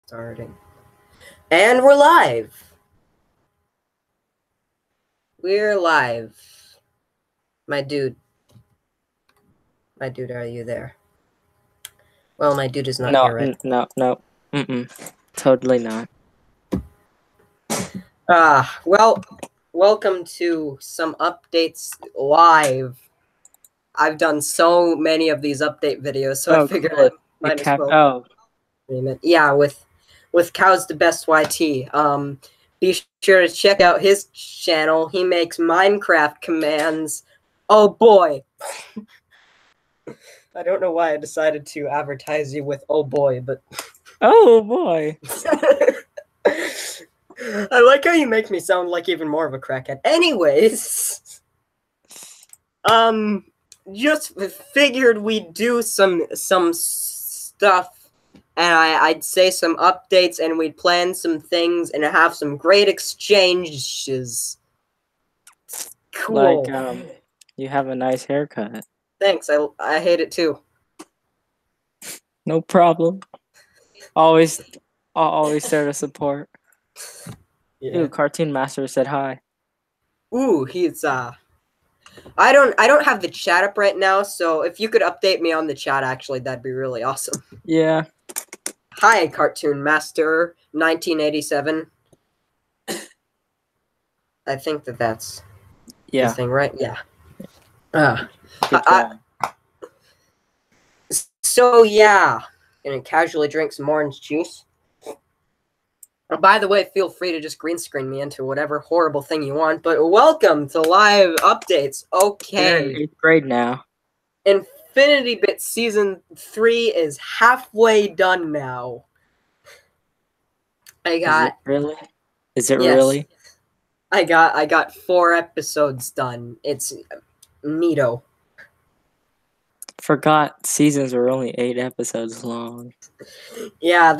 Starting. And we're live. We're live. My dude. My dude, are you there? Well, my dude is not here, right? No. Totally not. Well, welcome to some updates live. I've done so many of these update videos, so I figured I might as well. Yeah, with CowsDaBest YT. Be sure to check out his channel. He makes Minecraft commands. Oh boy. I don't know why I decided to advertise you with oh boy, but oh boy. I like how you make me sound like even more of a crackhead. Anyways, just figured we'd do some stuff, and I'd say some updates, and we'd plan some things, and have some great exchanges. Cool. Like, you have a nice haircut. Thanks. I hate it too. No problem. I'll always there to support. Yeah. Ooh, Cartoon Master said hi. Ooh, he's I don't have the chat up right now, so if you could update me on the chat, actually, that'd be really awesome. Yeah. Hi, Cartoon Master 1987. I think that's the thing, right? Yeah. So yeah, gonna casually drink some orange juice. By the way, feel free to just green screen me into whatever horrible thing you want, but welcome to live updates. Okay. You're in 8th grade now. Infinity Bit Season 3 is halfway done now. I got... Is it really? I got 4 episodes done. It's neato. Forgot seasons were only 8 episodes long. Yeah,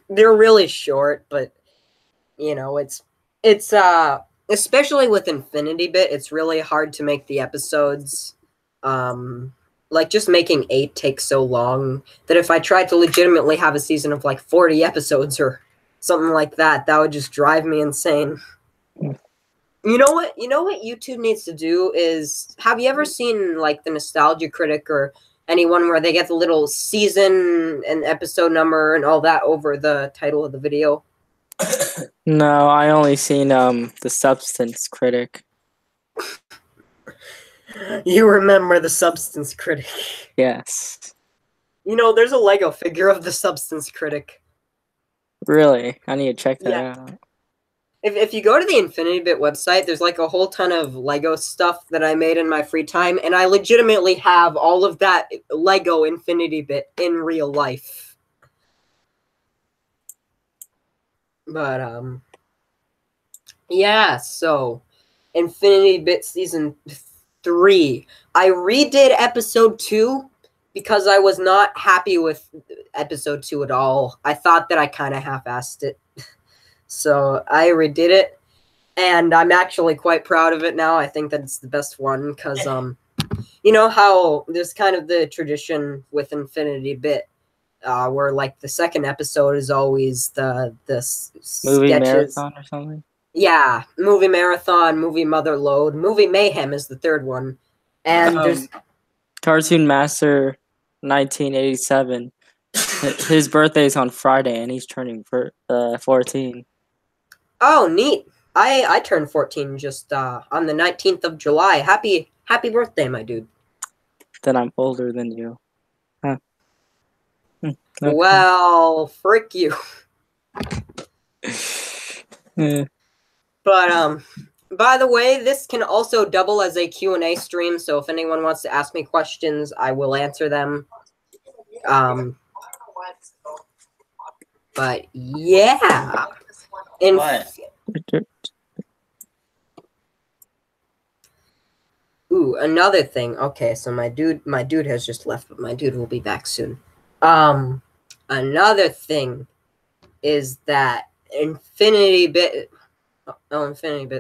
they're really short, but you know, it's especially with Infinity Bit, it's really hard to make the episodes. Like just making 8 takes so long that if I tried to legitimately have a season of like 40 episodes or something like that, that would just drive me insane. You know what YouTube needs to do is, have you ever seen like the Nostalgia Critic or anyone where they get the little season and episode number and all that over the title of the video? No, I only seen the Substance Critic. You remember the Substance Critic? Yes. You know, there's a Lego figure of the Substance Critic. Really? I need to check that out. If you go to the Infinity Bit website, there's like a whole ton of Lego stuff that I made in my free time, and I legitimately have all of that Lego Infinity Bit in real life. But, yeah, so, Infinity Bit Season 3. I redid Episode 2 because I was not happy with Episode 2 at all. I thought that I kind of half-assed it. So I redid it, and I'm actually quite proud of it now. I think that it's the best one because, you know how there's kind of the tradition with Infinity Bit, where like the second episode is always the movie sketches. marathon or something. Yeah, movie marathon, movie motherload, movie mayhem is the third one, and there's Cartoon Master 1987. His birthday is on Friday, and he's turning 14. Oh, neat! I turned 14 just on the 19th of July. Happy birthday, my dude. Then I'm older than you. Huh. Okay. Well, frick you. But by the way, this can also double as a Q&A stream, so if anyone wants to ask me questions, I will answer them. But yeah. Ooh, another thing. Okay, so my dude has just left, but my dude will be back soon. Another thing is that Infinity Bit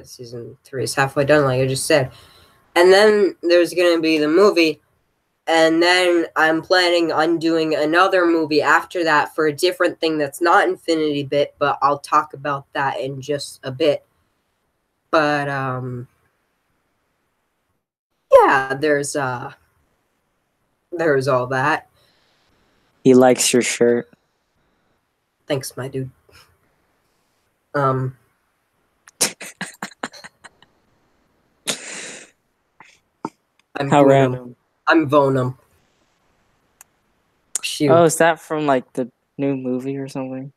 Season 3 is halfway done, like I just said. And then there's gonna be the movie, And then I'm planning on doing another movie after that for a different thing that's not Infinity Bit, but I'll talk about that in just a bit. But yeah, there's all that. He likes your shirt. Thanks, my dude. How random. I'm Vonum. Shoot. Oh, is that from like the new movie or something?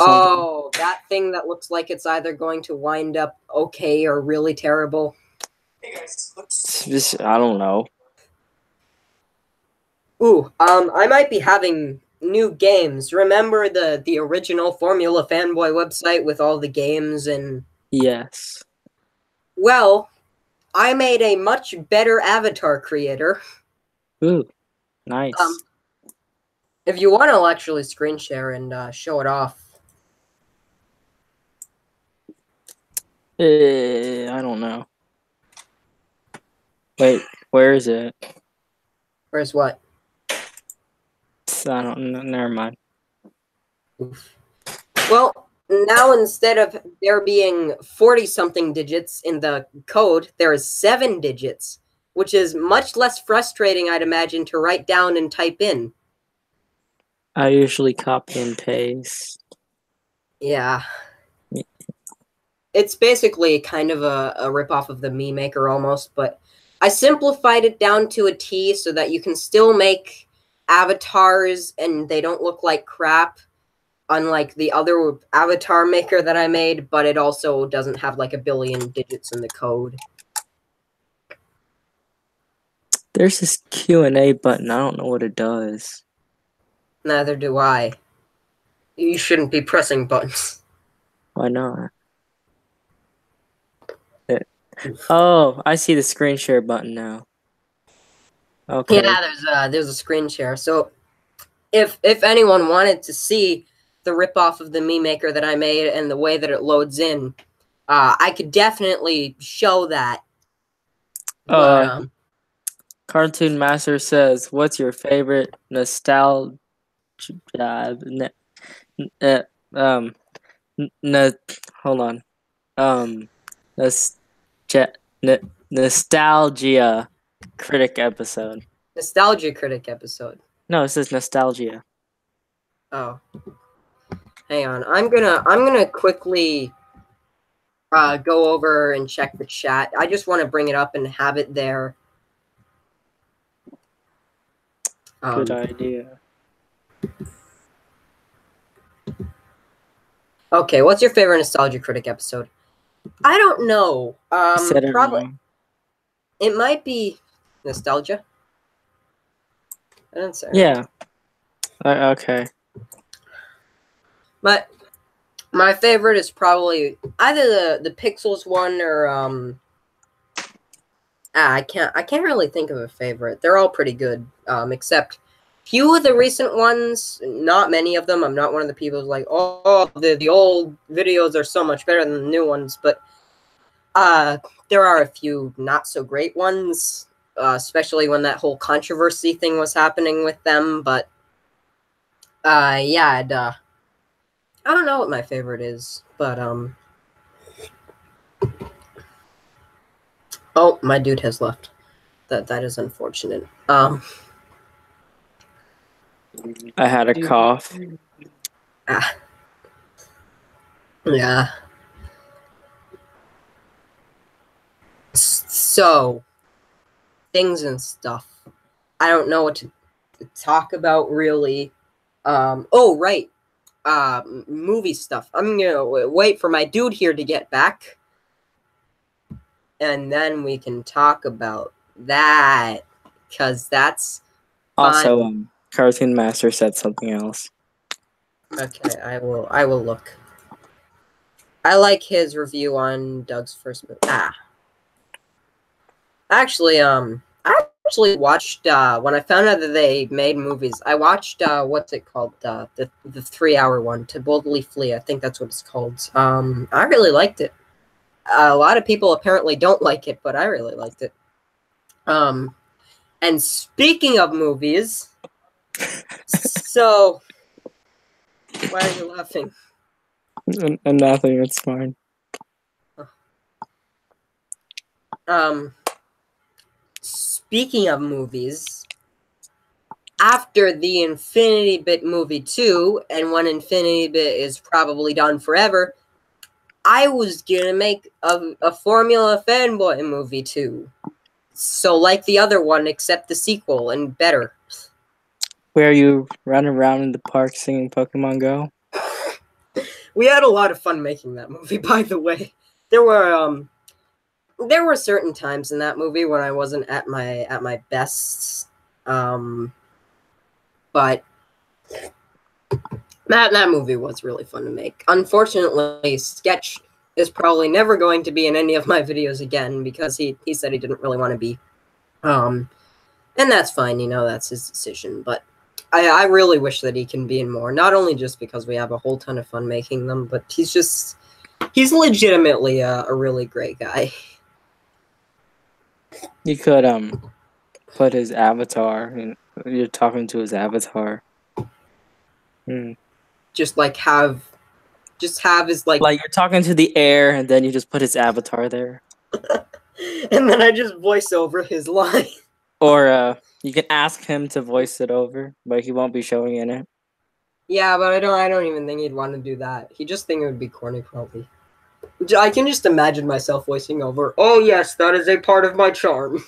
Oh, that thing that looks like it's either going to wind up okay or really terrible. I don't know. Ooh, I might be having new games. Remember the original Formula Fanboy website with all the games and... Yes. Well, I made a much better avatar creator. Ooh, nice. If you want, I'll actually screen share and show it off. I don't know. Wait, where is it? Where's what? I don't know. Never mind. Oof. Well, now instead of there being 40-something digits in the code, there is 7 digits, which is much less frustrating, I'd imagine, to write down and type in. I usually copy and paste. Yeah. It's basically kind of a ripoff of the Me Maker almost, but I simplified it down to a T so that you can still make avatars and they don't look like crap, unlike the other avatar maker that I made, but it also doesn't have like a billion digits in the code. There's this Q&A button. I don't know what it does. Neither do I. You shouldn't be pressing buttons. Why not? Oh, I see the screen share button now. Okay. Yeah, there's a screen share. So if anyone wanted to see the ripoff of the Me Maker that I made and the way that it loads in, I could definitely show that. But, Cartoon Master says, "What's your favorite nostalgia? Hold on. Nostalgia critic episode. Nostalgia critic episode. No, it says nostalgia. Oh, hang on. I'm gonna quickly go over and check the chat. I just want to bring it up and have it there. Good idea. Okay, what's your favorite nostalgia critic episode? I don't know. Probably. Wrong. It might be nostalgia. I didn't say. Yeah. Okay. But my favorite is probably either the Pixels one or I can't really think of a favorite. They're all pretty good, except few of the recent ones. Not many of them. I'm not one of the people who's like, oh, the old videos are so much better than the new ones. But there are a few not so great ones, especially when that whole controversy thing was happening with them. But yeah, I don't know what my favorite is, but oh, my dude has left. That is unfortunate. I had a cough. Yeah. So, things and stuff. I don't know what to talk about really. Oh, right. Movie stuff. I'm gonna wait for my dude here to get back, and then we can talk about that, because that's also fun. Cartoon Master said something else. Okay, I will look. I like his review on Doug's first movie. Actually, I actually watched when I found out that they made movies. I watched what's it called? The 3-hour one, To Boldly Flee. I think that's what it's called. I really liked it. A lot of people apparently don't like it, but I really liked it. And speaking of movies, so why are you laughing? And nothing. It's fine. Speaking of movies, after the Infinity Bit movie 2, and when Infinity Bit is probably done forever, I was gonna make a Formula Fanboy movie 2. So like the other one, except the sequel, and better. Where you run around in the park singing Pokemon Go? We had a lot of fun making that movie, by the way. There were certain times in that movie when I wasn't at my best. But that movie was really fun to make. Unfortunately, Sketch is probably never going to be in any of my videos again because he said he didn't really want to be. And that's fine, that's his decision. But I really wish that he can be in more. Not only just because we have a whole ton of fun making them, but he's legitimately a really great guy. You could put his avatar, and you're talking to his avatar. Just have his like you're talking to the air, and then you just put his avatar there. And then I just voice over his line. Or you can ask him to voice it over, but he won't be showing in it. Yeah, but I don't even think he'd want to do that. He just think it would be corny, probably. I can just imagine myself voicing over. Oh yes, that is a part of my charm.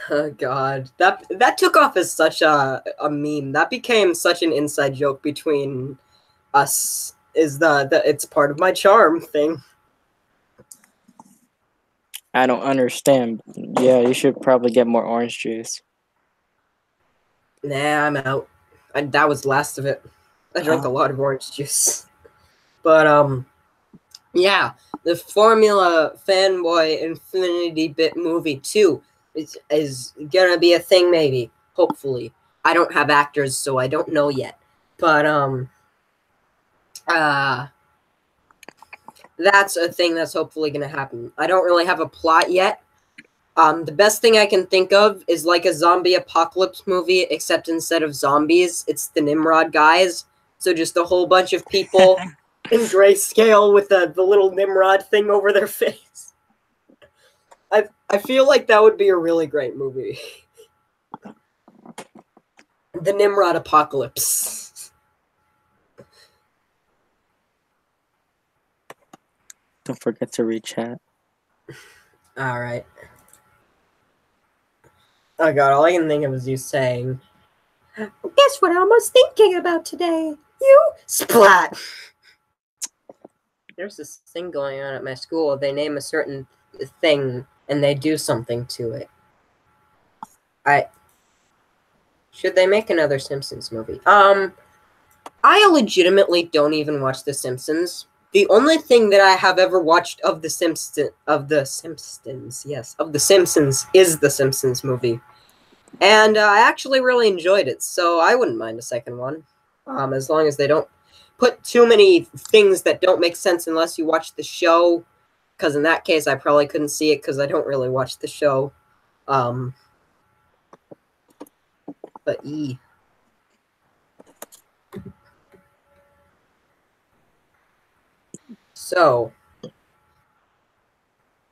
Oh god, that took off as such a meme. That became such an inside joke between us. Is the it's part of my charm thing. I don't understand. Yeah, you should probably get more orange juice. Nah, I'm out. That was the last of it. I drank a lot of orange juice. But yeah, the Formula Fanboy Infinity Bit movie 2 is gonna be a thing, maybe. Hopefully. I don't have actors, so I don't know yet. But that's a thing that's hopefully gonna happen. I don't really have a plot yet. The best thing I can think of is like a zombie apocalypse movie, except instead of zombies, it's the Nimrod guys. So just a whole bunch of people in grayscale with the little Nimrod thing over their face. I feel like that would be a really great movie. The Nimrod apocalypse. Don't forget to rechat. Alright. Oh god, all I can think of is you saying, guess what I was thinking about today? You splat! There's this thing going on at my school. They name a certain thing and they do something to it. Should they make another Simpsons movie? I legitimately don't even watch The Simpsons. The only thing that I have ever watched of The Simpsons is The Simpsons movie. And I actually really enjoyed it, so I wouldn't mind a second one. As long as they don't put too many things that don't make sense unless you watch the show. Because in that case, I probably couldn't see it because I don't really watch the show. But So,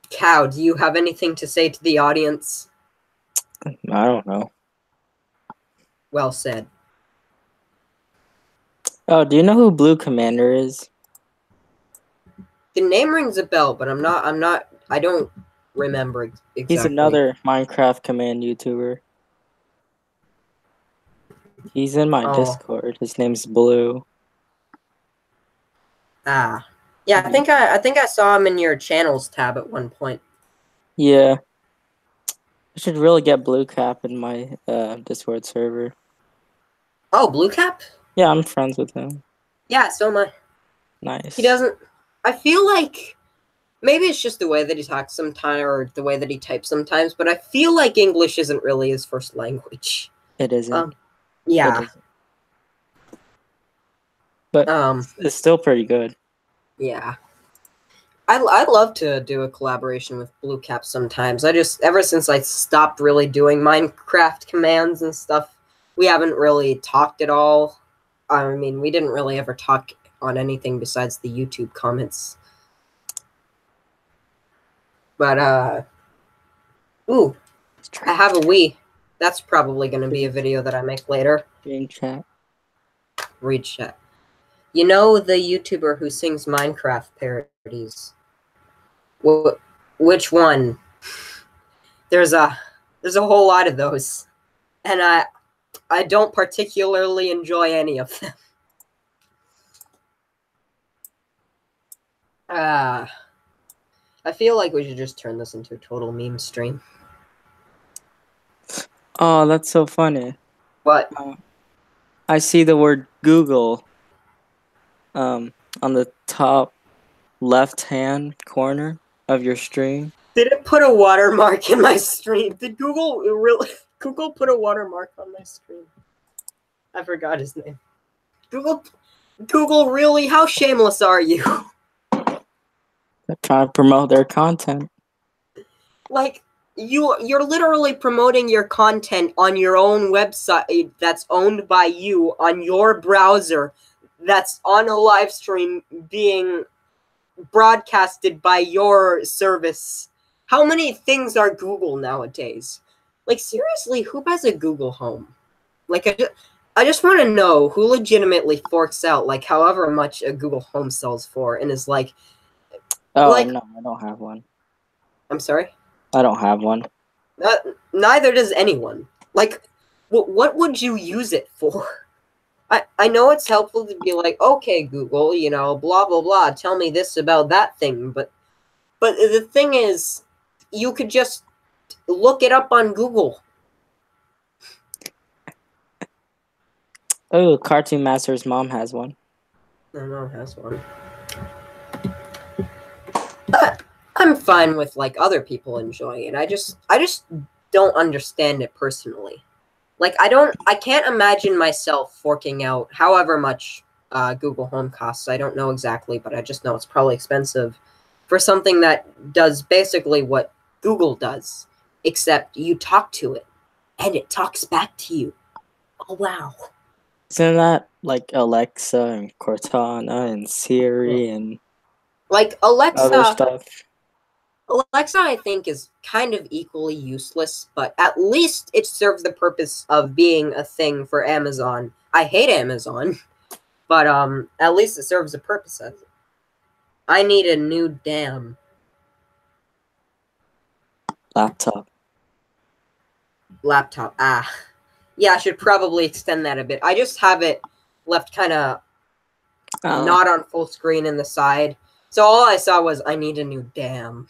Cow, do you have anything to say to the audience? I don't know. Well said. Oh, do you know who Blue Commander is? The name rings a bell, but I don't remember exactly. He's another Minecraft command YouTuber. He's in my Discord. His name's Blue. Yeah, I think I saw him in your channels tab at one point. Yeah. I should really get Blue Cap in my Discord server. Oh, Blue Cap? Yeah, I'm friends with him. Yeah, so am I. Nice. He doesn't... I feel like... Maybe it's just the way that he talks sometimes, or the way that he types sometimes, but I feel like English isn't really his first language. It isn't. Yeah. It isn't. But it's still pretty good. Yeah. I love to do a collaboration with Blue Cap sometimes. Ever since I stopped really doing Minecraft commands and stuff, we haven't really talked at all. I mean, we didn't really ever talk on anything besides the YouTube comments. But, ooh, I have a Wii. That's probably going to be a video that I make later. Read chat. Read chat. You know the YouTuber who sings Minecraft parodies? Which one? There's a whole lot of those, and I don't particularly enjoy any of them. I feel like we should just turn this into a total meme stream. Oh, that's so funny. What? I see the word Google on the top left-hand corner of your stream. Did it put a watermark in my stream? Did Google really put a watermark on my stream? I forgot his name. Google, really? How shameless are you? They're trying to promote their content. Like, you're literally promoting your content on your own website that's owned by you, on your browser, that's on a live stream being broadcasted by your service. How many things are Google nowadays? Like, seriously, who has a Google Home? Like, I just want to know who legitimately forks out, like, however much a Google Home sells for, and is like... Oh, like, no, I don't have one. I'm sorry? I don't have one. Neither does anyone. Like, what would you use it for? I know it's helpful to be like, okay, Google, you know, blah, blah, blah, tell me this about that thing, but the thing is, you could just look it up on Google. Oh, Cartoon Master's mom has one. My mom has one. But I'm fine with, like, other people enjoying it. I just don't understand it personally. Like, I can't imagine myself forking out however much Google Home costs. I don't know exactly, but I just know it's probably expensive for something that does basically what Google does, except you talk to it, and it talks back to you. Oh, wow. Isn't that like Alexa and Cortana and Siri and like other Alexa? stuff? Alexa, I think, is kind of equally useless, but at least it serves the purpose of being a thing for Amazon. I hate Amazon, but at least it serves a purpose of it. I need a new damn Laptop. laptop. Yeah, I should probably extend that a bit. I just have it left kind of not on full screen in the side. So all I saw was, I need a new damn.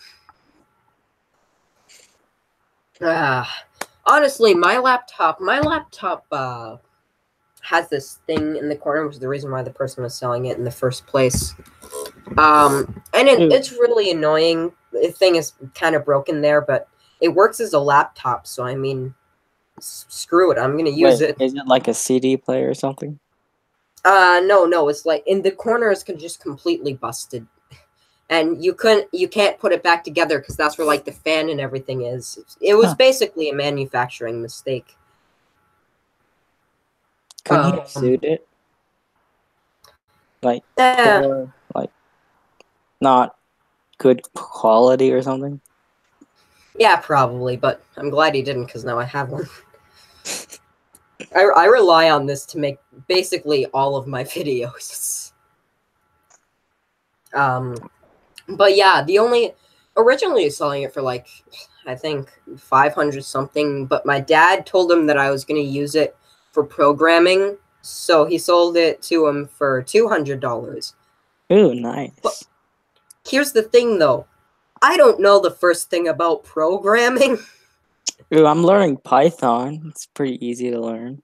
Honestly, my laptop has this thing in the corner, which is the reason why the person was selling it in the first place. And it's really annoying. The thing is kind of broken there, but it works as a laptop, so I mean, screw it. I'm gonna use it. Is it like a CD player or something? No, it's like in the corners just completely busted. And you can't put it back together because that's where like the fan and everything is. It was basically a manufacturing mistake. Couldn't he have sued it? Like, for, like, not good quality or something? Yeah, probably, but I'm glad he didn't because now I have one. I rely on this to make basically all of my videos. But yeah, originally selling it for like, I think 500 something, but my dad told him that I was going to use it for programming, so he sold it to him for $200. Ooh, nice. But here's the thing though, I don't know the first thing about programming. Ooh, I'm learning Python. It's pretty easy to learn.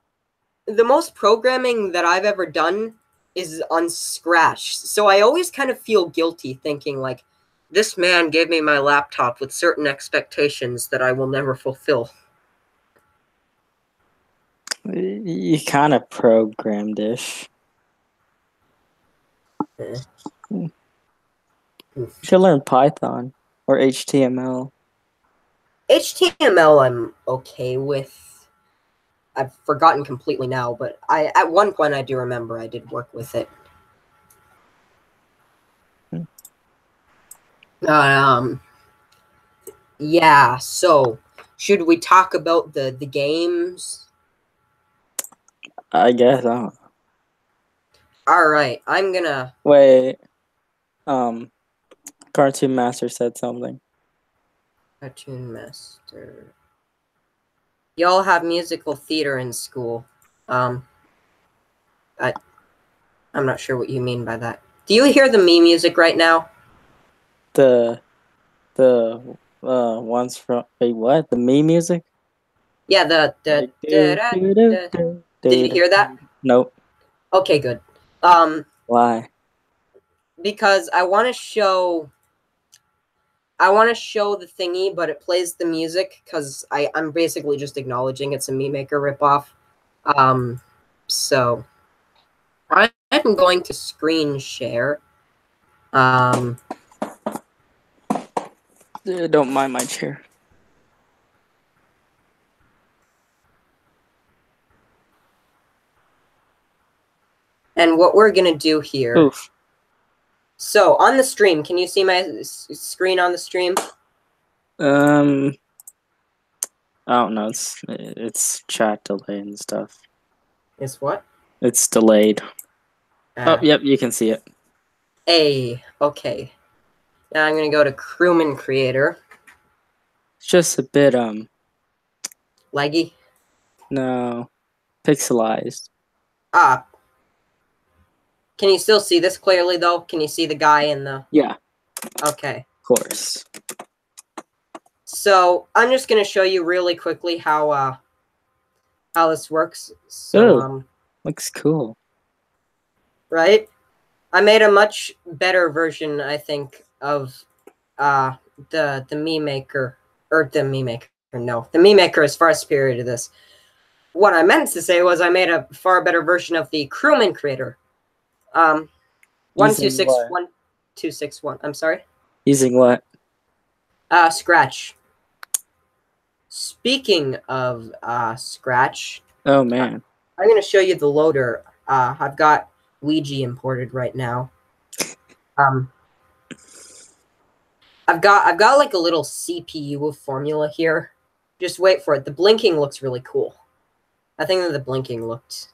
The most programming that I've ever done is on Scratch, so I always kind of feel guilty thinking like, this man gave me my laptop with certain expectations that I will never fulfill. You kind of programmed-ish. You should learn Python or HTML. HTML I'm okay with. I've forgotten completely now, but at one point I do remember I did work with it. Yeah, so should we talk about the games? I guess. I don't know. All right, I'm gonna Wait. Cartoon Master said something. Cartoon Master. Y'all have musical theater in school. I'm not sure what you mean by that. Do you hear the me music right now? The ones from what? The me music? Yeah, Like, do, do, do, do, Did you do, hear that? Nope. Okay, good. Why? Because I want to show the thingy, but it plays the music because I'm basically just acknowledging it's a Me Maker ripoff. So I'm going to screen share. Don't mind my chair. And what we're gonna do here. Oof. So on the stream, can you see my screen on the stream? I don't know. It's chat delay and stuff. It's what? It's delayed. Oh, yep, you can see it. Okay. Now I'm gonna go to Crewman Creator. It's just a bit Laggy? No. Pixelized. Can you still see this clearly though? Can you see the guy in the... Yeah. Okay. Of course. So I'm just gonna show you really quickly how this works. So looks cool. Right? I made a much better version, I think, of the Me Maker. Or the Me Maker. No. The Me Maker is far superior to this. What I meant to say was I made a far better version of the Crewman Creator. 1261261. I'm sorry? Using what? Scratch. Speaking of Scratch. Oh man. I'm gonna show you the loader. I've got Ouija imported right now. I've got like a little CPU formula here. Just wait for it. The blinking looks really cool. I think that the blinking looked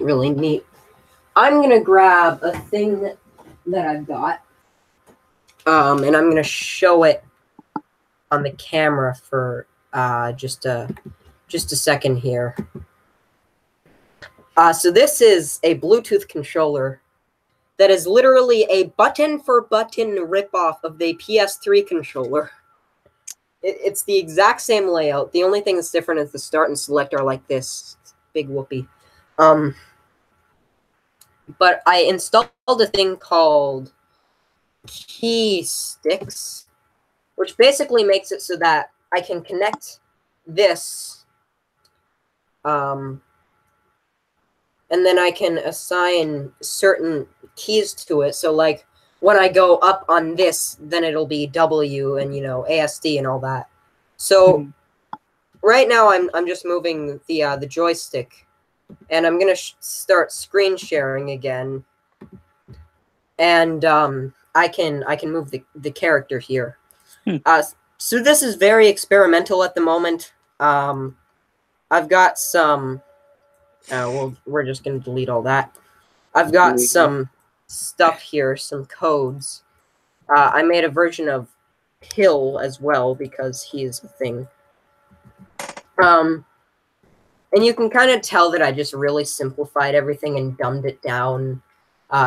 really neat. I'm gonna grab a thing that I've got, and I'm gonna show it on the camera for just a second here. So this is a Bluetooth controller that is literally a button-for-button ripoff of the PS3 controller. It's the exact same layout. The only thing that's different is the start and select are like this. Big whoopee. But I installed a thing called Key Sticks, which basically makes it so that I can connect this, and then I can assign certain keys to it. So like when I go up on this, then it'll be W and ASD and all that. So right now I'm just moving the joystick, and I'm gonna start screen sharing again, and I can move the character here. So this is very experimental at the moment. I've got some. Well, we're just gonna delete all that. I've got some stuff here, some codes. I made a version of Hill as well because he is a thing. And you can kind of tell that I just really simplified everything and dumbed it down.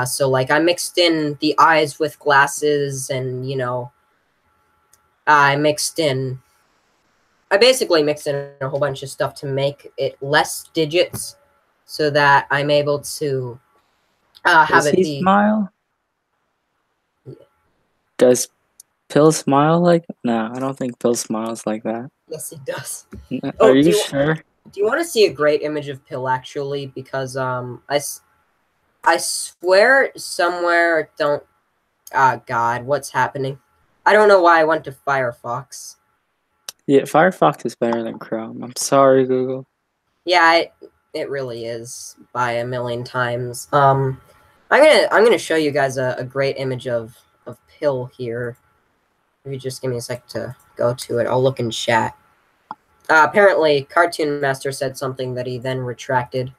So like I mixed in the eyes with glasses, and I basically mixed in a whole bunch of stuff to make it less digits, so that I'm able to have it be. Smile? Yeah. Does Pill smile like? No, I don't think Pill smiles like that. Yes, he does. Are you sure? Do you want to see a great image of Pill actually? Because I swear somewhere, Ah, God, what's happening? I don't know why I went to Firefox. Yeah, Firefox is better than Chrome. I'm sorry, Google. Yeah, it really is by a million times. I'm gonna show you guys a great image of Pill here. If you just give me a sec to go to it, I'll look in chat. Apparently, Cartoon Master said something that he then retracted.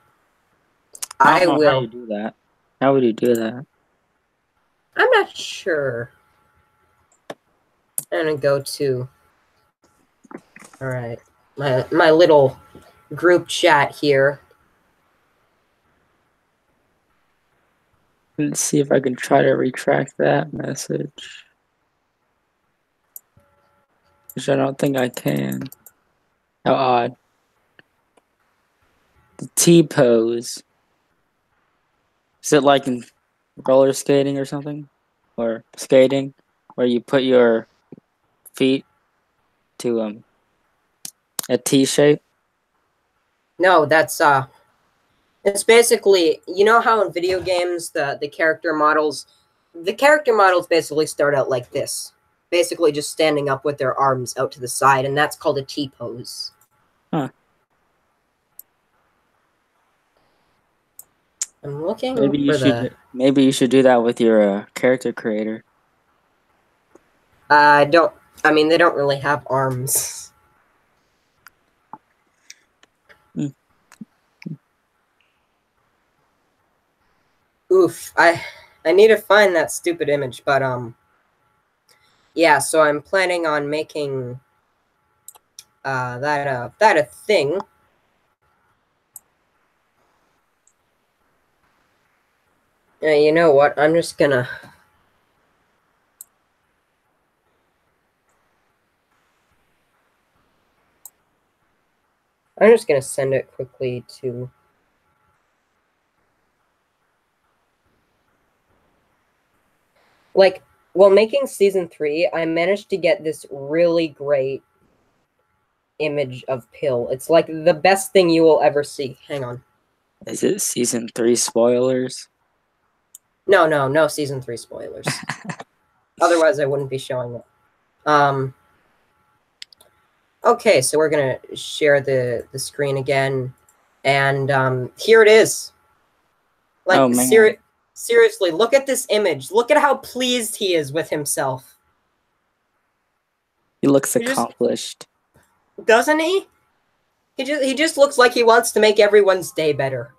I I don't know how you will. do that. How would you do that? I'm not sure. I'm gonna go to. All right, my little group chat here. Let's see if I can try to retract that message. Which I don't think I can. How odd. The T pose. Is it like in roller skating or something? Or skating? Where you put your feet to a T shape? No, that's it's basically, you know how in video games the character models basically start out like this, basically just standing up with their arms out to the side, and that's called a T pose. Huh. I'm looking Maybe you for the. should do that with your character creator. I don't. I mean, they don't really have arms. Hmm. Oof. I need to find that stupid image, but yeah. So I'm planning on making that a thing. You know what? I'm just gonna. Send it quickly to. Like, while making season 3, I managed to get this really great image of Pill. It's like the best thing you will ever see. Hang on. Is it season 3 spoilers? No season 3 spoilers. Otherwise, I wouldn't be showing it. Okay, so we're gonna share the screen again, and here it is. Like, Oh man, seriously, look at this image. Look at how pleased he is with himself. he looks He just accomplished. doesn't he? He just looks like he wants to make everyone's day better.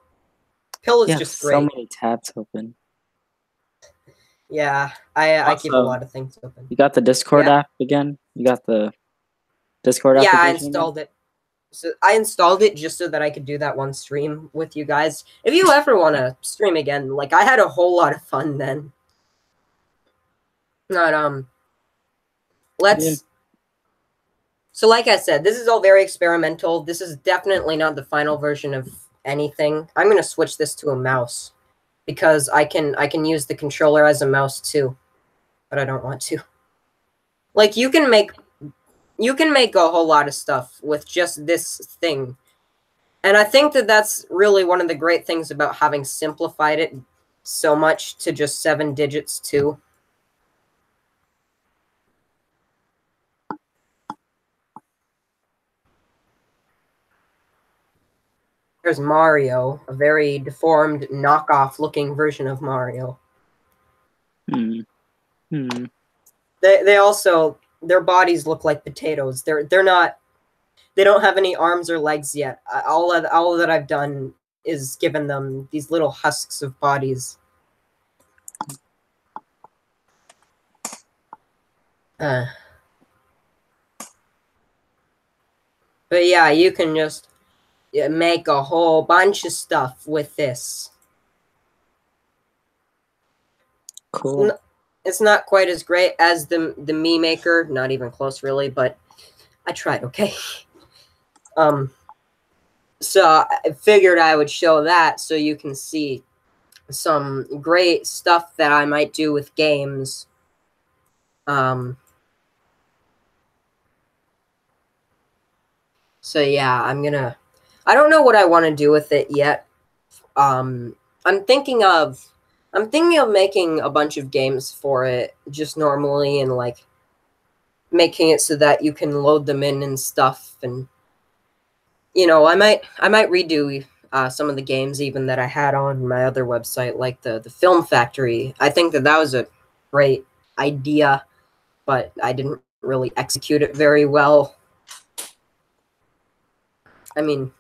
Pill is You have just so great. many tabs open. Yeah, I keep a Also, lot of things open. you got the Discord Yeah, app again? You got the Discord yeah, I application again? installed it. So I installed it just so that I could do that one stream with you guys. If you ever want to stream again, like I had a whole lot of fun then. Not Yeah. let's. So like I said, this is all very experimental. This is definitely not the final version of anything. I'm gonna switch this to a mouse because I can use the controller as a mouse too, but I don't want to. Like you can make a whole lot of stuff with just this thing. And I think that that's really one of the great things about having simplified it so much to just 7 digits too. There's Mario, a very deformed knockoff looking version of Mario. Hmm. They also, their bodies look like potatoes. They're not, they don't have any arms or legs yet. All that I've done is given them these little husks of bodies. But yeah, you can just make a whole bunch of stuff with this. Cool. It's not quite as great as the Me Maker, not even close really, but I tried, okay? So I figured I would show that so you can see some great stuff that I might do with games. So yeah, I don't know what I want to do with it yet. I'm thinking of I'm thinking of making a bunch of games for it just normally and like making it so that you can load them in and stuff. And I might redo some of the games even that I had on my other website, like the Film Factory. I think that was a great idea, but I didn't really execute it very well. I mean,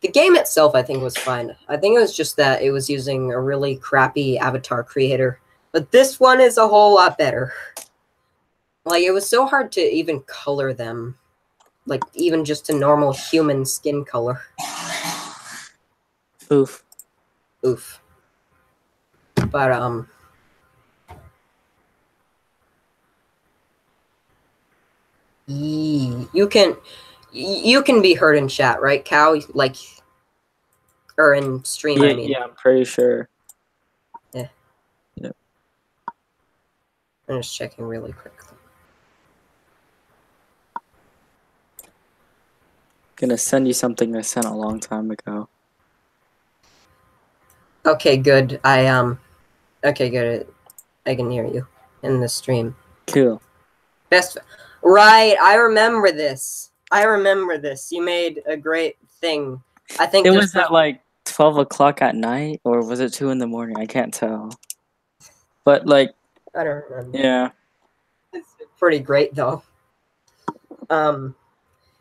the game itself, I think, was fine. I think it was just that it was using a really crappy avatar creator. But this one is a whole lot better. Like, it was so hard to even color them. Like, even just a normal human skin color. Oof. Oof. But, you can be heard in chat, right, Cow? Like, or in stream, Yeah, I mean. yeah, I'm pretty sure. Yeah. Yep. I'm just checking really quickly. Gonna send you something I sent a long time ago. Okay, good. Okay, good. I can hear you in the stream. Cool. Best. Right, I remember this. You made a great thing. I think It was at like 12 o'clock at night, or was it 2 in the morning? I can't tell. But like, I don't remember. yeah. It's pretty great though.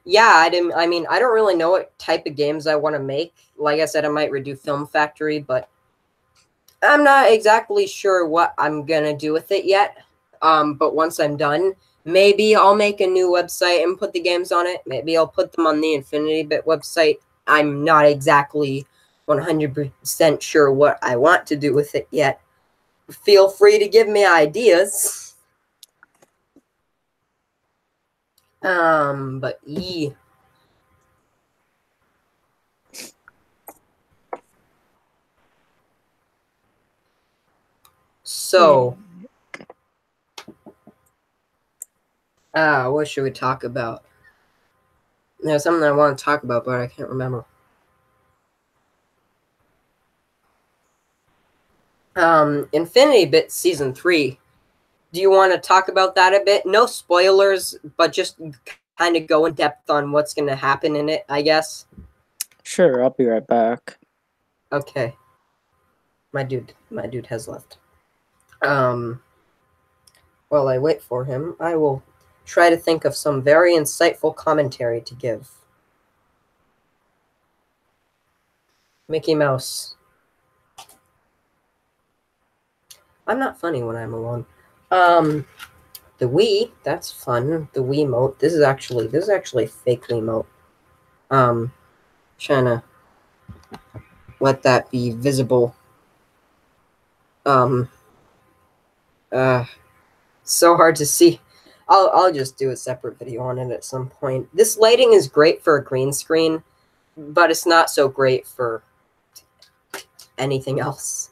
Yeah, I don't really know what type of games I want to make. Like I said, I might redo Film Factory, but I'm not exactly sure what I'm gonna do with it yet. But once I'm done, maybe I'll make a new website and put the games on it. Maybe I'll put them on the Infinity Bit website. I'm not exactly 100% sure what I want to do with it yet. Feel free to give me ideas. But so, what should we talk about? There's something I want to talk about, but I can't remember. Infinity Bit Season 3. Do you want to talk about that a bit? No spoilers, but just kind of go in depth on what's going to happen in it, I guess. Sure, I'll be right back. Okay. My dude has left. While I wait for him, I will try to think of some very insightful commentary to give. Mickey Mouse. I'm not funny when I'm alone. The Wii, that's fun. The Wiimote. This is actually fake Wiimote. Trying to let that be visible. So hard to see. I'll just do a separate video on it at some point. This lighting is great for a green screen, but it's not so great for anything else.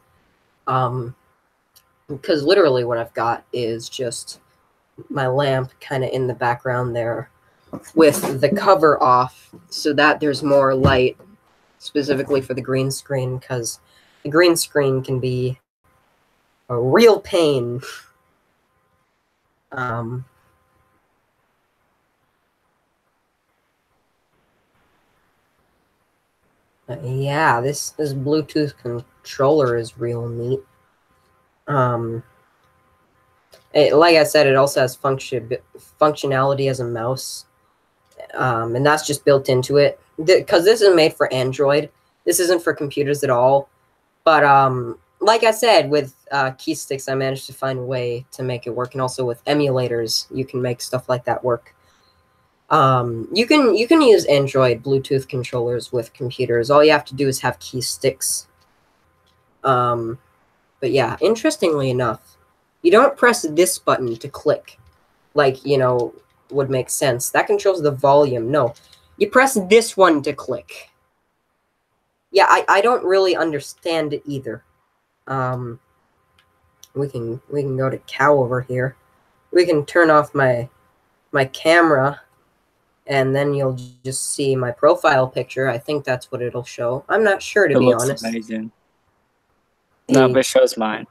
Because literally what I've got is just my lamp kind of in the background there with the cover off so that there's more light specifically for the green screen, because the green screen can be a real pain. Yeah, this Bluetooth controller is real neat. Like I said, it also has functionality as a mouse, and that's just built into it. Because this is made for Android. This isn't for computers at all. But like I said, with key sticks, I managed to find a way to make it work, and also with emulators, you can make stuff like that work. You can use Android Bluetooth controllers with computers. All you have to do is have key sticks. But yeah, interestingly enough, you don't press this button to click, like, would make sense. That controls the volume. No, you press this one to click. Yeah, I don't really understand it either. We can go to Cow over here. We can turn off my camera, and then you'll just see my profile picture. I think that's what it'll show. I'm not sure, to be honest. It looks amazing. No, but it shows mine.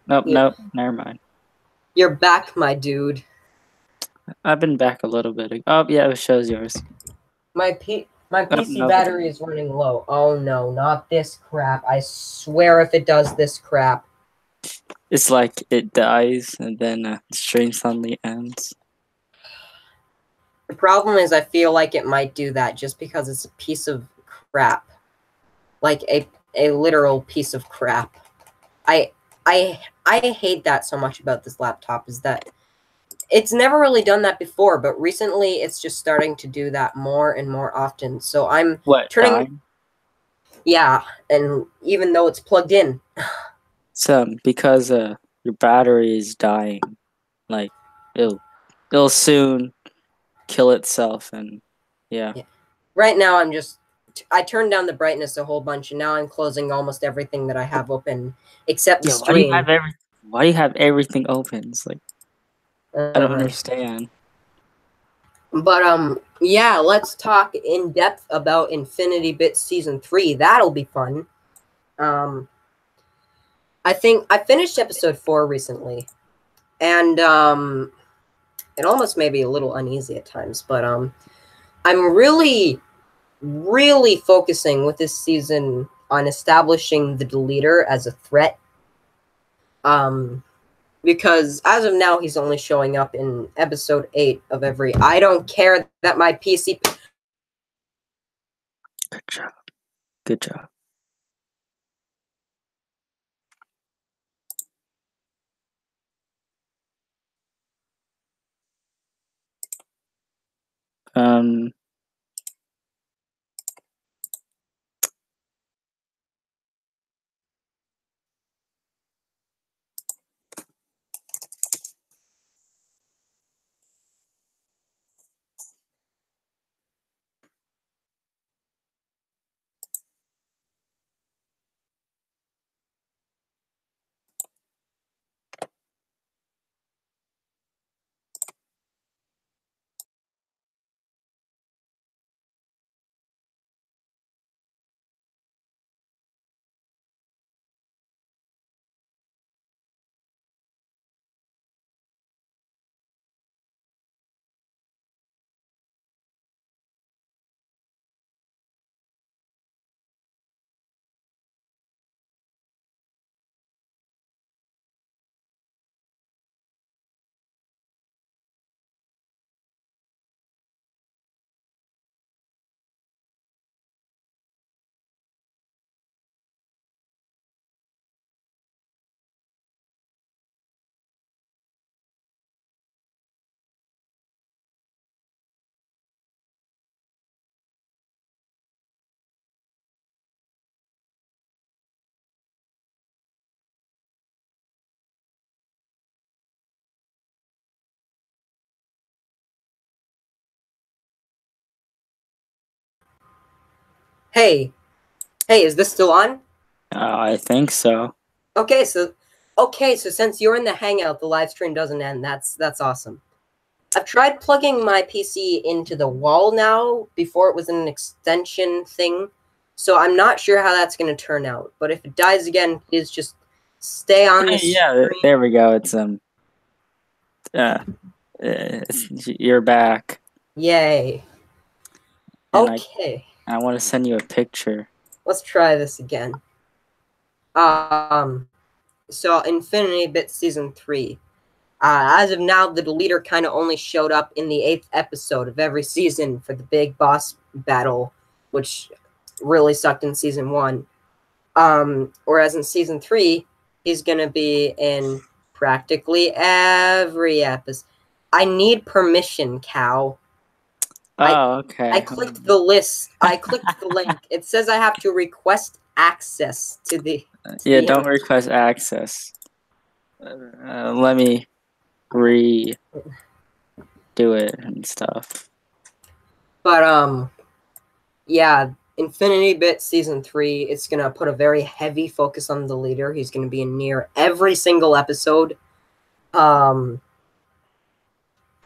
Nope, Yeah. nope, never mind. You're back, my dude. I've been back a little bit. Oh, yeah, it shows yours. My Oh, PC no, battery is running low. Oh no, not this crap. I swear if it does this crap. it's like it dies and then the stream suddenly ends. The problem is I feel like it might do that just because it's a piece of crap. Like a literal piece of crap. I hate that so much about this laptop is that it's never really done that before, but recently it's just starting to do that more and more often. So I'm What, turning dying? Yeah, and even though it's plugged in. So, because your battery is dying, like, it'll soon kill itself, and yeah. Right now I turned down the brightness a whole bunch, and now I'm closing almost everything that I have open except the Yeah, stream. why do you have everything open? It's like, I don't Uh, understand. but yeah, let's talk in depth about Infinity Bits Season 3. That'll be fun. I think I finished episode 4 recently, and it almost made me a little uneasy at times, but I'm really focusing with this season on establishing the deleter as a threat. Because as of now, he's only showing up in episode 8 of every. I don't care that my PC. Good job. Good job. Um, Hey, is this still on? I think so. Okay, so since you're in the Hangout, the live stream doesn't end. That's awesome. I've tried plugging my PC into the wall now. Before it was an extension thing, so I'm not sure how that's going to turn out. But if it dies again, please just stay on the Yeah, stream. there we go. It's you're back. Yay. And Okay. I want to send you a picture. Let's try this again. So Infinity Bit Season 3. As of now, the deleter kind of only showed up in the 8th episode of every season for the big boss battle, which really sucked in Season 1. Whereas in Season 3, he's going to be in practically every episode. I need permission, Cow. Oh, okay. I clicked the list. I clicked the link. It says I have to request access to the. Yeah, don't request access. Let me redo it and stuff. But yeah, Infinity Bit Season 3, it's gonna put a very heavy focus on the leader. He's gonna be in near every single episode.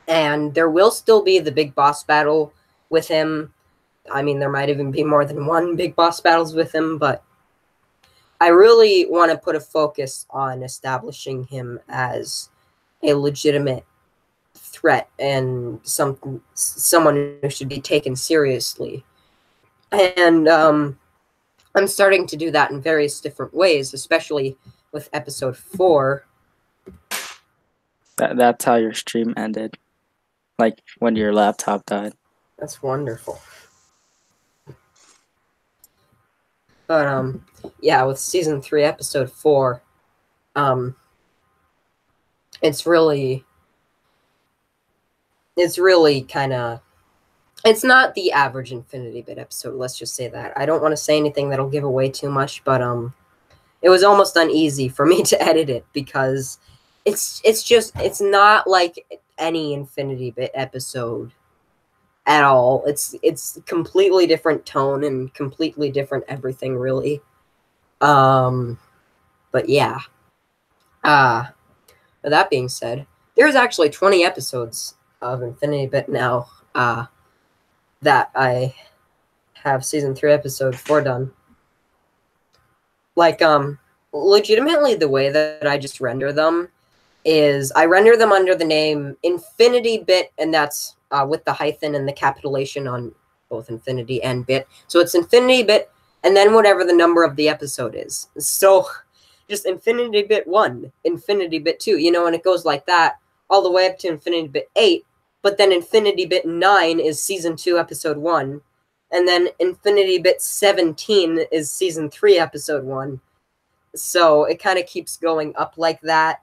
And there will still be the big boss battle with him. I mean, there might even be more than one big boss battles with him, but I really want to put a focus on establishing him as a legitimate threat and someone who should be taken seriously. And I'm starting to do that in various different ways, especially with episode 4. That's how your stream ended, like when your laptop died. That's wonderful. But yeah, with season 3, episode 4, it's really kind of, it's not the average Infinity Bit episode. Let's just say that. I don't want to say anything that'll give away too much, but it was almost uneasy for me to edit it because it's not like any Infinity Bit episode at all. It's completely different tone and completely different everything, really. But yeah. With that being said, there's actually 20 episodes of Infinity Bit now. That I have season 3, episode 4 done. Like, legitimately, the way that I just render them is I render them under the name Infinity Bit, and that's with the hyphen and the capitalization on both Infinity and Bit. So it's Infinity Bit, and then whatever the number of the episode is. So just Infinity Bit 1, Infinity Bit 2, and it goes like that all the way up to Infinity Bit 8, but then Infinity Bit 9 is season 2, episode 1, and then Infinity Bit 17 is season 3, episode 1. So it kind of keeps going up like that.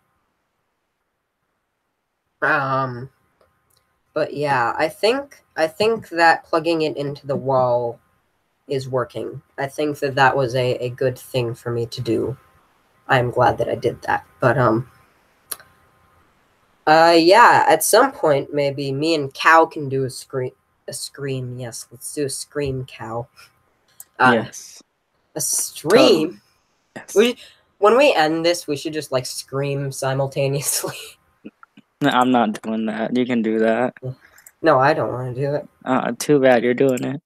But yeah, I think that plugging it into the wall is working. I think that was a good thing for me to do. I'm glad that I did that. But yeah, at some point maybe me and Cow can do a scream. Yes, let's do a scream, Cow. Yes. A stream. Yes. When we end this, we should just like scream simultaneously. No, I'm not doing that. You can do that. No, I don't want to do it. Too bad you're doing it.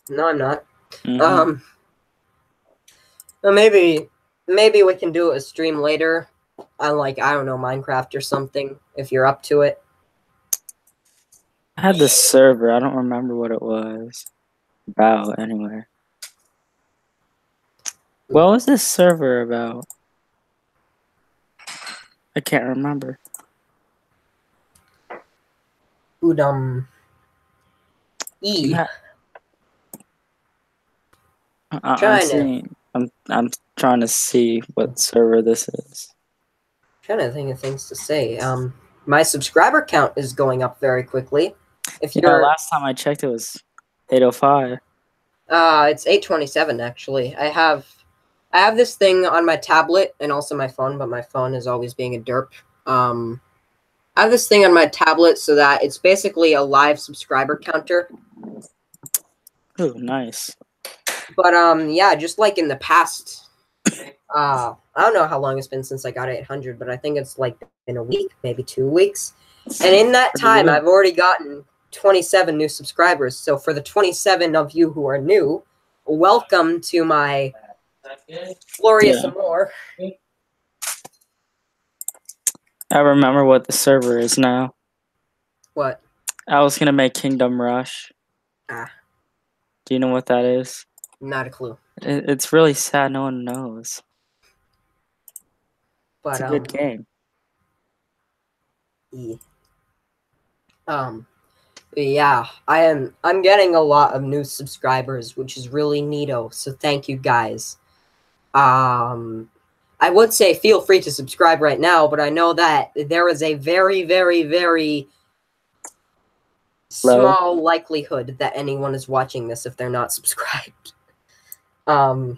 No, I'm not. Mm-hmm. Well, maybe we can do a stream later on, like, I don't know, Minecraft or something, if you're up to it. I had this server. I don't remember what it was about anyway. What was this server about? I can't remember. E. I'm trying to see what server this is. Trying to think of things to say. My subscriber count is going up very quickly. Last time I checked, it was 805. It's 827 actually. I have this thing on my tablet and also my phone, but my phone is always being a derp. I have this thing on my tablet so that it's basically a live subscriber counter. Oh, nice. But yeah, just like in the past, I don't know how long it's been since I got 800, but I think it's like been a week, maybe 2 weeks. And in that time, I've already gotten 27 new subscribers. So for the 27 of you who are new, welcome to my glorious amour. I remember what the server is now. What? I was gonna make Kingdom Rush. Do you know what that is? Not a clue. It's really sad no one knows. But it's a good game. Yeah, I'm getting a lot of new subscribers, which is really neato. So thank you guys. I would say feel free to subscribe right now, but I know that there is a very, very, very small likelihood that anyone is watching this if they're not subscribed. I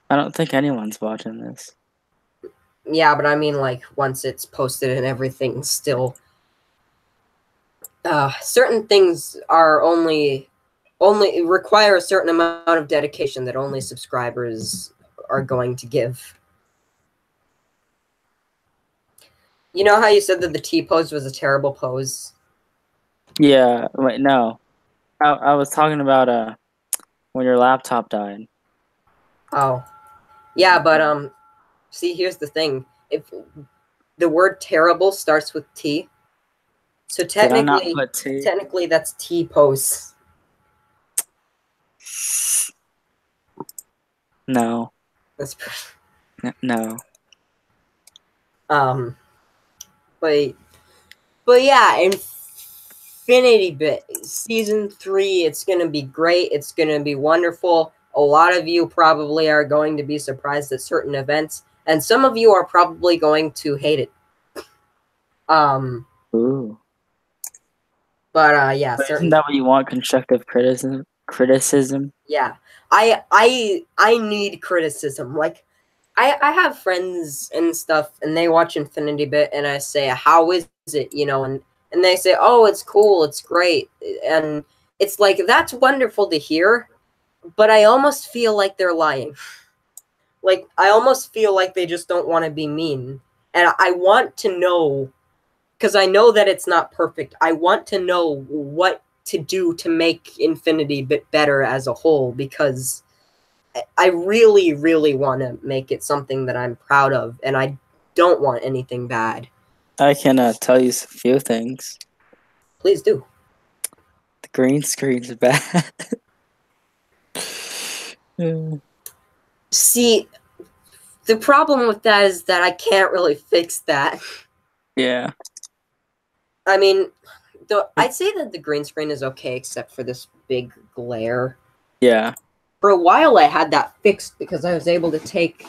don't think anyone's watching this. Yeah, but I mean, like, once it's posted and everything, still, certain things are only require a certain amount of dedication that only subscribers are going to give. You know how you said that the T-pose was a terrible pose? Yeah, wait, no. I was talking about when your laptop died. Oh. Yeah, but see, here's the thing. If the word terrible starts with T, so Did I not put T? technically that's T-pose. No. That's No. um, but yeah, Infinity Bit season 3. It's gonna be great. It's gonna be wonderful. A lot of you probably are going to be surprised at certain events, and some of you are probably going to hate it. Ooh. But yeah, But isn't certain that what you want? Constructive criticism? Criticism? yeah. I need criticism. Like I have friends and stuff, and they watch Infinity Bit, and I say, "How is it?" And they say, "Oh, it's cool, it's great," and it's like that's wonderful to hear, but I almost feel like they're lying. Like I almost feel like they just don't want to be mean, and I want to know because I know that it's not perfect. I want to know what to do to make Infinity Bit better as a whole because I really, really want to make it something that I'm proud of, and I don't want anything bad. I can tell you a few things. Please do. The green screen's bad. See, the problem with that is that I can't really fix that. Yeah. I mean, I'd say that the green screen is okay, except for this big glare. Yeah. For a while, I had that fixed because I was able to take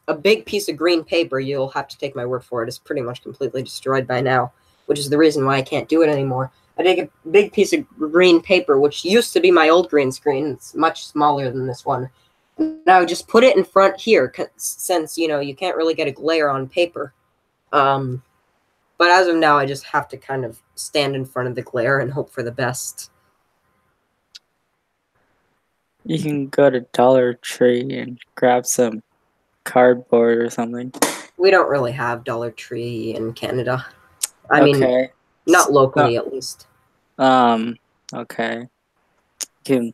a big piece of green paper. You'll have to take my word for it. It's pretty much completely destroyed by now, which is the reason why I can't do it anymore. I take a big piece of green paper, which used to be my old green screen. It's much smaller than this one. Now just put it in front here, since you can't really get a glare on paper. But as of now, I just have to kind of stand in front of the glare and hope for the best. You can go to Dollar Tree and grab some cardboard or something. We don't really have Dollar Tree in Canada. I mean, not locally at least. Okay. You can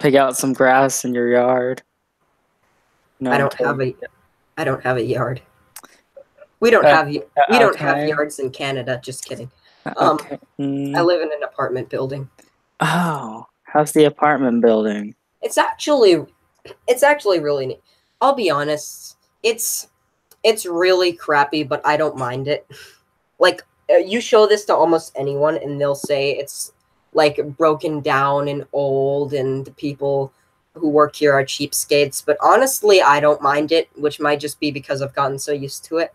pick out some grass in your yard. No, I don't have a yard. We don't have yards in Canada. Just kidding. Okay. I live in an apartment building. Oh, how's the apartment building? It's actually really neat. I'll be honest. It's really crappy, but I don't mind it. Like you show this to almost anyone, and they'll say it's like broken down and old, and the people who work here are cheapskates. But honestly, I don't mind it, which might just be because I've gotten so used to it.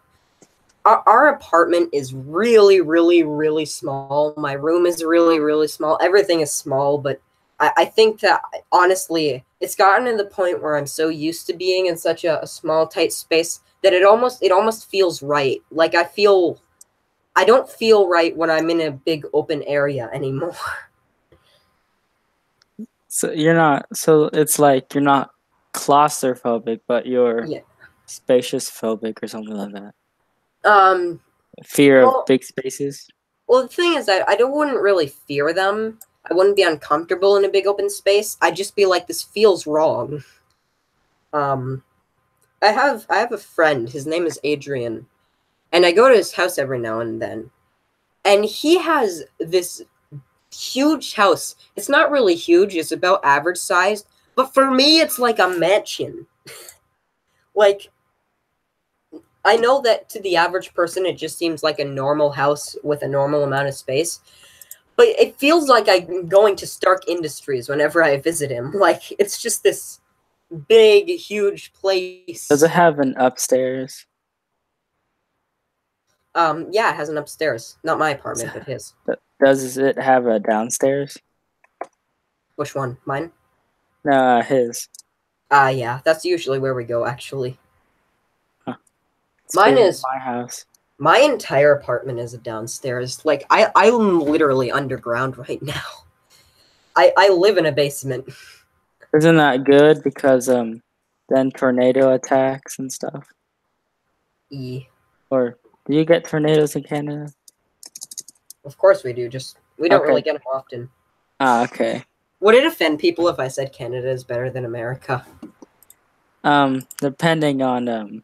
Our apartment is really, really, really small. My room is really, really small. Everything is small, but I think that honestly, it's gotten to the point where I'm so used to being in such a small, tight space that it almost feels right. Like I don't feel right when I'm in a big open area anymore. So you're not. So it's like you're not claustrophobic, but you're Yeah. spacious phobic or something like that. Um. Fear of Well, big spaces. well, the thing is, I wouldn't really fear them. I wouldn't be uncomfortable in a big open space. I'd just be like, this feels wrong. Um. I have a friend. His name is Adrian, and I go to his house every now and then. And he has this huge house. It's not really huge. It's about average sized, but for me, it's like a mansion. Like I know that to the average person, it just seems like a normal house with a normal amount of space. But it feels like I'm going to Stark Industries whenever I visit him. Like it's just this big, huge place. Does it have an upstairs? Yeah, it has an upstairs. Not my apartment, but his. Does it have a downstairs? Which one? Mine? His. Yeah, that's usually where we go, actually. Huh. Mine is my house. My entire apartment is a downstairs. Like I'm literally underground right now. I live in a basement. Isn't that good because then tornado attacks and stuff? Or do you get tornadoes in Canada? Of course we do. Just we don't really get them often. Ah, okay. Would it offend people if I said Canada is better than America? Depending on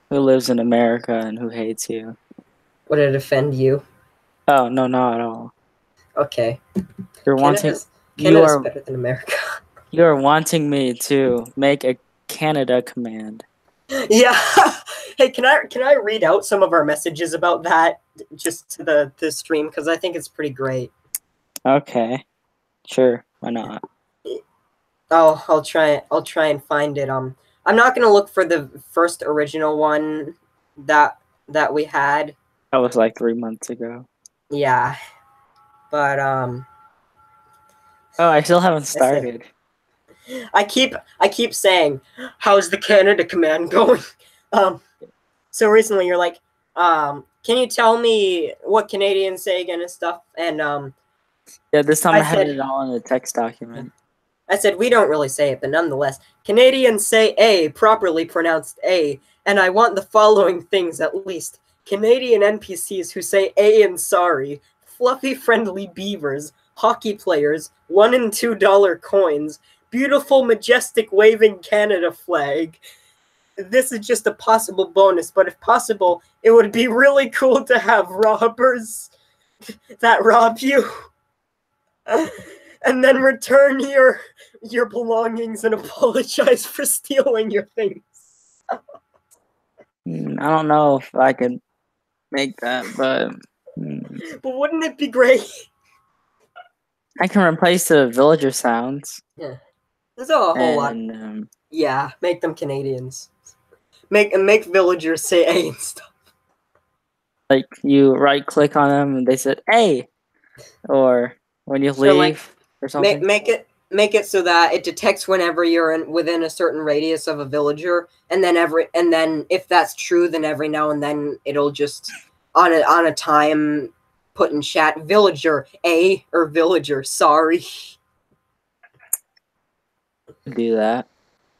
who lives in America and who hates you. Would it offend you? Oh no, not at all. Okay. You're wanting Canada's you Canada's are better than America. you are wanting me to make a Canada command. Yeah. Hey, can I read out some of our messages about that just to the stream because I think it's pretty great. Okay, sure, why not? Oh, I'll try and find it. I'm not gonna look for the first original one that we had. That was like 3 months ago. Yeah, but Oh, I still haven't I say started. I keep saying, how's the Canada command going? So recently you're like, can you tell me what Canadians say again and stuff? And Yeah, this time I I had said it all in a text document. I said we don't really say it, but nonetheless, Canadians say A, properly pronounced A, and I want the following things at least. Canadian NPCs who say A and sorry, fluffy friendly beavers, hockey players, $1 and $2 coins, beautiful majestic waving Canada flag. This is just a possible bonus, but if possible, it would be really cool to have robbers that rob you and then return your belongings and apologize for stealing your things. I don't know if I could make that, but But wouldn't it be great? I can replace the villager sounds. Yeah. There's a whole lot. And Yeah, make them Canadians. Make villagers say A and stuff. like you right click on them and they said "Hey," or when you leave like, or something. Make it so that it detects whenever you're within a certain radius of a villager, and then if that's true, then every now and then it'll just on a time put in chat villager A or villager sorry. Do that.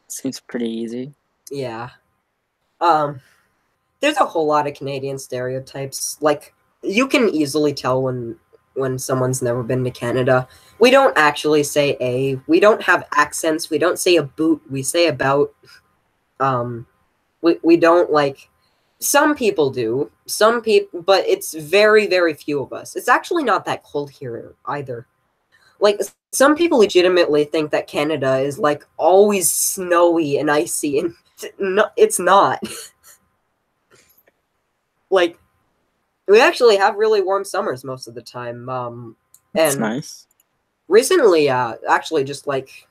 Seems pretty easy. Yeah. There's a whole lot of Canadian stereotypes. Like you can easily tell when someone's never been to Canada. We don't actually say A. We don't have accents. We don't say a boot. We say about. We don't like. Some people do. Some people, but it's very very few of us. It's actually not that cold here either. Like some people legitimately think that Canada is like always snowy and icy, and no, it's not. Like we actually have really warm summers most of the time. That's And nice. recently, actually, just like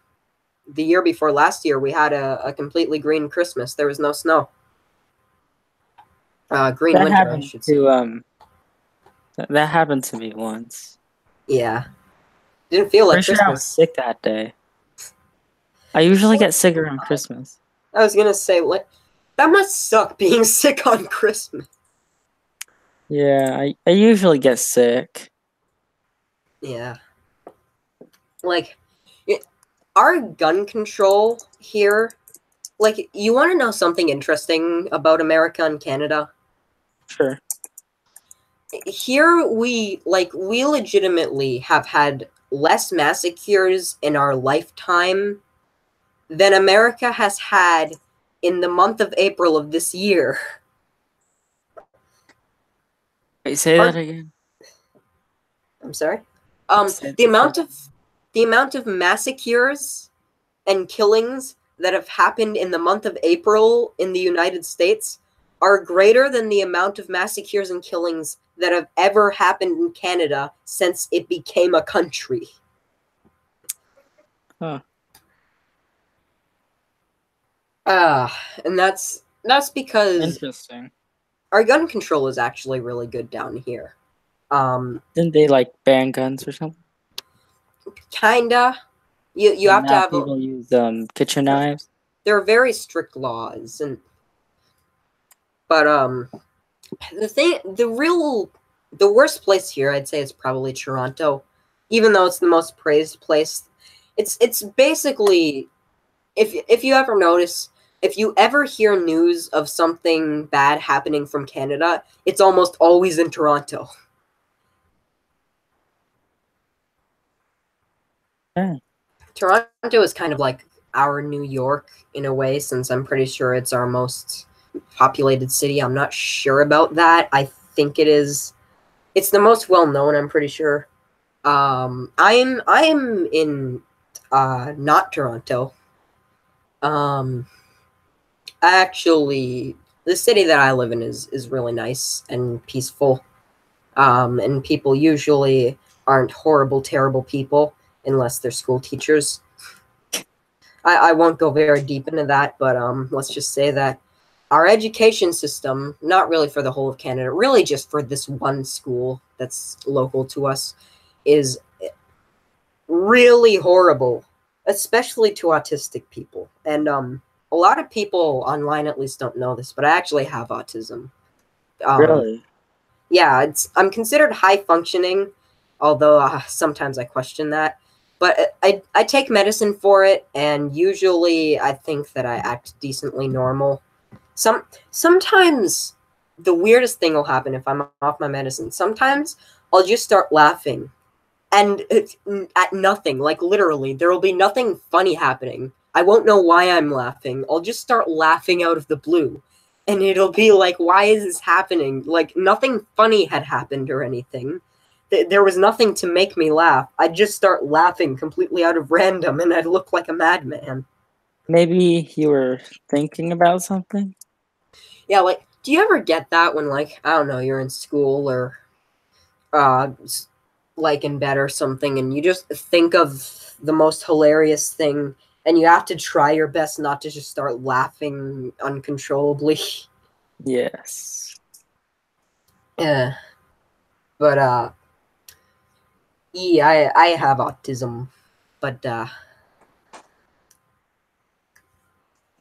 the year before last year, we had a completely green Christmas. There was no snow. Green That winter, I happened should say. to that happened to me once. Yeah, didn't feel like Pretty sure I was Christmas. sick that day. I usually get sick around Christmas. I was gonna say, like, that must suck being sick on Christmas. Yeah, I usually get sick. Yeah, like our gun control here. Like, you want to know something interesting about America and Canada? Sure. Here we legitimately have had less massacres in our lifetime than America has had in the month of April of this year. Wait, say that again. I'm sorry. Say The amount of massacres and killings that have happened in the month of April in the United States are greater than the amount of massacres and killings that have ever happened in Canada since it became a country. Huh. And that's because Interesting. our gun control is actually really good down here. Didn't they like ban guns or something? Kinda. You And have to now have people use kitchen knives. there are very strict laws but the worst place here I'd say is probably Toronto, even though it's the most praised place. It's basically if you ever notice, if you ever hear news of something bad happening from Canada, it's almost always in Toronto. Yeah. Toronto is kind of like our New York in a way, since I'm pretty sure it's our most populated city. I'm not sure about that. I think it is. It's the most well known. I'm pretty sure. I'm in not Toronto. Um, actually, the city that I live in is really nice and peaceful. And people usually aren't horrible, terrible people unless they're school teachers. I won't go very deep into that, but let's just say that our education system, not really for the whole of Canada, really just for this one school that's local to us, is really horrible, especially to autistic people. And a lot of people online at least don't know this, but I actually have autism. Um, Really? yeah, I'm considered high functioning, although sometimes I question that. But I take medicine for it, and usually I think that I act decently normal. Sometimes the weirdest thing will happen if I'm off my medicine. Sometimes I'll just start laughing, and it's at nothing. Like literally, there will be nothing funny happening. I won't know why I'm laughing. I'll just start laughing out of the blue. And it'll be like, why is this happening? Like, nothing funny had happened or anything. There was nothing to make me laugh. I'd just start laughing completely out of random, and I'd look like a madman. Maybe you were thinking about something? Yeah, like, do you ever get that when, like, I don't know, you're in school or, like, in bed or something, and you just think of the most hilarious thing, and you have to try your best not to just start laughing uncontrollably? Yes. Yeah. But, yeah, I have autism, but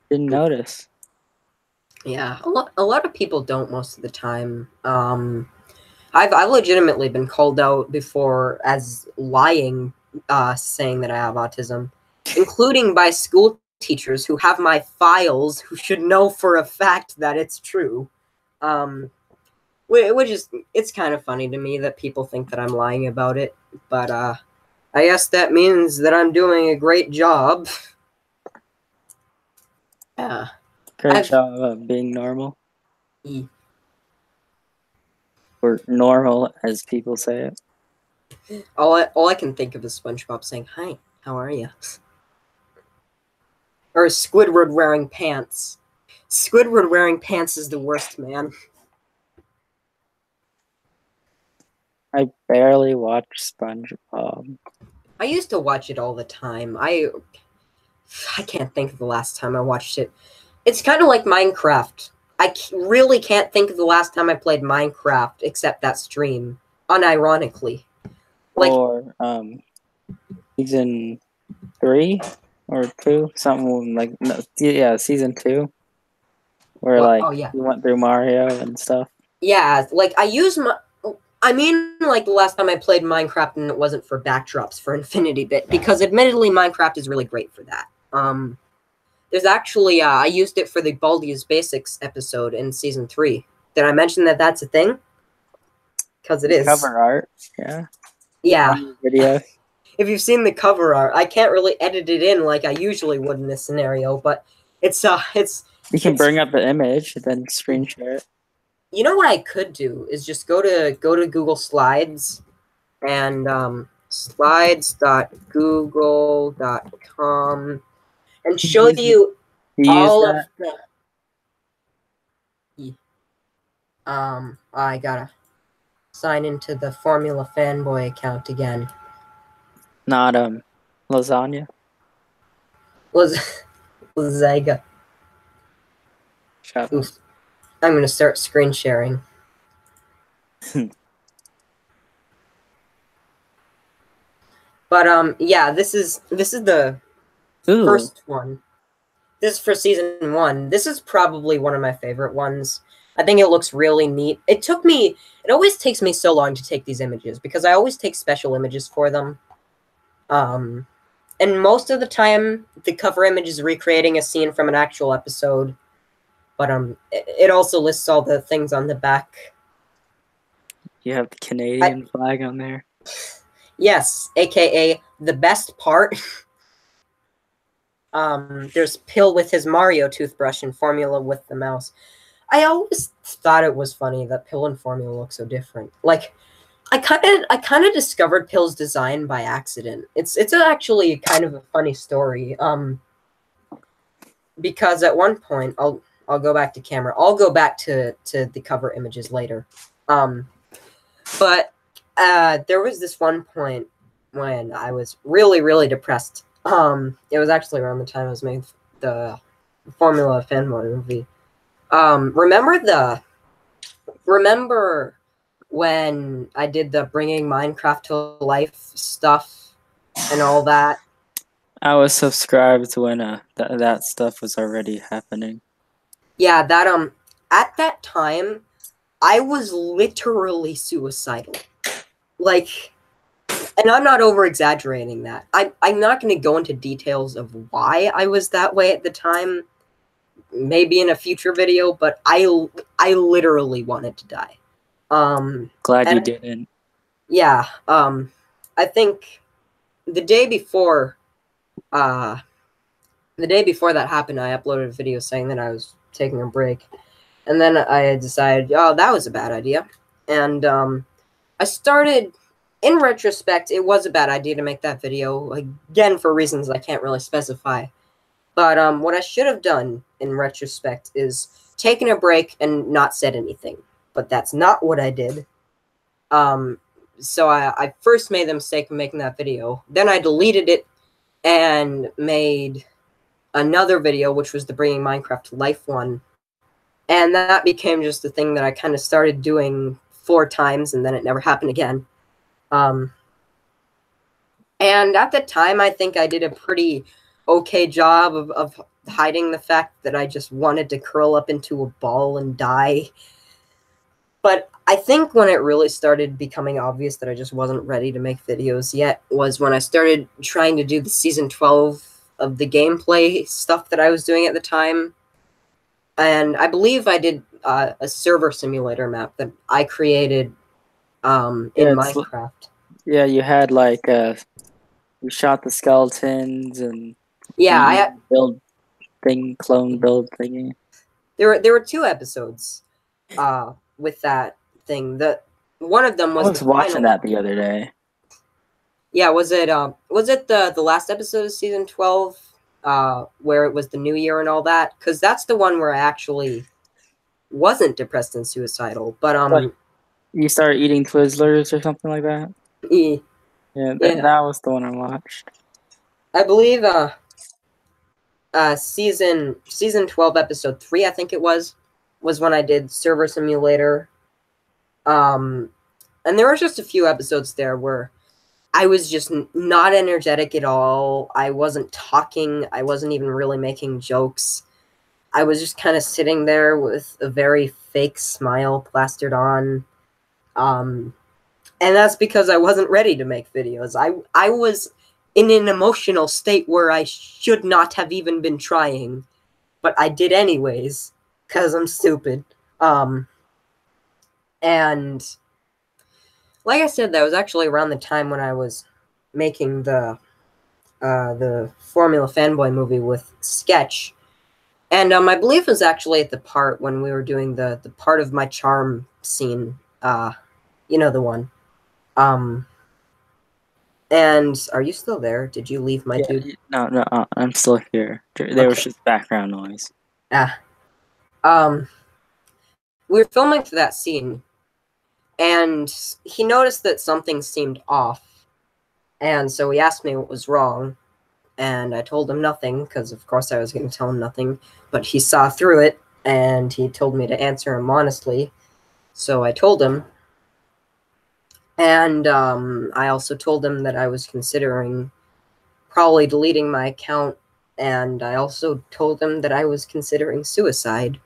Didn't notice. yeah, a lot of people don't most of the time. I've legitimately been called out before as lying, saying that I have autism, including by school teachers who have my files, who should know for a fact that it's true. Um, which is, it's kind of funny to me that people think that I'm lying about it, but I guess that means that I'm doing a great job. Yeah. Great I've job of being normal. Or normal, as people say it. all I can think of is SpongeBob saying, "Hi, how are you?" Or Squidward wearing pants. Squidward wearing pants is the worst, man. I barely watch SpongeBob. I used to watch it all the time. I can't think of the last time I watched it. It's kind of like Minecraft. Really can't think of the last time I played Minecraft except that stream, unironically. Like, Or season 3 or 2, something like, no, yeah, season 2, where what? like Oh yeah, you went through Mario and stuff. yeah. Like I use my. I mean, like the last time I played Minecraft, and it wasn't for backdrops for Infinity Bit, because admittedly, Minecraft is really great for that. There's actually I used it for the Baldi's Basics episode in season 3. Did I mention that that's a thing? Because it is. Cover art, yeah, Yeah. on your video. If you've seen the cover art, I can't really edit it in like I usually would in this scenario, but it's You can it's bring up the image, then screen share it. you know what I could do is just go to Google Slides and slides.google.com and show you You use all of that? the I gotta sign into the Formula Fanboy account again. Not lasagna. Lasagna. Shut up. Oof. I'm gonna start screen sharing. But yeah, this is the Ooh, first one. This is for season 1. This is probably one of my favorite ones. I think it looks really neat. It always takes me so long to take these images because I always take special images for them. And most of the time, the cover image is recreating a scene from an actual episode. But it also lists all the things on the back. you have the Canadian flag on there. Yes, aka the best part. There's Pill with his Mario toothbrush and Formula with the mouse. I always thought it was funny that Pill and Formula look so different. Like, I kind of discovered Pill's design by accident. It's actually kind of a funny story. Because at one point I'll go back to camera. I'll go back to the cover images later. But there was this one point when I was really depressed. It was actually around the time I was making the Formula fanboy movie. Remember when I did the bringing Minecraft to life stuff and all that? I was subscribed when that stuff was already happening. Yeah, that at that time I was literally suicidal. Like, and I'm not over exaggerating that. I'm not going to go into details of why I was that way at the time. Maybe in a future video, but I literally wanted to die. Glad you didn't. Yeah. I think the day before that happened, I uploaded a video saying that I was taking a break, and then I decided, oh, that was a bad idea, and I started. In retrospect, it was a bad idea to make that video, again, for reasons I can't really specify. But what I should have done in retrospect is taken a break and not said anything. But that's not what I did. So I first made the mistake of making that video. Then I deleted it and made another video, which was the Bringing Minecraft to Life one. And that became just a thing that I kind of started doing 4 times, and then it never happened again. And at the time, I think I did a pretty okay job of hiding the fact that I just wanted to curl up into a ball and die. But I think when it really started becoming obvious that I just wasn't ready to make videos yet was when I started trying to do the Season 12 of the gameplay stuff that I was doing at the time. And I believe I did a server simulator map that I created in Minecraft. Yeah, you had you shot the skeletons and yeah, clone build thingy. There were 2 episodes with that thing. One of them was I was watching that the other day. Yeah, was it the last episode of season 12 where it was the new year and all that? Because that's the one where I actually wasn't depressed and suicidal. But you started eating Twizzlers or something like that? Yeah, that was the one I watched. I believe season 12 episode 3, I think it was when I did server simulator. And there were just a few episodes there where I was just not energetic at all. I wasn't talking. I wasn't even really making jokes. I was just kind of sitting there with a very fake smile plastered on. And that's because I wasn't ready to make videos. I was in an emotional state where I should not have even been trying, but I did anyways, because I'm stupid. And like I said, that was actually around the time when I was making the Formula Fanboy movie with Sketch. And I believe it was actually at the part when we were doing the part of my charm scene. You know the one. And are you still there? Did you leave my dude? No, I'm still here. There was just background noise. We were filming for that scene, and he noticed that something seemed off, and so he asked me what was wrong, and I told him nothing, because of course I was going to tell him nothing, but he saw through it, and he told me to answer him honestly, so I told him. And I also told him that I was considering probably deleting my account, and I also told him that I was considering suicide.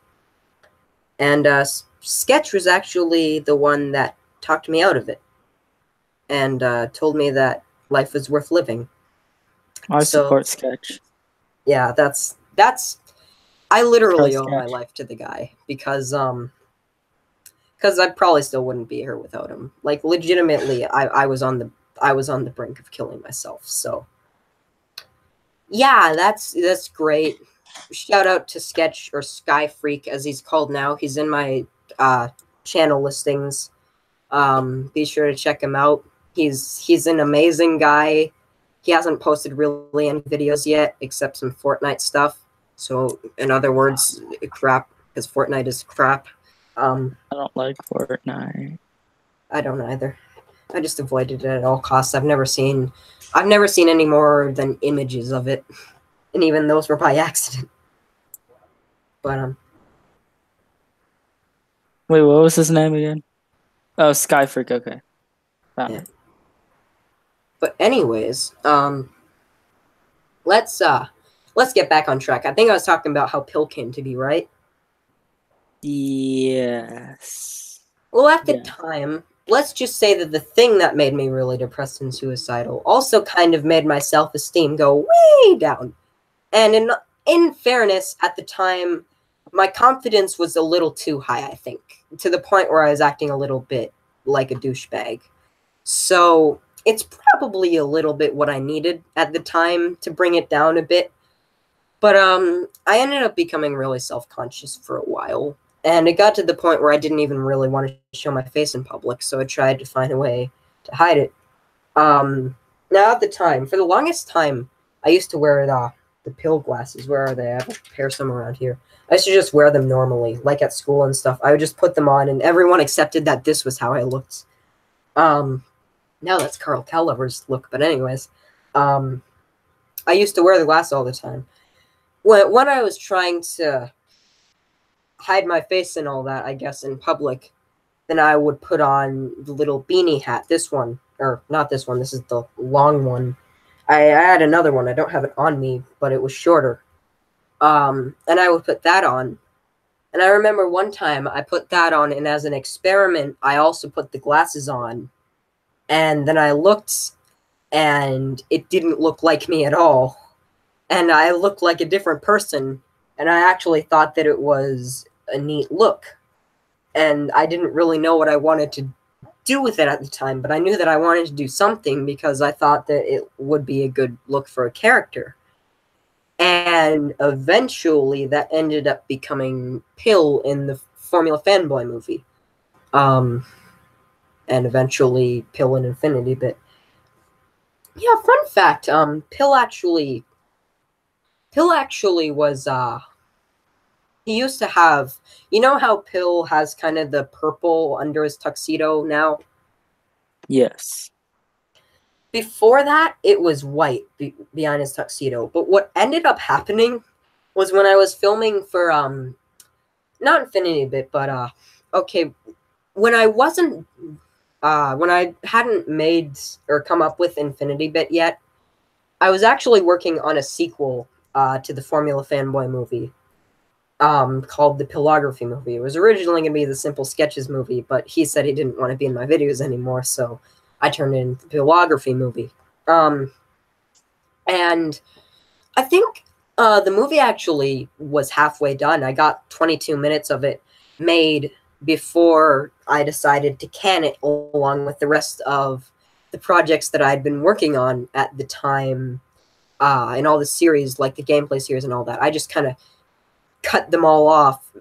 And Sketch was actually the one that talked me out of it, and told me that life was worth living. I support Sketch. Yeah, that's I literally owe my life to the guy, because I probably still wouldn't be here without him. Like, legitimately, I was on the brink of killing myself. So Yeah, that's great. Shout out to Sketch or Sky Freak as he's called now. He's in my channel listings. Be sure to check him out. He's an amazing guy. He hasn't posted really any videos yet except some Fortnite stuff. So in other words, crap, because Fortnite is crap. I don't like Fortnite. I don't either. I just avoided it at all costs. I've never seen any more than images of it, and even those were by accident. But Wait, what was his name again? Oh, Skyfreak. Okay, found yeah. it. But anyways, let's get back on track. I think I was talking about how Pill came to be, right? Yes. Well, at the time, let's just say that the thing that made me really depressed and suicidal also kind of made my self-esteem go way down. And in fairness, at the time, my confidence was a little too high, I think, to the point where I was acting a little bit like a douchebag. So it's probably a little bit what I needed at the time to bring it down a bit. But I ended up becoming really self-conscious for a while. And it got to the point where I didn't even really want to show my face in public, so I tried to find a way to hide it. Now, at the time, for the longest time, I used to wear the pill glasses. Where are they? I have a pair somewhere around here. I used to just wear them normally, like at school and stuff. I would just put them on, and everyone accepted that this was how I looked. Now that's Carl Kellever's look, but anyways, I used to wear the glasses all the time. When I was trying to hide my face and all that, I guess, in public, then I would put on the little beanie hat. This one, or not this one, this is the long one. I had another one. I don't have it on me, but it was shorter. And I would put that on. And I remember one time I put that on, and as an experiment, I also put the glasses on. And then I looked, and it didn't look like me at all. And I looked like a different person. And I actually thought that it was a neat look. And I didn't really know what I wanted to do with it at the time, but I knew that I wanted to do something because I thought that it would be a good look for a character. And eventually that ended up becoming Pill in the Formula Fanboy movie. And eventually Pill in Infinity Bit. Yeah, fun fact, Pill actually was he used to have, you know how Pill has kind of the purple under his tuxedo now? Yes. Before that, it was white behind his tuxedo. But what ended up happening was when I was filming for, not Infinity Bit, but, okay, when I hadn't made or come up with Infinity Bit yet, I was actually working on a sequel to the Formula Fanboy movie. Called the Pillography movie. It was originally going to be the Simple Sketches movie, but he said he didn't want to be in my videos anymore, so I turned it into the Pillography movie. And I think the movie actually was halfway done. I got 22 minutes of it made before I decided to can it along with the rest of the projects that I'd been working on at the time, in all the series, like the gameplay series and all that. I just kind of cut them all off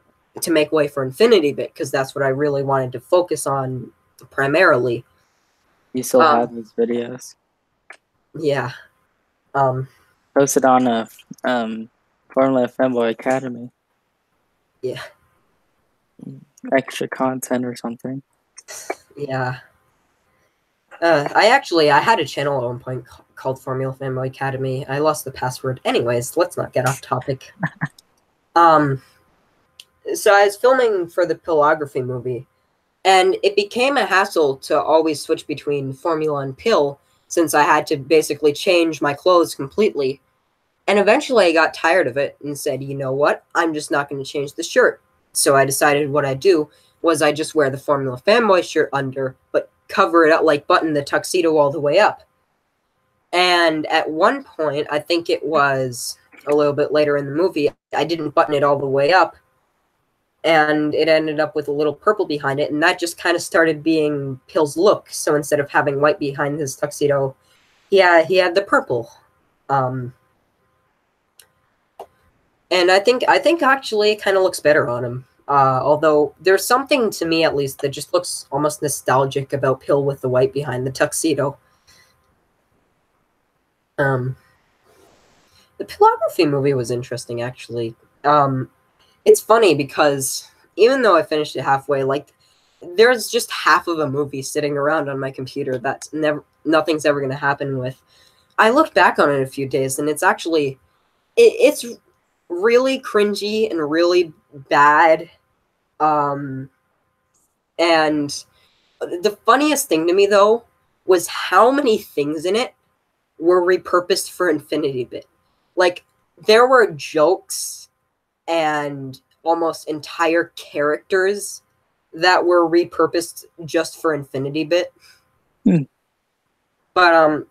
to make way for Infinity Bit because that's what I really wanted to focus on primarily. You still have those videos? Yeah. Posted on a Formula Fanboy Academy. Yeah. Extra content or something. Yeah. I had a channel at one point called Formula Fanboy Academy. I lost the password. Anyways, let's not get off topic. So I was filming for the Pillography movie, and it became a hassle to always switch between Formula and Pill, since I had to basically change my clothes completely. And eventually I got tired of it and said, you know what? I'm just not going to change the shirt. So I decided what I'd do was I just wear the Formula Fanboy shirt under, but cover it up, like button the tuxedo all the way up. And at one point, I think it was a little bit later in the movie, I didn't button it all the way up, and it ended up with a little purple behind it, and that just kind of started being Pill's look. So instead of having white behind his tuxedo, he had the purple. And I think actually it kind of looks better on him. Although there's something to me at least that just looks almost nostalgic about Pill with the white behind the tuxedo. The Pillography movie was interesting actually. It's funny because even though I finished it halfway, like there's just half of a movie sitting around on my computer that's nothing's ever gonna happen with. I looked back on it a few days and it's actually it's really cringy and really bad. And the funniest thing to me though was how many things in it were repurposed for Infinity Bit. Like there were jokes and almost entire characters that were repurposed just for Infinity Bit. But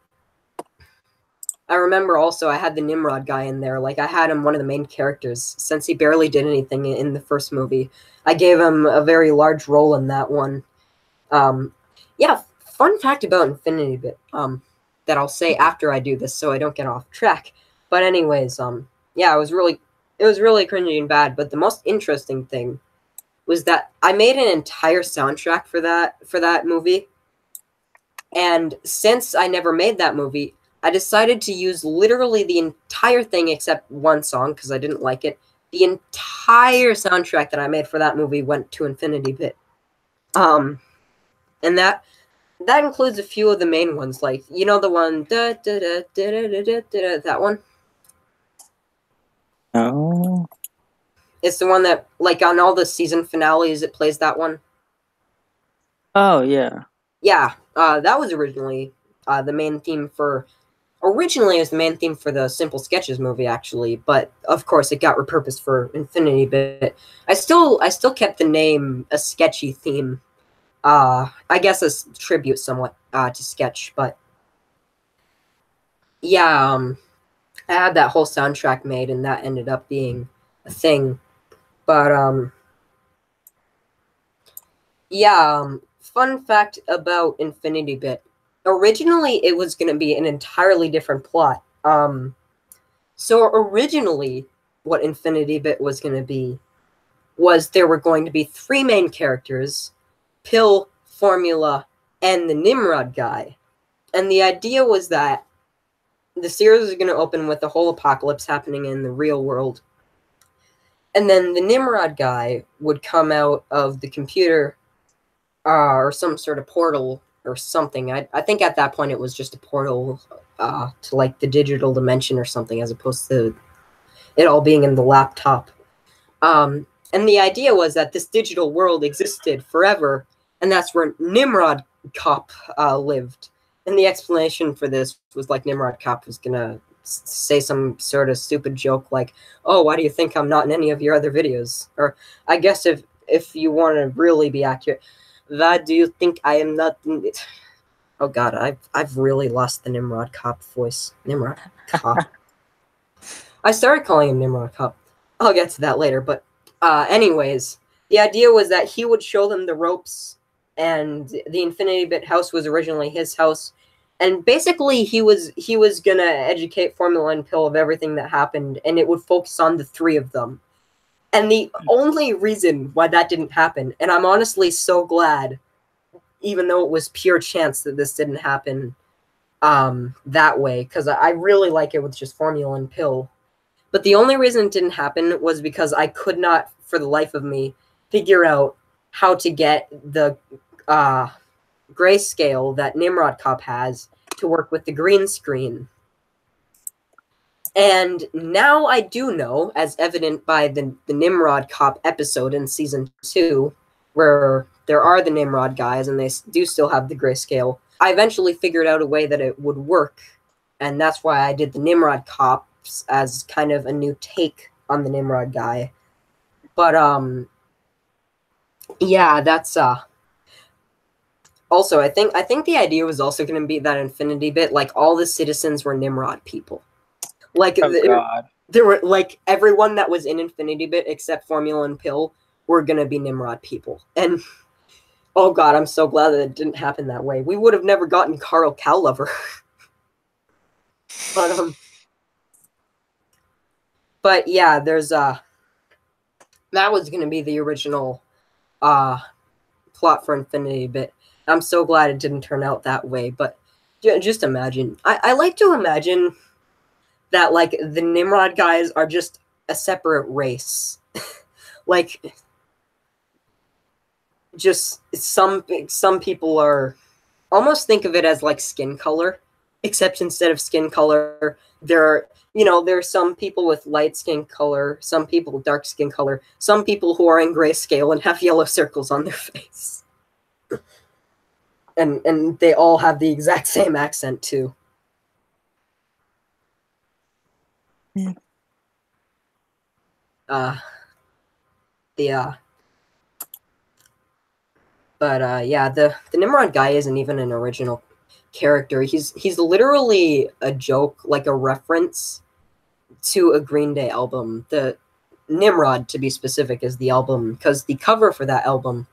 I remember also I had the Nimrod guy in there. Like I had him one of the main characters since he barely did anything in the first movie. I gave him a very large role in that one. Yeah, fun fact about Infinity Bit that I'll say after I do this so I don't get off track. But anyways, yeah, it was really cringy and bad, but the most interesting thing was that I made an entire soundtrack for that movie. And since I never made that movie, I decided to use literally the entire thing except one song because I didn't like it. The entire soundtrack that I made for that movie went to Infinity Bit. And that includes a few of the main ones, like you know the one that one. Oh. It's the one that like on all the season finales it plays that one. Oh yeah. Yeah, that was originally the main theme for. Originally, it was the main theme for the Simple Sketches movie, actually, but of course, it got repurposed for Infinity Bit. I still kept the name a sketchy theme. I guess a tribute somewhat to Sketch, but yeah, I had that whole soundtrack made, and that ended up being a thing. But yeah, fun fact about Infinity Bit. Originally, it was going to be an entirely different plot. So originally, what Infinity Bit was going to be was there were going to be 3 main characters, Pill, Formula, and the Nimrod guy. And the idea was that the series was going to open with the whole apocalypse happening in the real world. And then the Nimrod guy would come out of the computer or some sort of portal or something. I think at that point it was just a portal to like the digital dimension or something, as opposed to it all being in the laptop. And the idea was that this digital world existed forever, and that's where Nimrod Cop lived. And the explanation for this was like Nimrod Cop was gonna say some sort of stupid joke like, "Oh, why do you think I'm not in any of your other videos?" Or I guess if you want to really be accurate, why do you think I am not in it? Oh god, I've really lost the Nimrod Cop voice. Nimrod Cop. I started calling him Nimrod Cop. I'll get to that later, but anyways, the idea was that he would show them the ropes, and the Infinity Bit house was originally his house, and basically he was gonna educate Formula and Pill of everything that happened, and it would focus on the 3 of them. And the only reason why that didn't happen, and I'm honestly so glad, even though it was pure chance that this didn't happen that way, because I really like it with just Formula and Pill. But the only reason it didn't happen was because I could not, for the life of me, figure out how to get the grayscale that Nimrod Cop has to work with the green screen. And now I do know, as evident by the Nimrod Cop episode in season 2, where there are the Nimrod guys and they do still have the grayscale. I eventually figured out a way that it would work, and that's why I did the Nimrod Cops as kind of a new take on the Nimrod guy. But yeah, that's also I think the idea was also going to be that Infinity Bit, like all the citizens were Nimrod people. Like there were like everyone that was in Infinity Bit except Formula and Pill were gonna be Nimrod people. And oh god, I'm so glad that it didn't happen that way. We would have never gotten Carl Cowlover. But But yeah, there's that was gonna be the original plot for Infinity Bit. I'm so glad it didn't turn out that way. But just imagine. I like to imagine that like the Nimrod guys are just a separate race. Like just some people are almost think of it as like skin color, except instead of skin color, there are some people with light skin color, some people with dark skin color, some people who are in grayscale and have yellow circles on their face. And they all have the exact same accent too. Yeah. Yeah, the Nimrod guy isn't even an original character. He's literally a joke, like a reference to a Green Day album. The Nimrod, to be specific, is the album, because the cover for that album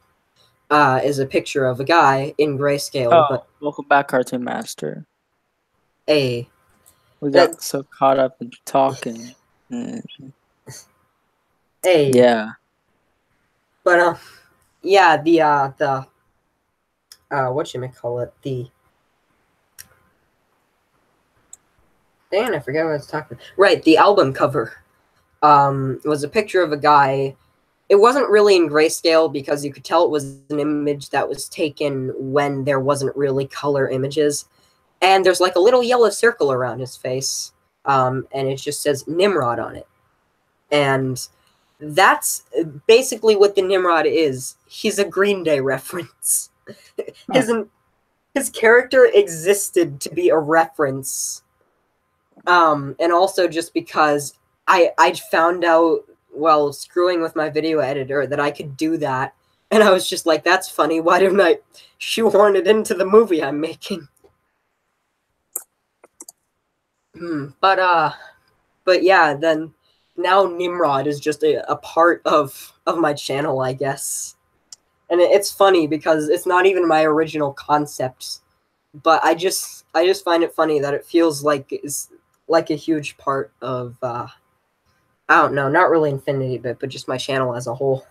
is a picture of a guy in grayscale. Oh, but welcome back, Cartoon Master. we got so caught up in talking. Yeah. But yeah, the whatchamacallit, I forget what I was talking about. Right, the album cover was a picture of a guy. It wasn't really in grayscale because you could tell it was an image that was taken when there wasn't really color images. And there's like a little yellow circle around his face, and it just says Nimrod on it. And that's basically what the Nimrod is. He's a Green Day reference. His character existed to be a reference. And also just because I found out while screwing with my video editor that I could do that. And I was just like, that's funny. Why didn't I shoehorn it into the movie I'm making? But yeah, then now Nimrod is just a part of my channel, I guess. And it's funny because it's not even my original concept, but I just find it funny that it feels like it's like a huge part of I don't know, not really Infinity Bit, but just my channel as a whole.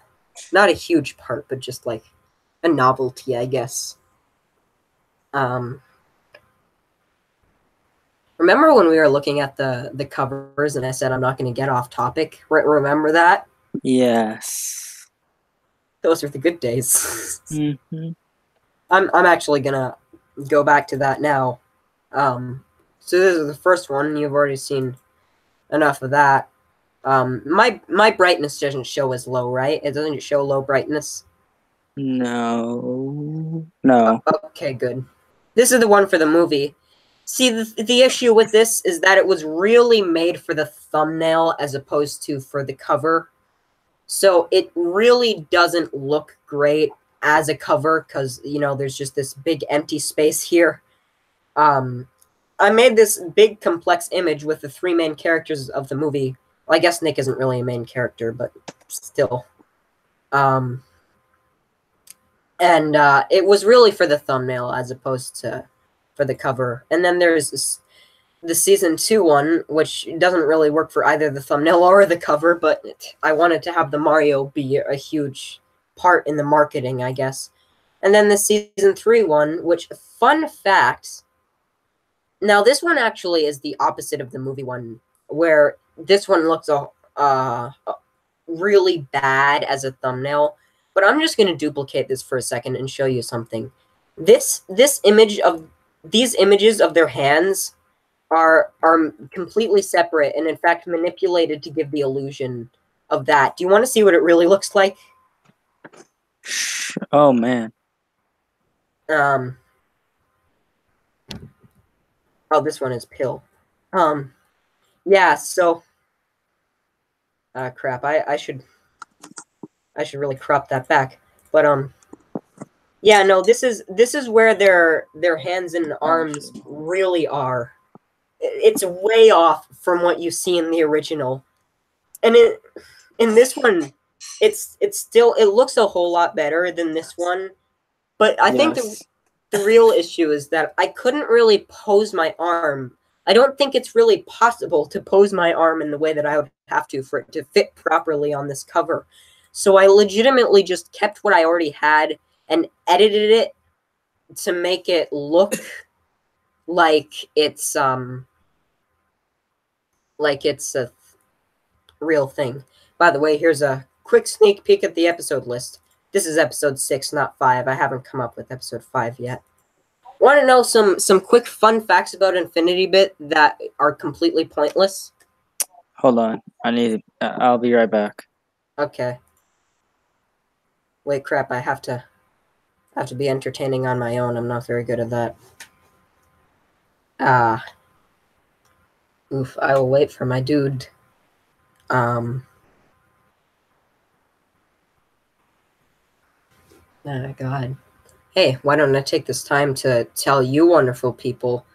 Not a huge part, but just like a novelty, I guess. Remember when we were looking at the covers and I said I'm not going to get off topic? Remember that? Yes. Those are the good days. Mm-hmm. I'm actually gonna go back to that now. So this is the first one. You've already seen enough of that. My brightness doesn't show as low, right? It doesn't show low brightness. No. Okay, good. This is the one for the movie. See, the issue with this is that it was really made for the thumbnail as opposed to for the cover. So it really doesn't look great as a cover because, there's just this big empty space here. I made this big complex image with the 3 main characters of the movie. Well, I guess Nick isn't really a main character, but still. And it was really for the thumbnail as opposed to for the cover. And then there's the season 2 one, which doesn't really work for either the thumbnail or the cover, but I wanted to have the Mario be a huge part in the marketing, I guess. And then the season 3 one, which, fun fact, now this one actually is the opposite of the movie one, where this one looks really bad as a thumbnail. But I'm just going to duplicate this for a second and show you something. This image of these images of their hands are completely separate and in fact manipulated to give the illusion of that. Do you want to see what it really looks like? Oh man. Oh, this one is pill. Yeah, so crap. I should really crop that back. But yeah, no, this is where their hands and arms really are. It's way off from what you see in the original. And in this one, it looks a whole lot better than this one. But I think the real issue is that I couldn't really pose my arm. I don't think it's really possible to pose my arm in the way that I would have to for it to fit properly on this cover. So I legitimately just kept what I already had and edited it to make it look like it's a real thing. By the way, here's a quick sneak peek at the episode list. This is episode 6, not 5. I haven't come up with episode 5 yet. Want to know some quick fun facts about Infinity Bit that are completely pointless? Hold on. I'll be right back. Okay. Wait, crap, I have to be entertaining on my own. I'm not very good at that. Oof, I will wait for my dude. Oh, God. Hey, why don't I take this time to tell you wonderful people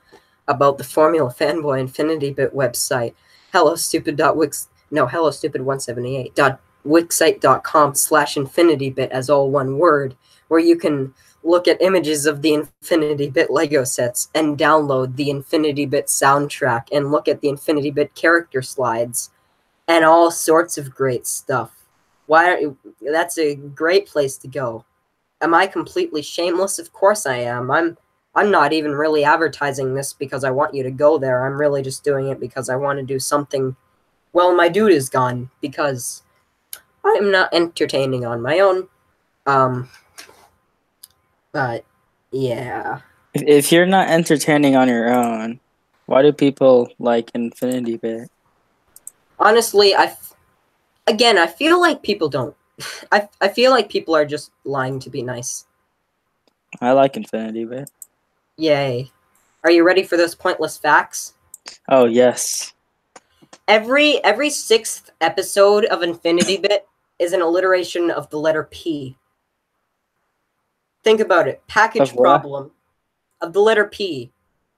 about the Formula Fanboy Infinity Bit website, hellostupid178.wixsite.com/infinitybit as all one word, where you can look at images of the Infinity Bit Lego sets and download the Infinity Bit soundtrack and look at the Infinity Bit character slides and all sorts of great stuff. That's a great place to go. Am I completely shameless? Of course I am. I'm not even really advertising this because I want you to go there. I'm really just doing it because I want to do something. Well, my dude is gone because I'm not entertaining on my own. But yeah. If you're not entertaining on your own, why do people like Infinity Bit? Honestly, I feel like people don't. I feel like people are just lying to be nice. I like Infinity Bit. Yay. Are you ready for those pointless facts? Oh, yes. Every 6th episode of Infinity Bit is an alliteration of the letter P. Think about it. Package problem of the letter P.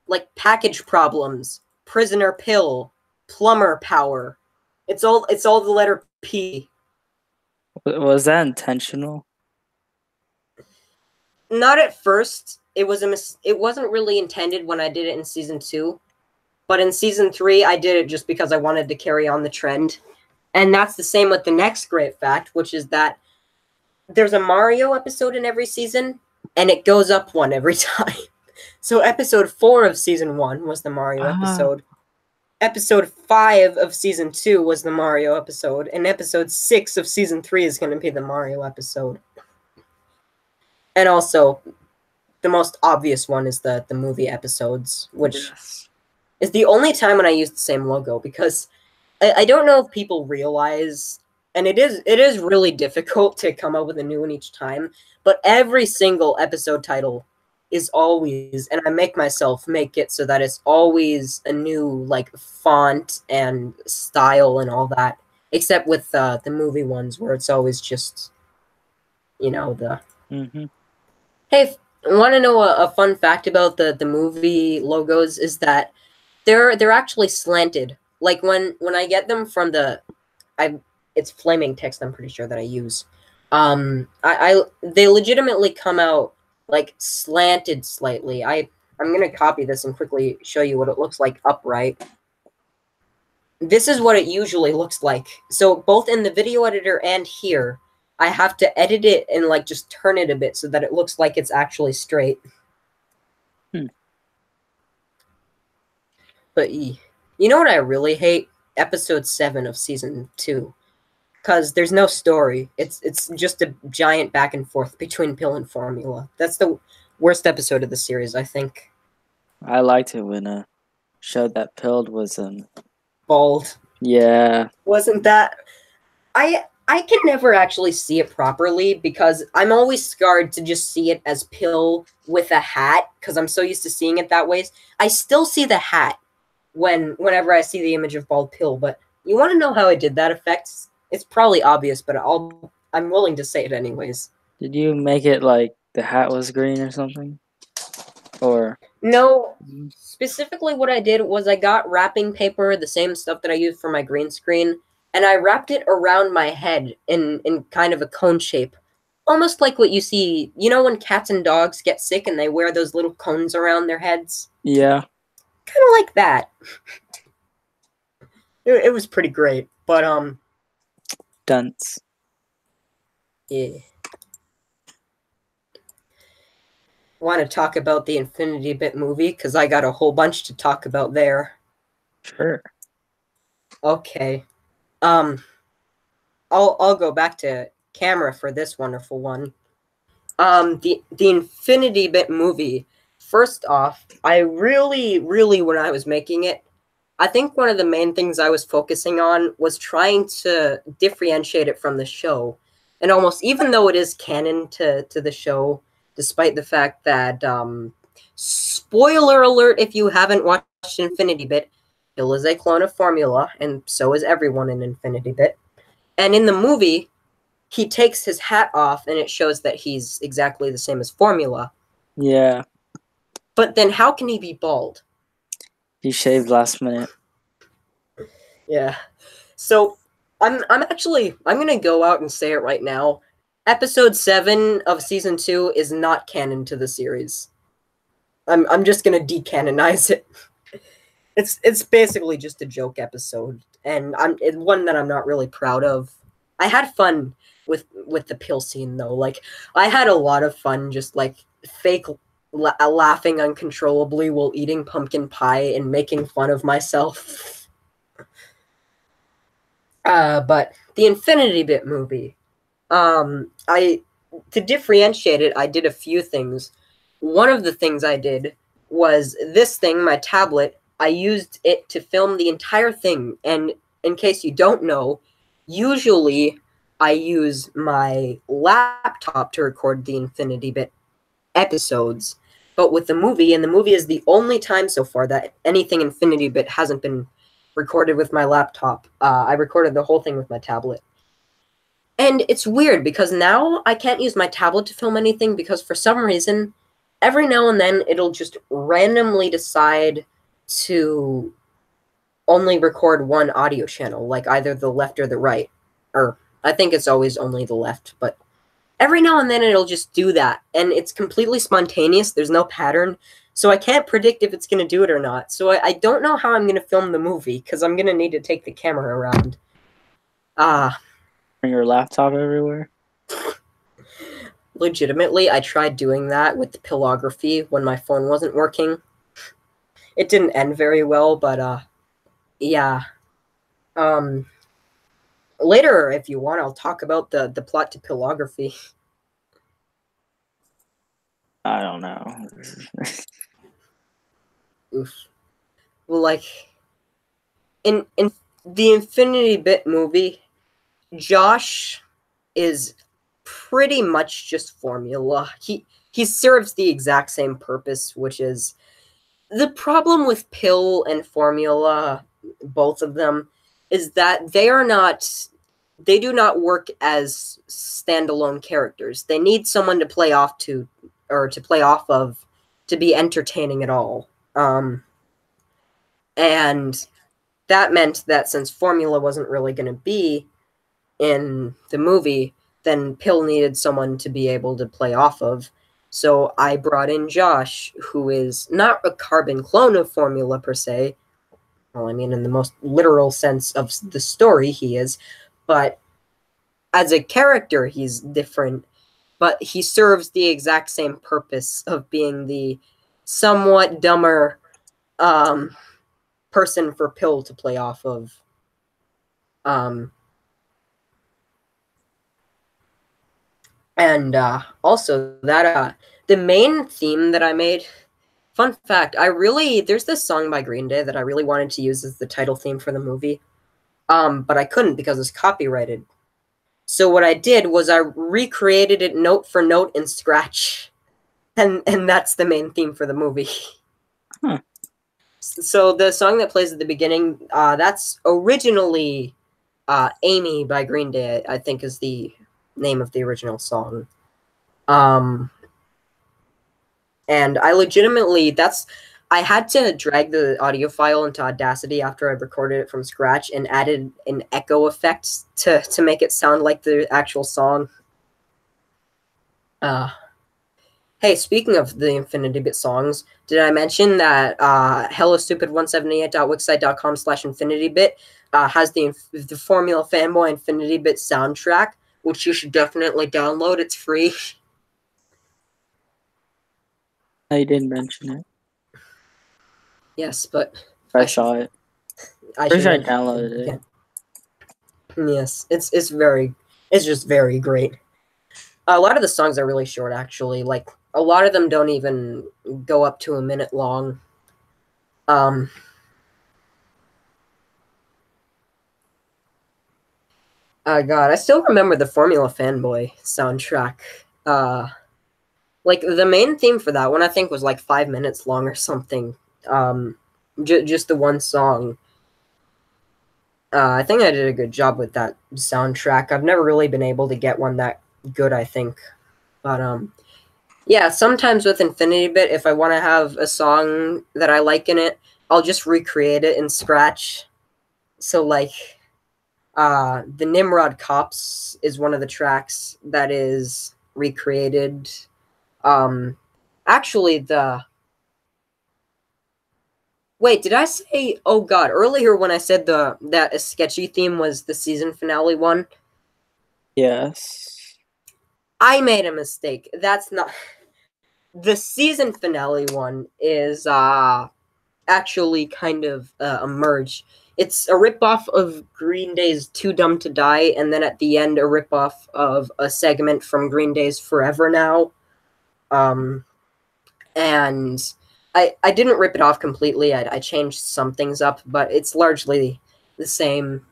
Like package problems, prisoner pill, plumber power. It's all the letter P. Was that intentional? Not at first. It wasn't really intended when I did it in season 2. But in season 3, I did it just because I wanted to carry on the trend. And that's the same with the next great fact, which is that there's a Mario episode in every season, and it goes up one every time. So episode 4 of season 1 was the Mario episode. Episode 5 of season 2 was the Mario episode, and episode 6 of season 3 is going to be the Mario episode. And also, the most obvious one is the movie episodes, which is the only time when I use the same logo, because I don't know if people realize, and it is really difficult to come up with a new one each time, but every single episode title is always, and I make myself make it so that it's always a new like font and style and all that, except with the movie ones where it's always just, the. Hey, want to know a fun fact about the movie logos is that they're actually slanted. Like when I get them from it's flaming text, I'm pretty sure that I use. They legitimately come out like slanted slightly. I'm gonna copy this and quickly show you what it looks like upright. This is what it usually looks like. So both in the video editor and here, I have to edit it and like just turn it a bit so that it looks like it's actually straight. But you know what I really hate? Episode 7 of season 2. Because there's no story. It's just a giant back and forth between Pill and Formula. That's the worst episode of the series, I think. I liked it when showed that Pill was bald. Yeah. Wasn't that... I can never actually see it properly because I'm always scarred to just see it as Pill with a hat because I'm so used to seeing it that way. I still see the hat whenever I see the image of bald Pill, but you want to know how I did that effect? It's probably obvious, but I'm willing to say it anyways. Did you make it like the hat was green or something? Or no, specifically what I did was I got wrapping paper, the same stuff that I used for my green screen, and I wrapped it around my head in kind of a cone shape. Almost like what you see, when cats and dogs get sick and they wear those little cones around their heads? Yeah. kind of like that. It was pretty great, but Dunce. yeah. Want to talk about the Infinity Bit movie? Because I got a whole bunch to talk about there. Sure. Okay. I'll go back to camera for this wonderful one. The Infinity Bit movie. First off, I really, when I was making it, I think one of the main things I was focusing on was trying to differentiate it from the show. And almost, even though it is canon to the show, despite the fact that, spoiler alert if you haven't watched Infinity Bit, Bill is a clone of Formula, and so is everyone in Infinity Bit. And in the movie, he takes his hat off, and it shows that he's exactly the same as Formula. Yeah. But then how can he be bald? He shaved last minute. Yeah. So I'm gonna go out and say it right now. Episode 7 of season 2 is not canon to the series. I'm just gonna decanonize it. It's basically just a joke episode, and it's one that I'm not really proud of. I had fun with the pill scene though. Like, I had a lot of fun just like fake laughing uncontrollably while eating pumpkin pie and making fun of myself. But the Infinity Bit movie, I to differentiate it, I did a few things. One of the things I did was this thing, my tablet. I used it to film the entire thing, and in case you don't know, usually I use my laptop to record the Infinity Bit episodes. But with the movie, and the movie is the only time so far that anything Infinity Bit hasn't been recorded with my laptop. I recorded the whole thing with my tablet. And it's weird because now I can't use my tablet to film anything because for some reason, every now and then it'll just randomly decide to only record one audio channel, like either the left or the right. Or I think it's always only the left, but every now and then it'll just do that. And it's completely spontaneous. There's no pattern. So I can't predict if it's going to do it or not. So I don't know how I'm going to film the movie because I'm going to need to take the camera around. Bring your laptop everywhere. Legitimately, I tried doing that with the pillography when my phone wasn't working. It didn't end very well, but yeah. Later, if you want, I'll talk about the plot to pillography. I don't know. Oof. Well, like, in the Infinity Bit movie, Josh is pretty much just Formula. He serves the exact same purpose, which is the problem with Pill and Formula, both of them, is that they do not work as standalone characters. They need someone to play off of to be entertaining at all. And that meant that since Formula wasn't really going to be in the movie, then Pill needed someone to be able to play off of. So I brought in Josh, who is not a carbon clone of Formula per se. Well, I mean, in the most literal sense of the story, he is. But as a character, he's different. But he serves the exact same purpose of being the somewhat dumber person for Pill to play off of. And also that the main theme that I made, fun fact, there's this song by Green Day that I really wanted to use as the title theme for the movie, but I couldn't because it's copyrighted. So what I did was I recreated it note for note in Scratch, and that's the main theme for the movie. Huh. So the song that plays at the beginning, that's originally Amy by Green Day, I think is the name of the original song. And I legitimately, I had to drag the audio file into Audacity after I recorded it from scratch and added an echo effect to make it sound like the actual song. Hey, speaking of the Infinity Bit songs, did I mention that hellostupid178.wixsite.com/infinitybit has the Formula Fanboy Infinity Bit soundtrack, which you should definitely download. It's free. I didn't mention it. Yes, but I saw it. I Pretty should sure I mention downloaded it. again. Yes, it's just very great. A lot of the songs are really short, actually. Like a lot of them don't even go up to a minute long. Um, God, I still remember the Formula Fanboy soundtrack. Like the main theme for that one, I think was like 5 minutes long or something. Just the one song. I think I did a good job with that soundtrack. I've never really been able to get one that good, I think. But yeah, sometimes with Infinity Bit, if I want to have a song that I like in it, I'll just recreate it in Scratch. So like the Nimrod Cops is one of the tracks that is recreated. Um actually the Wait, did I say oh god, earlier when I said the that a sketchy theme was the season finale one? Yes. I made a mistake. That's not the season finale one is actually kind of a merge. It's a ripoff of Green Day's Too Dumb to Die, and then at the end, a ripoff of a segment from Green Day's Forever Now. Um, and I didn't rip it off completely. I changed some things up, but it's largely the same.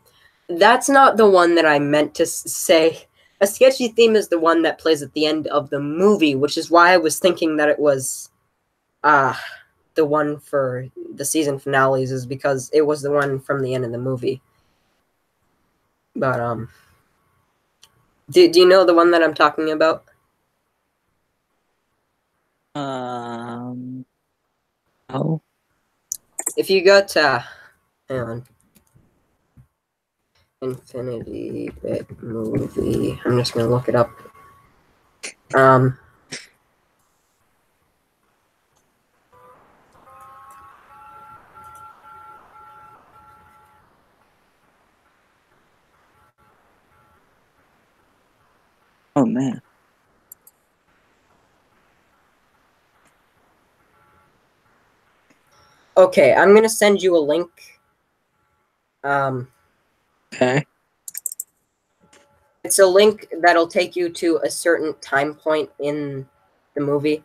That's not the one that I meant to say. A sketchy theme is the one that plays at the end of the movie, which is why I was thinking that it was uh the one for the season finales is because it was the one from the end of the movie. But do you know the one that I'm talking about? Oh. If you go to hang on, Infinity Bit movie, I'm just gonna look it up. Um, Oh man. okay, I'm gonna send you a link. Um, Okay. it's a link that'll take you to a certain time point in the movie.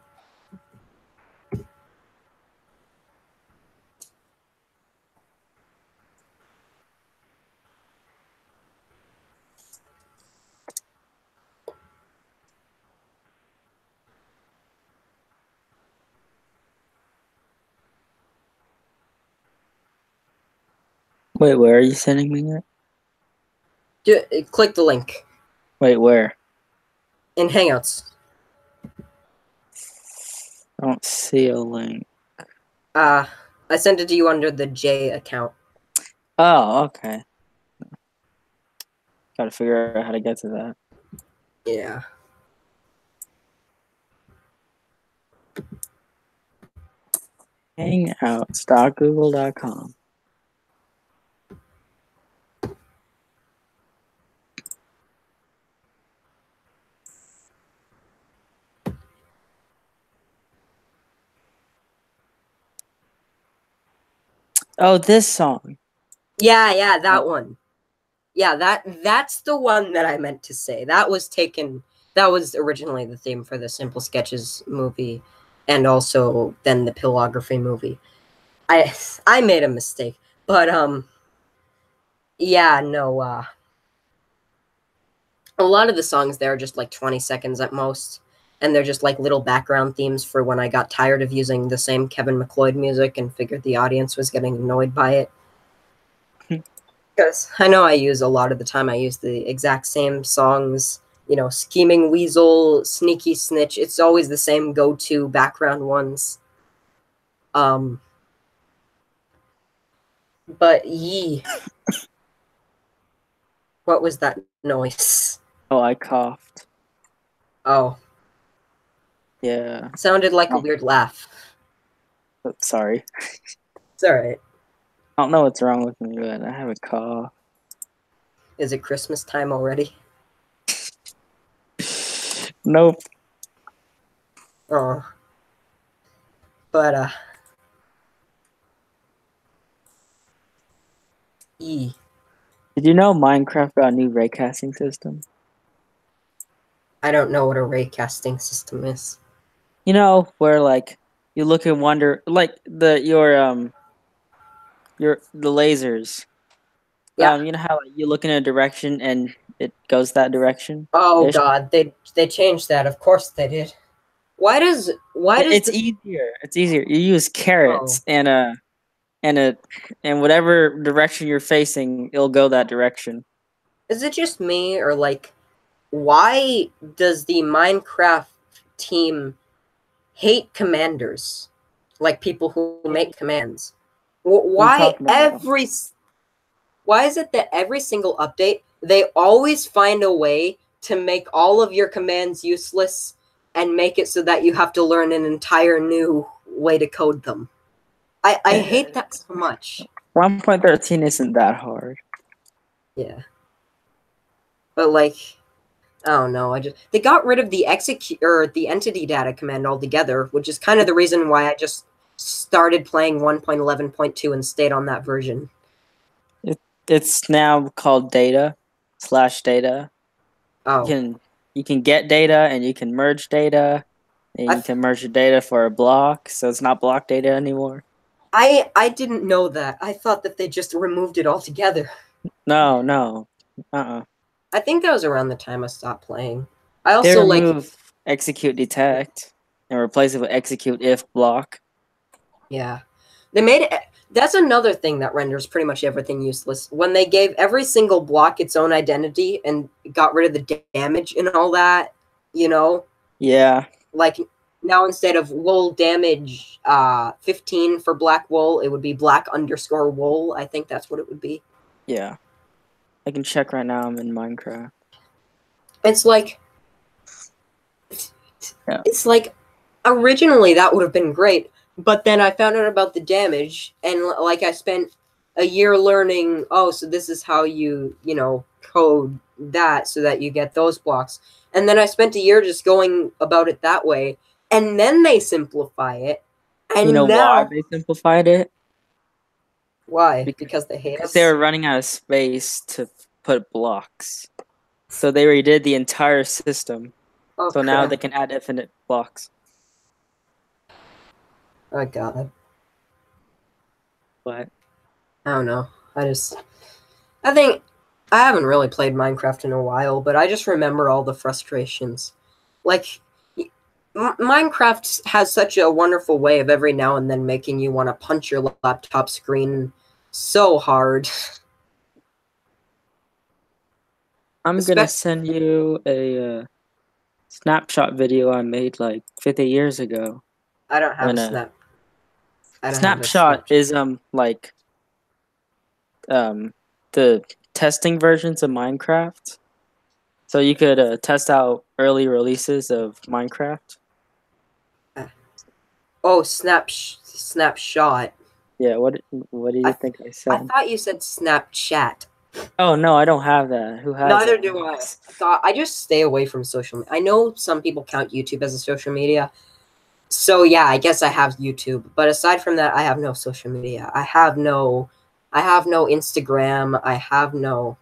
Wait, where are you sending me it? Click the link Wait, where? in Hangouts. I don't see a link. I sent it to you under the J account. Oh, okay. Gotta figure out how to get to that. Yeah. Hangouts.google.com. Oh, this song. Yeah, that one. Yeah, that's the one that I meant to say. That was originally the theme for the Simple Sketches movie and also then the Pillography movie. I made a mistake. But yeah, no, a lot of the songs there are just like 20 seconds at most. And they're just like little background themes for when I got tired of using the same Kevin MacLeod music and figured the audience was getting annoyed by it. Because I know I use a lot of the time, I use the exact same songs, you know, Scheming Weasel, Sneaky Snitch. It's always the same go to background ones. Um, but yee. What was that noise? Oh, I coughed. Oh. Yeah. Sounded like a Oh, weird laugh. sorry. It's alright. I don't know what's wrong with me, but I have a cough. Is it Christmas time already? Nope. Oh. But, E. Did you know Minecraft got a new raycasting system? I don't know what a raycasting system is. You know, where like you look and wonder, like the lasers. Yeah. You know how like, you look in a direction and it goes that direction Oh ish. god, they changed that. Of course they did. Why does It's the easier. It's easier. You use oh carrots and whatever direction you're facing, it'll go that direction. is it just me or like why does the Minecraft team hate commanders? Like people who make commands. What are you Why talking about? why is it that every single update they always find a way to make all of your commands useless and make it so that you have to learn an entire new way to code them? I hate that so much. 1.13 isn't that hard. Yeah. But like I don't know. They got rid of the execute or the entity data command altogether, which is kind of the reason why I just started playing 1.11.2 and stayed on that version. It's now called data/data. You Oh, can you can get data and you can merge data and I you can merge the data for a block, so it's not block data anymore. I didn't know that. I thought that they just removed it altogether. No, no. Uh-uh. I think that was around the time I stopped playing. I They also like remove execute detect and replace it with execute if block. yeah. They made it that's another thing that renders pretty much everything useless. When they gave every single block its own identity and got rid of the damage and all that, you know, Yeah, like now instead of wool damage 15 for black wool, it would be black underscore wool. I think that's what it would be. yeah. I can check right now. I'm in Minecraft. It's like Yeah. it's like originally that would have been great, but then I found out about the damage and like I spent a year learning, oh, so this is how you know, code that so that you get those blocks. And then I spent a year just going about it that way. And then they simplify it. You know And why now they simplified it? why? Because, Because they hate because they us? were running out of space to put blocks. So they redid the entire system. Oh So now they crap. can add infinite blocks. Oh god. But I don't know. I think I haven't really played Minecraft in a while, but I just remember all the frustrations. Like Minecraft has such a wonderful way of every now and then making you want to punch your laptop screen so hard. I'm gonna send you a snapshot video I made like 50 years ago. I don't have a When snap. I don't have a snapshot Snapchat. is like um the testing versions of Minecraft. So you could test out early releases of Minecraft. Oh, snapshot. Yeah, what do you think I I said? thought you said Snapchat. Oh no, I don't have that. Who has Neither that? do I. God, I just stay away from social media. I know some people count YouTube as a social media. So yeah, I guess I have YouTube, but aside from that, I have no social media. I have no Instagram. I have no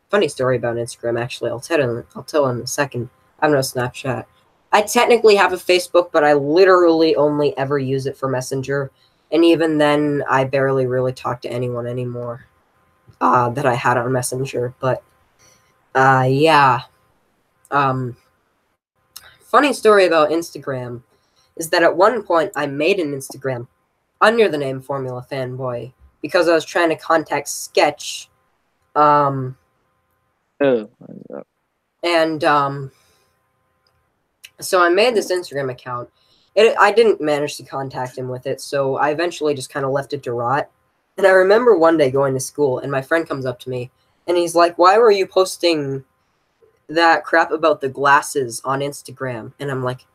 funny story about Instagram actually. I'll tell in a second. I have no Snapchat. I technically have a Facebook, but I literally only ever use it for Messenger, and even then I barely really talk to anyone anymore that I had on Messenger, but yeah. Um funny story about Instagram is that at one point I made an Instagram under the name Formula Fanboy because I was trying to contact Sketch. Um, Oh, and so I made this Instagram account. I didn't manage to contact him with it, so I eventually just kind of left it to rot. And I remember one day going to school, and my friend comes up to me, and he's like, "Why were you posting that crap about the glasses on Instagram?" And I'm like,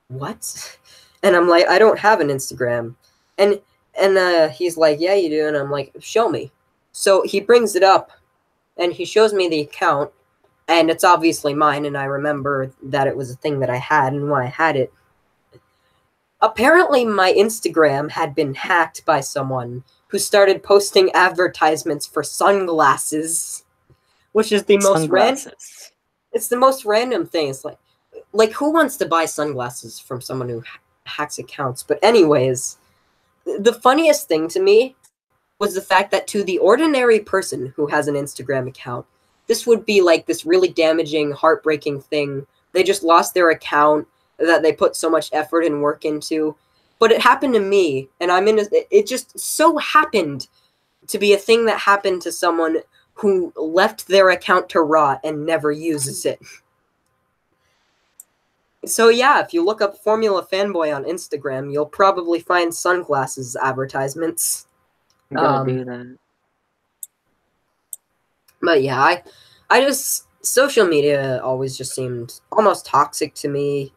what? And I'm like, I don't have an Instagram. And he's like, yeah, you do. And I'm like, show me. So he brings it up, and he shows me the account, and it's obviously mine, and I remember that it was a thing that I had, and when I had it, apparently my Instagram had been hacked by someone who started posting advertisements for sunglasses, which is the most random. Sunglasses. It's the most random thing. It's like who wants to buy sunglasses from someone who hacks accounts? But anyways, the funniest thing to me was the fact that to the ordinary person who has an Instagram account, this would be like this really damaging, heartbreaking thing. They just lost their account that they put so much effort and work into. But it happened to me, and it just so happened to be a thing that happened to someone who left their account to rot and never uses it. So yeah, if you look up Formula Fanboy on Instagram, you'll probably find sunglasses advertisements. I'm gonna do that. But yeah, I just social media always just seemed almost toxic to me.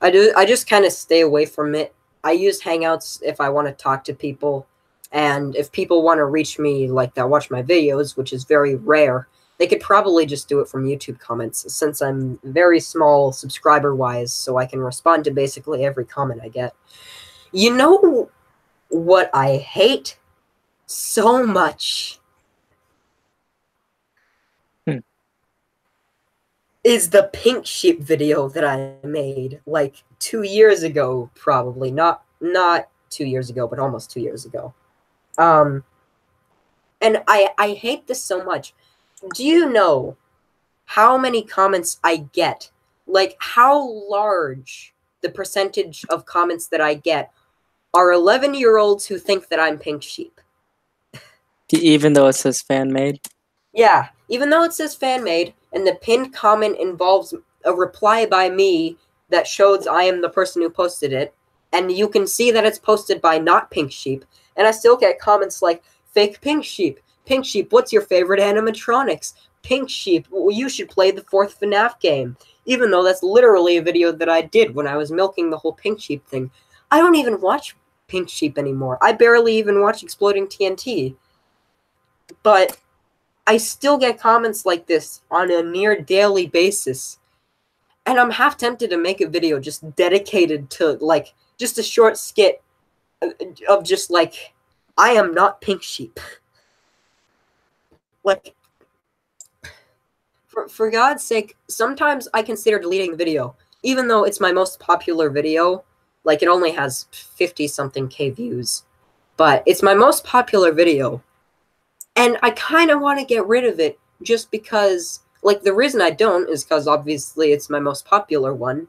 I just kind of stay away from it. I use Hangouts if I want to talk to people, and if people want to reach me like that, watch my videos, which is very rare, they could probably just do it from YouTube comments, since I'm very small subscriber-wise, so I can respond to basically every comment I get. You know what I hate so much? Is the pink sheep video that I made like 2 years ago, probably. Not 2 years ago, but almost 2 years ago. And I hate this so much. Do you know how many comments I get? Like, how large the percentage of comments that I get are 11-year-olds who think that I'm pink sheep? Even though it says fan made? Yeah, even though it says fan made, and the pinned comment involves a reply by me that shows I am the person who posted it, and you can see that it's posted by not Pink Sheep, and I still get comments like, fake Pink Sheep, what's your favorite animatronics? Pink Sheep, you should play the 4th FNAF game, even though that's literally a video that I did when I was milking the whole Pink Sheep thing. I don't even watch Pink Sheep anymore. I barely even watch Exploding TNT. But I still get comments like this on a near daily basis. And I'm half tempted to make a video just dedicated to, like, just a short skit of just, like, I am not Pink Sheep. Like, for God's sake, sometimes I consider deleting the video, even though it's my most popular video. Like, it only has 50-something K views. But it's my most popular video. And I kind of want to get rid of it just because, like, the reason I don't is because obviously it's my most popular one.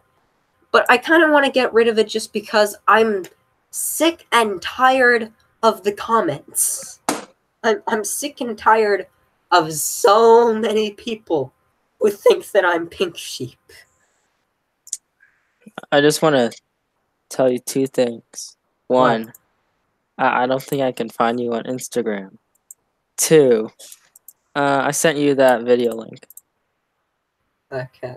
But I kind of want to get rid of it just because I'm sick and tired of the comments. I'm sick and tired of so many people who think that I'm Pink Sheep. I just want to tell you 2 things. 1, I don't think I can find you on Instagram. 2, I sent you that video link. Okay.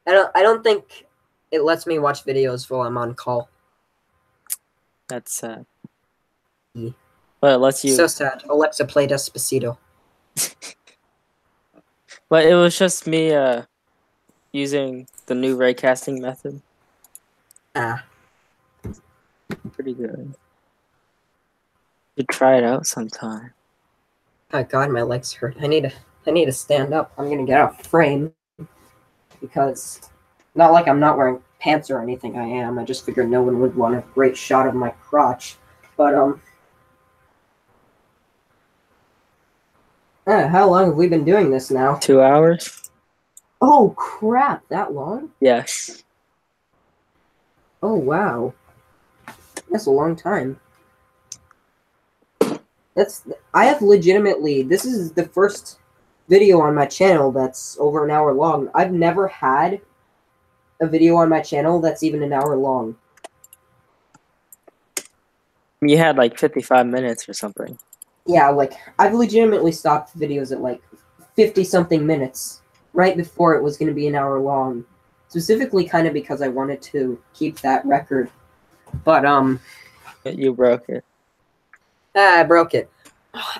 I don't think it lets me watch videos while I'm on call. That's sad. But it lets you. So sad. Alexa, play Despacito. But it was just me using the new raycasting method. Pretty good. You should try it out sometime. Oh God, my legs hurt. I need to stand up. I'm gonna get out of frame because not like I'm not wearing pants or anything. I am. I just figured no one would want a great shot of my crotch. But how long have we been doing this now? 2 hours. Oh crap! That long? Yes. Oh wow. That's a long time. I have legitimately, this is the first video on my channel that's over an hour long. I've never had a video on my channel that's even an hour long. You had like 55 minutes or something. Yeah, like, I've legitimately stopped videos at like 50-something minutes, right before it was going to be an hour long. specifically kind of because I wanted to keep that record. But You broke it. I broke it.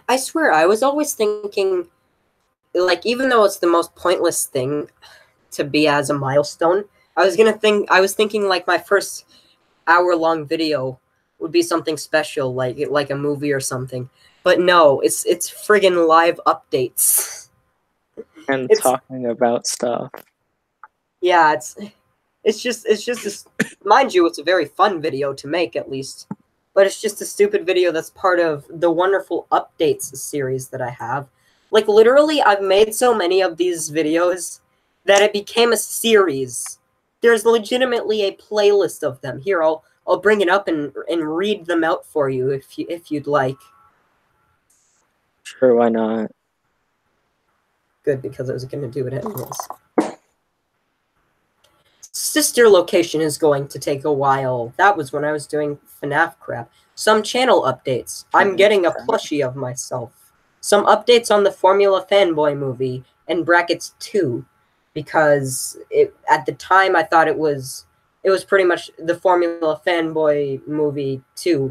I swear, I was always thinking, like, even though it's the most pointless thing to be as a milestone, I was thinking like my first hour-long video would be something special, like a movie or something. But no, it's friggin' live updates. And It's talking about stuff. yeah, it's just this, mind you, it's a very fun video to make at least. But it's just a stupid video that's part of the wonderful updates series that I have. Like literally, I've made so many of these videos that it became a series. There's legitimately a playlist of them. Here, I'll bring it up and read them out for you if you'd like. Sure, why not? Good, because I was going to do it anyways. Sister location is going to take a while. That was when I was doing FNAF crap. Some channel updates. I'm getting a plushie of myself. Some updates on the Formula Fanboy movie, and brackets 2, because at the time I thought it was pretty much the Formula Fanboy movie 2,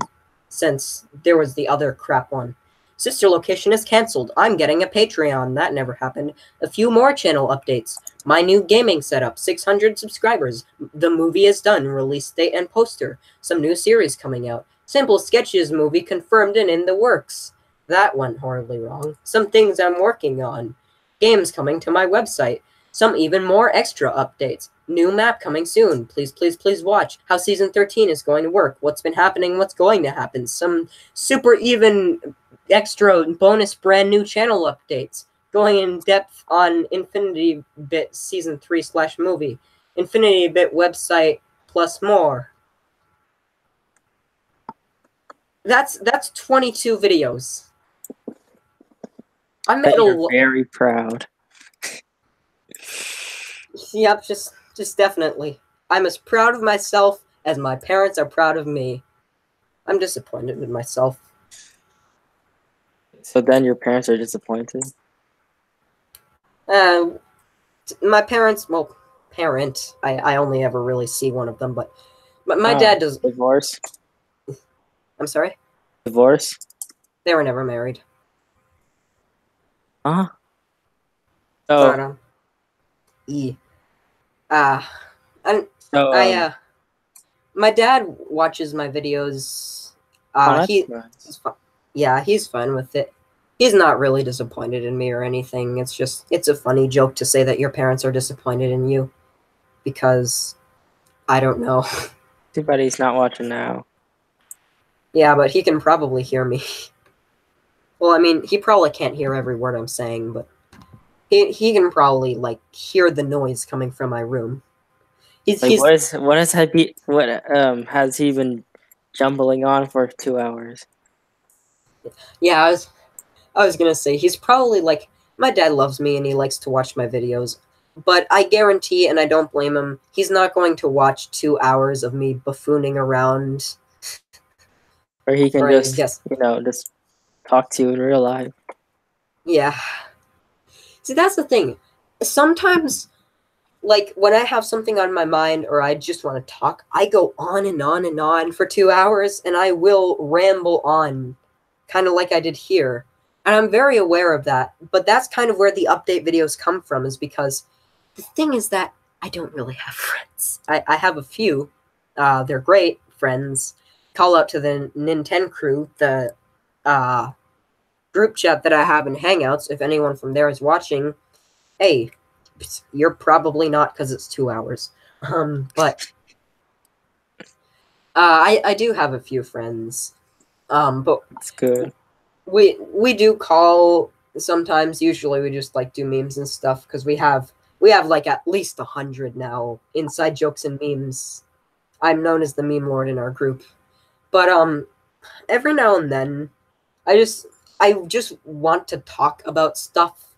since there was the other crap one. Sister location is cancelled. I'm getting a Patreon. That never happened. A few more channel updates. My new gaming setup. 600 subscribers. The movie is done. Release date and poster. Some new series coming out. Simple Sketches movie confirmed and in the works. That went horribly wrong. Some things I'm working on. Games coming to my website. Some even more extra updates. New map coming soon. Please, please, please watch how Season 13 is going to work. What's been happening, what's going to happen. Some super even extra bonus brand new channel updates. Going in depth on Infinity Bit Season 3/movie. Infinity Bit website plus more. That's 22 videos. I made You're very proud. Yep, just definitely. I'm as proud of myself as my parents are proud of me. I'm disappointed in myself. So then your parents are disappointed? My parents, well, parent, I only ever really see one of them, but my dad does. Divorce? I'm sorry? Divorce? They were never married. Huh? But, my dad watches my videos. He's fine with it. He's not really disappointed in me or anything. It's a funny joke to say that your parents are disappointed in you, because I don't know. Too bad he's not watching now. Yeah, but he can probably hear me. Well, I mean, he probably can't hear every word I'm saying, but he can probably like hear the noise coming from my room. What has he been jumbling on for 2 hours? Yeah, I was gonna say he's probably like, my dad loves me and he likes to watch my videos, but I guarantee, and I don't blame him, he's not going to watch 2 hours of me buffooning around. Or he can just talk to you in real life. Yeah. See, that's the thing. Sometimes, like, when I have something on my mind or I just want to talk, I go on and on and on for 2 hours, and I will ramble on, kind of like I did here. And I'm very aware of that, but that's kind of where the update videos come from, is because the thing is that I don't really have friends. I have a few. They're great friends. Call out to the Nintendo crew, the group chat that I have in Hangouts. If anyone from there is watching, hey, you're probably not, because it's 2 hours. But I do have a few friends. But that's good. We do call sometimes. Usually we just like do memes and stuff, because we have like at least 100 now inside jokes and memes. I'm known as the meme lord in our group. But every now and then I just want to talk about stuff.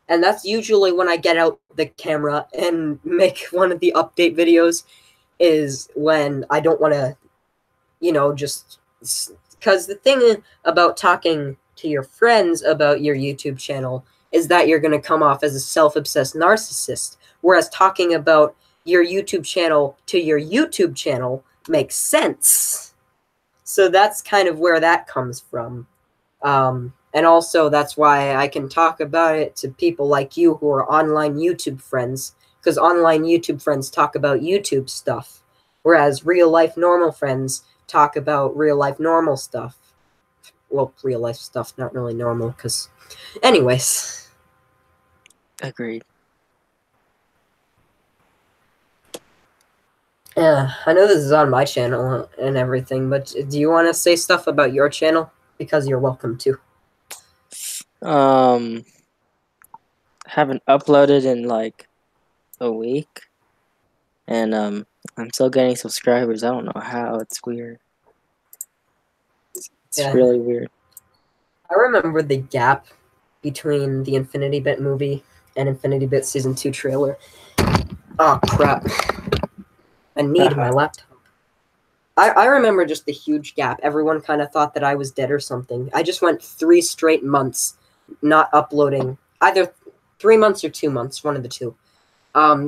And that's usually when I get out the camera and make one of the update videos, is when I don't want to, just... Because the thing about talking to your friends about your YouTube channel is that you're going to come off as a self-obsessed narcissist. Whereas talking about your YouTube channel to your YouTube channel makes sense. So that's kind of where that comes from. And also that's why I can talk about it to people like you who are online YouTube friends, because online YouTube friends talk about YouTube stuff, whereas real life normal friends talk about real life normal stuff. Well, real life stuff, not really normal, because anyways. Agreed. Yeah, I know this is on my channel and everything, but do you want to say stuff about your channel? Because you're welcome to. Haven't uploaded in like a week, and I'm still getting subscribers. I don't know how. It's weird. It's really weird. I remember the gap between the Infinity Bit movie and Infinity Bit Season 2 trailer. Oh, crap. I need my laptop. I remember just the huge gap. Everyone kind of thought that I was dead or something. I just went 3 straight months not uploading. Either 3 months or 2 months, one of the two.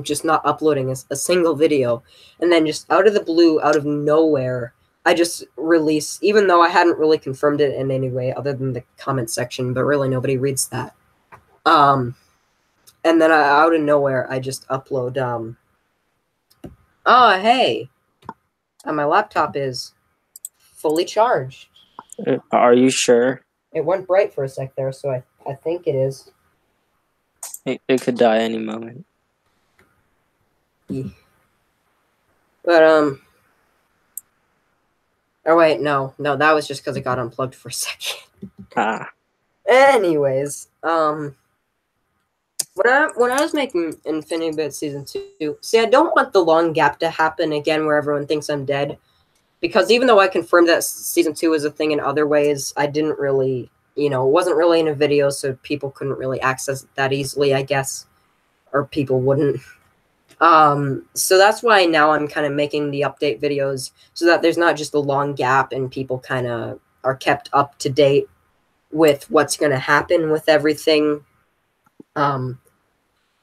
Just not uploading a single video. And then just out of the blue, out of nowhere, I just released, even though I hadn't really confirmed it in any way other than the comment section, but really nobody reads that. And then out of nowhere, I just upload, oh, hey, my laptop is fully charged. Are you sure? It went bright for a sec there, so I think it is. It could die any moment. Yeah. But, oh, wait, no, that was just because it got unplugged for a second. Anyways, when I was making Infinity Bit Season 2, see, I don't want the long gap to happen again where everyone thinks I'm dead. Because even though I confirmed that Season 2 is a thing in other ways, I didn't really, it wasn't really in a video, so people couldn't really access it that easily, I guess. Or people wouldn't. So that's why now I'm kind of making the update videos so that there's not just a long gap and people kind of are kept up to date with what's going to happen with everything. The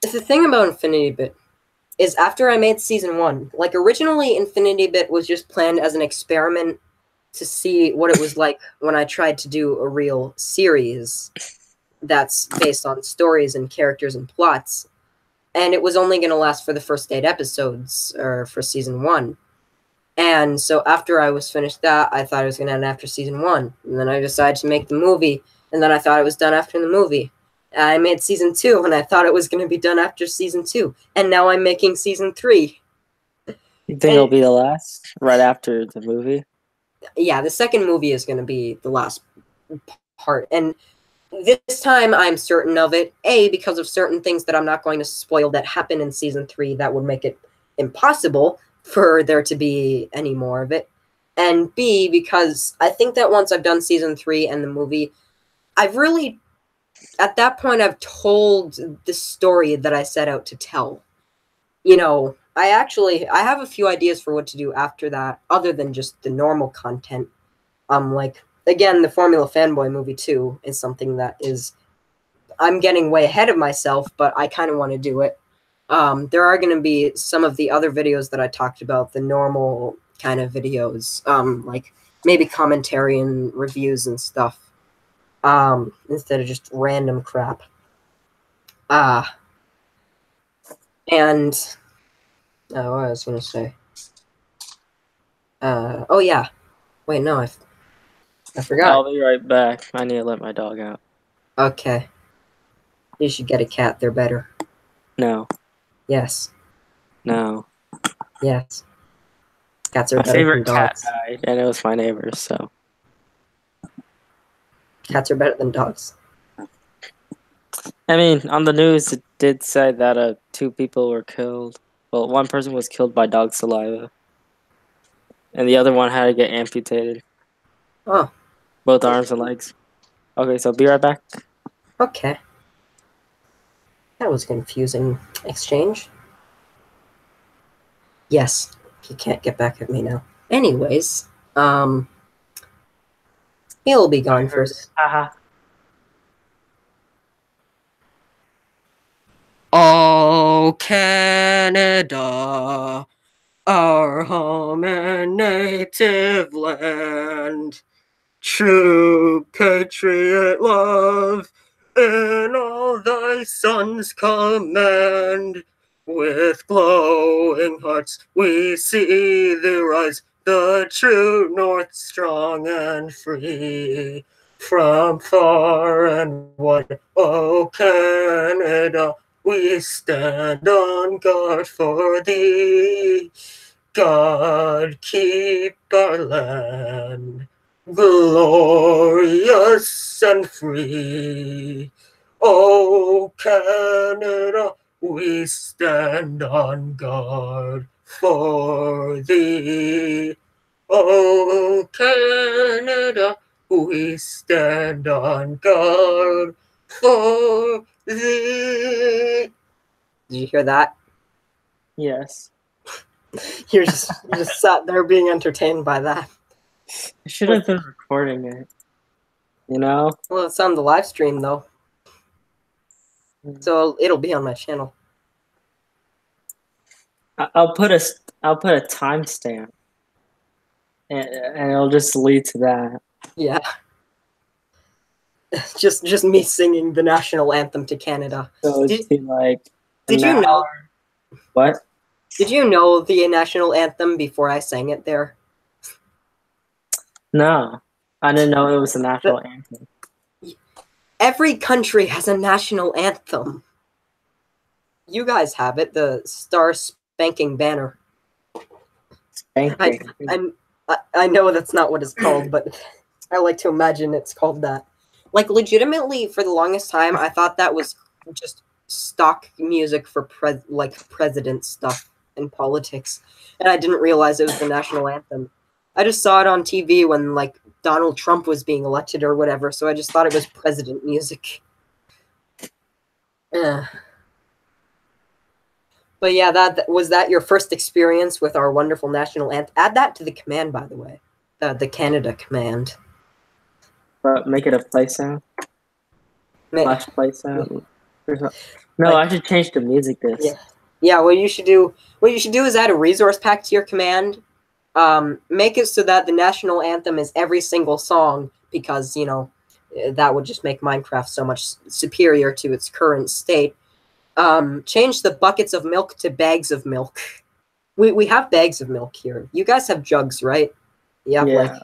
thing about Infinity Bit is after I made Season 1, like originally Infinity Bit was just planned as an experiment to see what it was like when I tried to do a real series that's based on stories and characters and plots. And it was only going to last for the first 8 episodes, or for Season 1. And so after I was finished that, I thought it was going to end after Season 1. And then I decided to make the movie, and then I thought it was done after the movie. I made Season 2, and I thought it was going to be done after Season 2. And now I'm making Season 3. You think it'll be the last, right after the movie? Yeah, the second movie is going to be the last part. And this time I'm certain of it, A, because of certain things that I'm not going to spoil that happen in Season 3 that would make it impossible for there to be any more of it. And B, because I think that once I've done Season 3 and the movie, I've really... At that point, I've told the story that I set out to tell. I have a few ideas for what to do after that, other than just the normal content. Like, again, the Formula Fanboy movie, too, is something that is... I'm getting way ahead of myself, but I kind of want to do it. There are going to be some of the other videos that I talked about, the normal kind of videos, like maybe commentary and reviews and stuff. Instead of just random crap. And what I was gonna say. Oh yeah. Wait, no, I forgot. I'll be right back. I need to let my dog out. Okay. You should get a cat. They're better. No. Yes. No. Yes. Cats are my better favorite than dogs. cat died, and it was my neighbor's, so. Cats are better than dogs. I mean, on the news, it did say that 2 people were killed. Well, one person was killed by dog saliva, and the other one had to get amputated. Oh. Both arms and legs. Okay, so be right back. Okay. That was confusing exchange. Yes, he can't get back at me now. Anyways, he'll be gone first. Haha. Okay. Canada, our home and native land. True patriot love in all thy sons command. With glowing hearts we see thee rise, the true north strong and free. From far and wide, O Canada, we stand on guard for thee. God keep our land glorious and free. O Canada, we stand on guard for thee. O Canada, we stand on guard for thee. Did you hear that? Yes. You just sat there being entertained by that. I should have been recording it. You know? Well, it's on the live stream though, so it'll be on my channel. I'll put a timestamp, and it'll just lead to that. Yeah. just me singing the national anthem to Canada. So it'd be like Did you know? What? Did you know the national anthem before I sang it there? No, I didn't know it was a national anthem. Every country has a national anthem. You guys have it, the Star Spanking Banner. Spanking. I know that's not what it's called, but I like to imagine it's called that. Like, legitimately, for the longest time, I thought that was just stock music for president stuff and politics, and I didn't realize it was the national anthem. I just saw it on TV when, like, Donald Trump was being elected or whatever, so I just thought it was president music. But yeah, that was that your first experience with our wonderful national anthem? Add that to the command, by the way. The Canada command. But make it a play sound. Flash play sound. No, I should change the music disc. Yeah, what you should do is add a resource pack to your command. Make it so that the national anthem is every single song, because, you know, that would just make Minecraft so much superior to its current state. Change the buckets of milk to bags of milk. We have bags of milk here. You guys have jugs, right? Yeah, like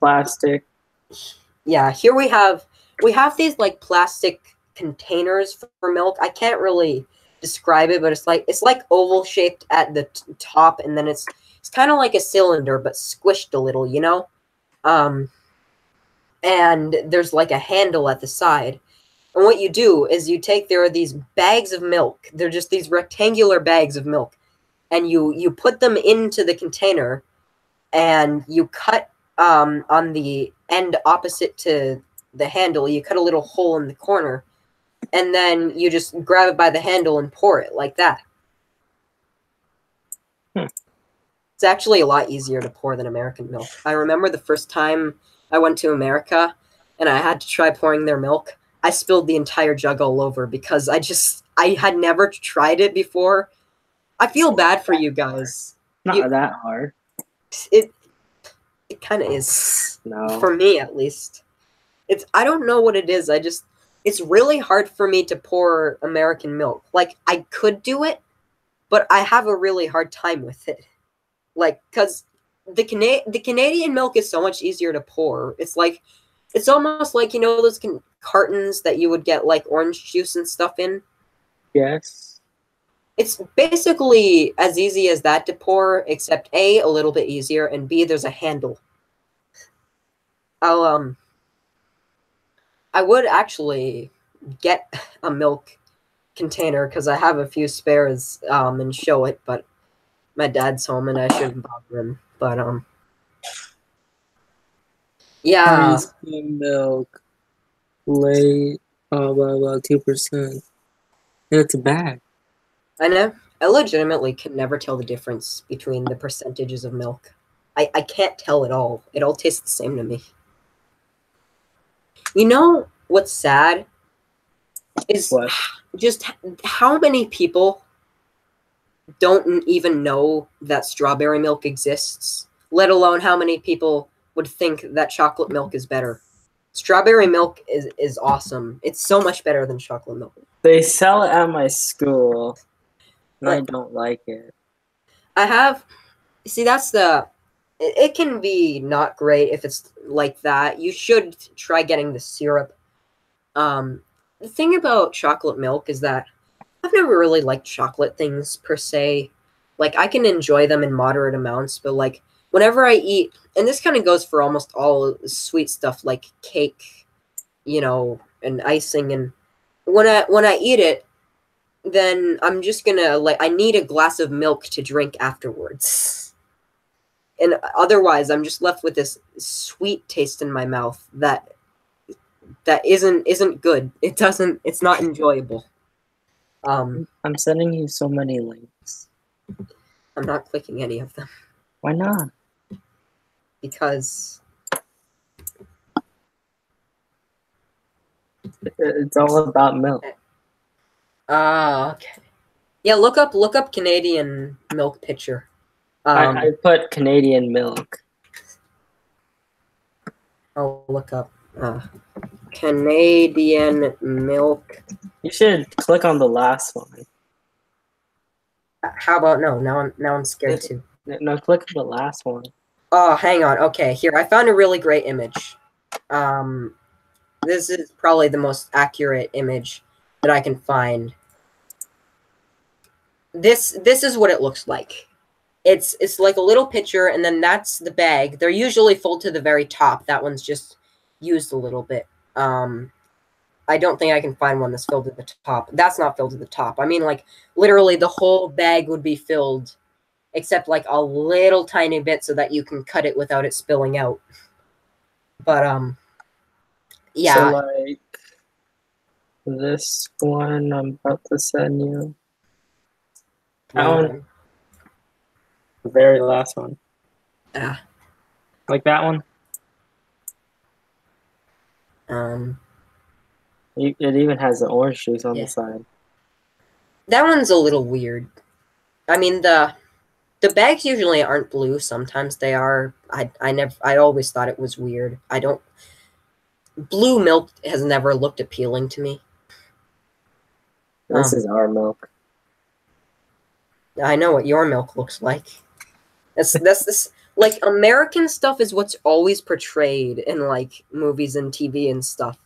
plastic. Yeah, here we have these like plastic containers for milk. I can't really describe it, but it's like oval shaped at the top, and then it's kind of like a cylinder but squished a little, you know? And there's like a handle at the side. And what you do is there are these bags of milk. They're just these rectangular bags of milk. And you put them into the container, and you cut on the end opposite to the handle, you cut a little hole in the corner, and then you just grab it by the handle and pour it like that. It's actually a lot easier to pour than American milk. I remember the first time I went to America and I had to try pouring their milk. I spilled the entire jug all over because I had never tried it before. I feel bad for you guys. Not that hard. It kind of is. No. For me, at least. I don't know what it is. It's really hard for me to pour American milk. Like, I could do it, but I have a really hard time with it. Like, because the Canadian milk is so much easier to pour. It's almost like, you know, those cartons that you would get, like, orange juice and stuff in? Yes. It's basically as easy as that to pour, except A, a little bit easier, and B, there's a handle. I would actually get a milk container, because I have a few spares, and show it, but my dad's home and I shouldn't bother him. But, yeah. Milk. Late, blah, 2%. And it's a bag. I know. I legitimately can never tell the difference between the percentages of milk. I can't tell at all. It all tastes the same to me. You know what's sad? Is just how many people don't even know that strawberry milk exists, let alone how many people would think that chocolate milk is better. Strawberry milk is awesome. It's so much better than chocolate milk. They sell it at my school, and I Like, don't like it. I have, see, that's the, it can be not great if it's like that. You should try getting the syrup. The thing about chocolate milk is that I've never really liked chocolate things per se. Like, I can enjoy them in moderate amounts, but like whenever I eat, and this kind of goes for almost all sweet stuff like cake, and icing, and when I eat it, then I'm just gonna like I need a glass of milk to drink afterwards. And otherwise I'm just left with this sweet taste in my mouth that isn't good. It's not enjoyable. I'm sending you so many links. I'm not clicking any of them. Why not? Because it's all about milk. Okay. Yeah, look up Canadian milk pitcher. I put Canadian milk. I'll look up Canadian milk. You should click on the last one. How about no? Now I'm scared too. No, click on the last one. Oh, hang on. Okay, here I found a really great image. This is probably the most accurate image that I can find. This is what it looks like. It's like a little pitcher, and then that's the bag. They're usually full to the very top. That one's just used a little bit. I don't think I can find one that's filled to the top. That's not filled to the top. I mean, like, literally the whole bag would be filled, except like a little tiny bit so that you can cut it without it spilling out. But, yeah. So, like, this one I'm about to send you. That one. The very last one. Yeah. Like that one? It even has the orange juice on the side. That one's a little weird. I mean, the bags usually aren't blue. Sometimes they are. I always thought it was weird. Blue milk has never looked appealing to me. This is our milk. I know what your milk looks like. That's this like American stuff is what's always portrayed in like movies and TV and stuff.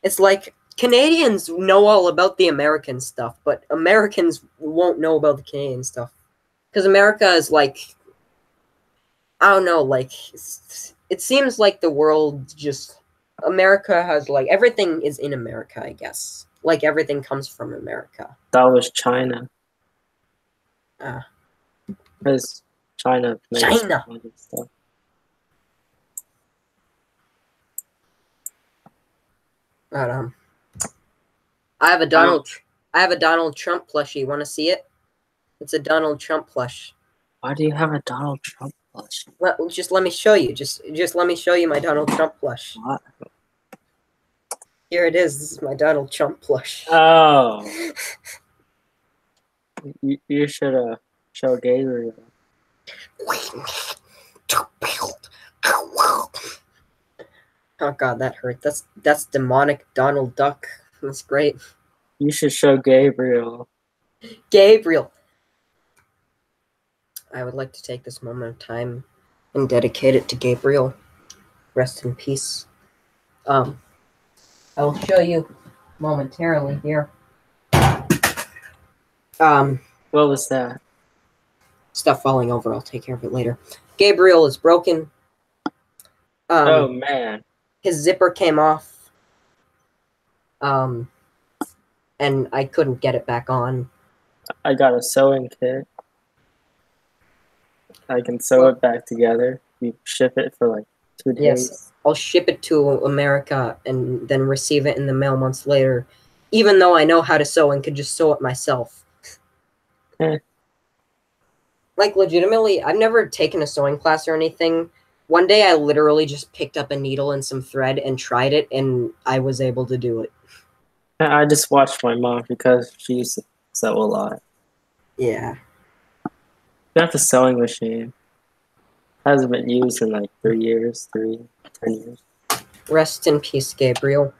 It's like Canadians know all about the American stuff, but Americans won't know about the Canadian stuff. Because America is like, I don't know, like, it seems like the world just, America has like, everything is in America, I guess. Like, everything comes from America. That was China. Because China makes China. Stuff. But, I have a Donald Trump plushie. Want to see it? It's a Donald Trump plush. Why do you have a Donald Trump plush? Well, just let me show you. Just let me show you my Donald Trump plush. What? Here it is. This is my Donald Trump plush. Oh. You should show Gabriel. Oh god, that hurt. That's demonic Donald Duck. That's great. You should show Gabriel. Gabriel. I would like to take this moment of time and dedicate it to Gabriel. Rest in peace. I will show you momentarily here. What was that? Stuff falling over. I'll take care of it later. Gabriel is broken. Oh man. His zipper came off. And I couldn't get it back on. I got a sewing kit. I can sew it back together. You ship it for like 2 days. Yes, I'll ship it to America and then receive it in the mail months later. Even though I know how to sew and could just sew it myself. Like, legitimately, I've never taken a sewing class or anything. One day I literally just picked up a needle and some thread and tried it, and I was able to do it. I just watched my mom because she used to sew a lot. Yeah. Got the sewing machine. Hasn't been used in like 10 years. Rest in peace, Gabriel.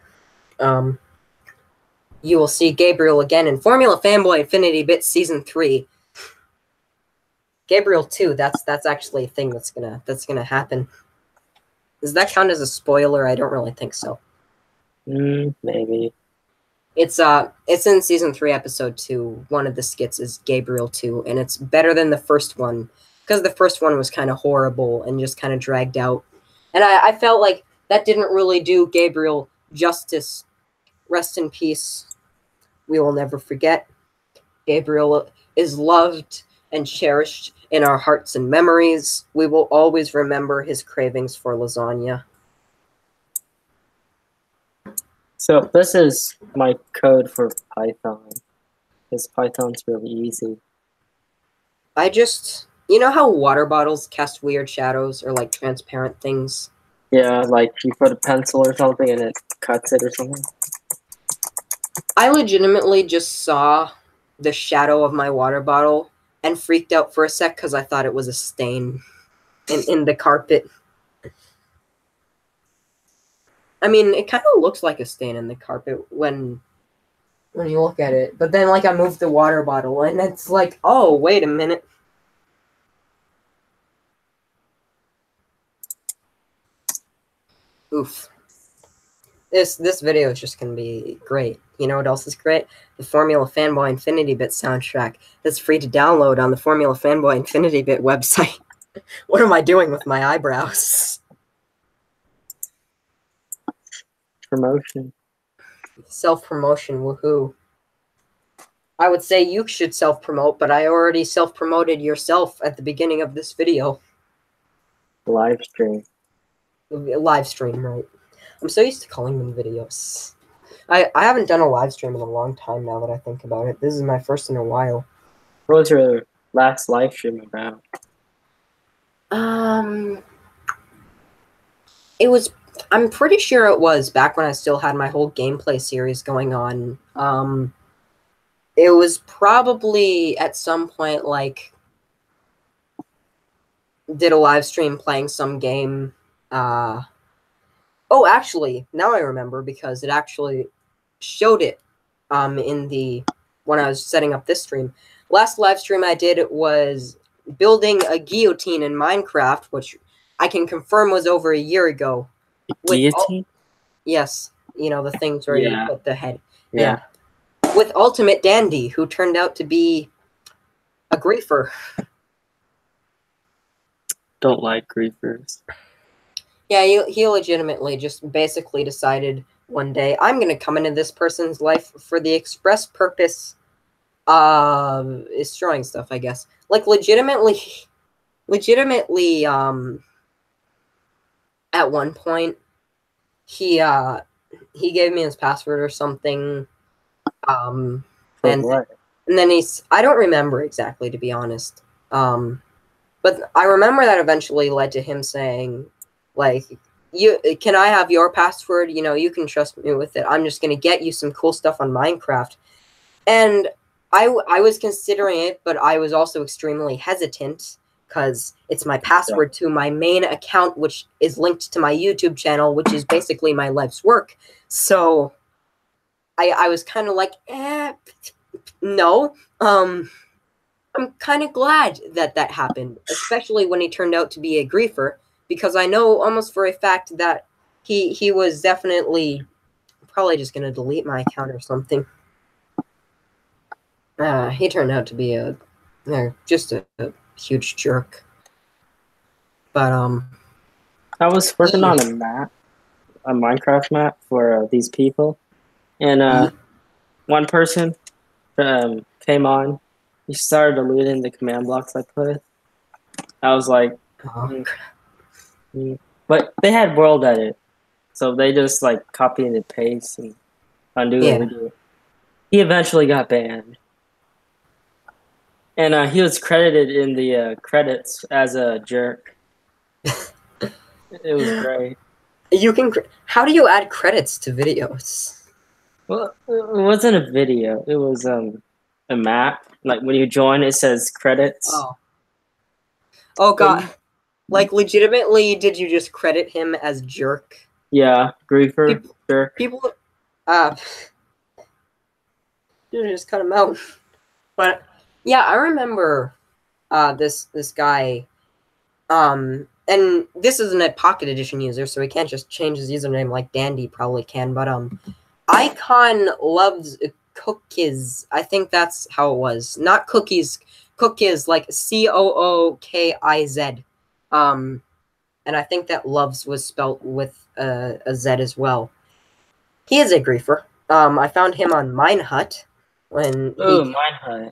You will see Gabriel again in Formula Fanboy Infinity Bits Season 3. Gabriel 2, that's actually a thing that's gonna happen. Does that count as a spoiler? I don't really think so. Maybe. It's in Season 3, Episode 2. One of the skits is Gabriel 2, and it's better than the first one, because the first one was kind of horrible and just kind of dragged out. And I felt like that didn't really do Gabriel justice. Rest in peace. We will never forget. Gabriel is loved and cherished in our hearts and memories. We will always remember his cravings for lasagna. So this is my code for Python. Because Python's really easy. You know how water bottles cast weird shadows or like transparent things? Yeah, like you put a pencil or something and it cuts it or something. I legitimately just saw the shadow of my water bottle and freaked out for a sec because I thought it was a stain in the carpet. I mean, it kind of looks like a stain in the carpet when you look at it. But then, like, I moved the water bottle, and it's like, oh, wait a minute. Oof. This video is just going to be great. You know what else is great? The Formula Fanboy Infinity Bit soundtrack that's free to download on the Formula Fanboy Infinity Bit website. What am I doing with my eyebrows? Promotion. Self-promotion, woohoo. I would say you should self-promote, but I already self-promoted yourself at the beginning of this video. Live stream. Live stream, right. I'm so used to calling them videos. I haven't done a live stream in a long time now that I think about it. This is my first in a while. What was your last live stream about? It was, I'm pretty sure it was back when I still had my whole gameplay series going on. It was probably at some point, like, did a live stream playing some game. Oh, actually, now I remember because it actually showed it when I was setting up this stream. Last live stream I did was building a guillotine in Minecraft, which I can confirm was over a year ago. Guillotine? Yes, you know, the things where you put the head. Yeah. With Ultimate Dandy, who turned out to be a griefer. Don't like griefers. Yeah, he legitimately just basically decided one day, I'm going to come into this person's life for the express purpose of destroying stuff, I guess. Like, legitimately, at one point, he gave me his password or something, and then I don't remember exactly, to be honest, but I remember that eventually led to him saying, like, can I have your password? You know, you can trust me with it. I'm just going to get you some cool stuff on Minecraft. And I was considering it, but I was also extremely hesitant because it's my password to my main account, which is linked to my YouTube channel, which is basically my life's work. So I was kind of like, no. I'm kind of glad that happened, especially when he turned out to be a griefer. Because I know almost for a fact that he was definitely probably just going to delete my account or something. He turned out to be just a huge jerk. But, I was working on a Minecraft map for these people. And one person came on. He started eluding the command blocks I put. I was like... But they had world edit, so they just like copy and paste and undo and redo it. He eventually got banned, and he was credited in the credits as a jerk. It was great. How do you add credits to videos? Well, it wasn't a video. It was a map. Like when you join, it says credits. Oh. Oh god. Like, legitimately, did you just credit him as jerk? Yeah, griefer, People, jerk. people, dude, just cut him out. But yeah, I remember this guy, and this isn't a Pocket Edition user, so he can't just change his username like Dandy probably can. But Icon loves cookies. I think that's how it was. Not cookies. Cookies, like Cookiz. And I think that loves was spelt with a Z as well. He is a griefer. I found him on Minehut when Oh, Minehut.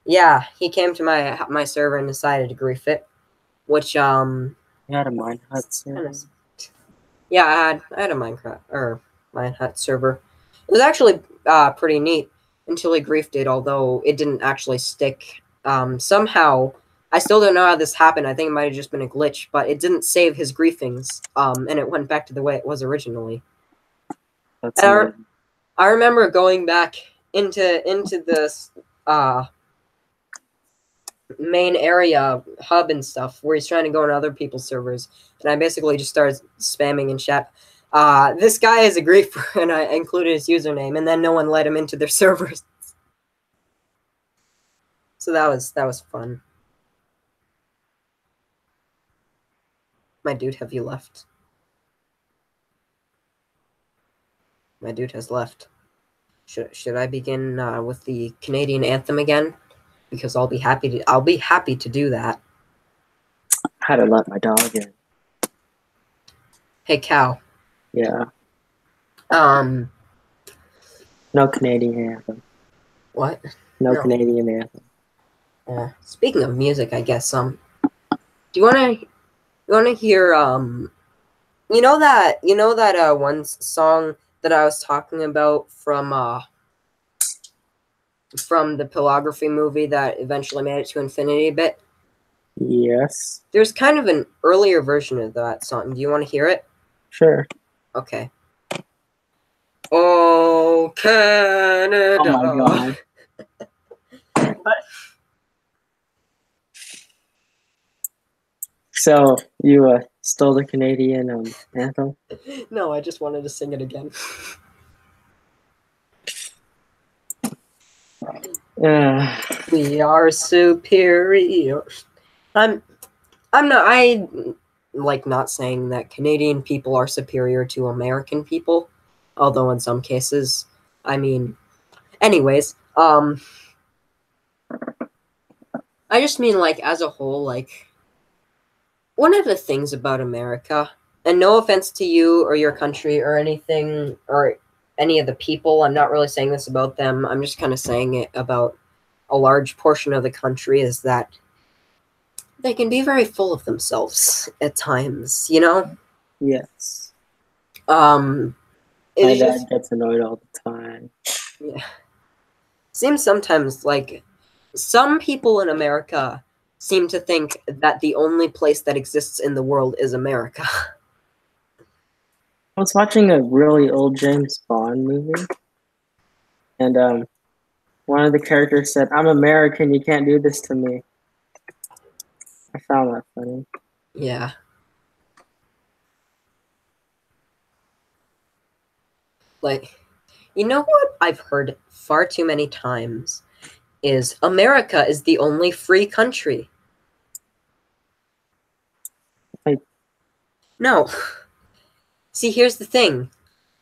yeah, he came to my server and decided to grief it, which You had a Minehut server? Yeah, I had a Minehut server. It was actually pretty neat until he griefed it, although it didn't actually stick. Somehow, I still don't know how this happened. I think it might have just been a glitch, but it didn't save his griefings, and it went back to the way it was originally. That's amazing. I remember going back into this main area hub and stuff where he's trying to go on other people's servers, and I basically just started spamming in chat. This guy is a griefer, and I included his username, and then no one let him into their servers. So that was fun. My dude, have you left? My dude has left. Should I begin with the Canadian anthem again? Because I'll be happy to do that. I had to let my dog in. Hey, Cow. Yeah. No Canadian anthem. What? No Canadian anthem. Speaking of music, I guess do you wanna hear you know that one song that I was talking about from the Pilography movie that eventually made it to Infinity Bit? Yes. There's kind of an earlier version of that song. Do you want to hear it? Sure. Okay. Oh, Canada. Oh my god. So you stole the Canadian anthem? No, I just wanted to sing it again. We are superior. I'm not saying that Canadian people are superior to American people, although in some cases, I mean, anyways, I just mean, like, as a whole, like, one of the things about America, and no offense to you or your country or anything, or any of the people, I'm not really saying this about them, I'm just kind of saying it about a large portion of the country, is that they can be very full of themselves at times, you know? Yes. My dad gets annoyed all the time. Yeah. Seems sometimes like some people in America seem to think that the only place that exists in the world is America. I was watching a really old James Bond movie, and one of the characters said, "I'm American, you can't do this to me." I found that funny. Yeah. Like, you know what I've heard far too many times is America is the only free country. No. See, here's the thing.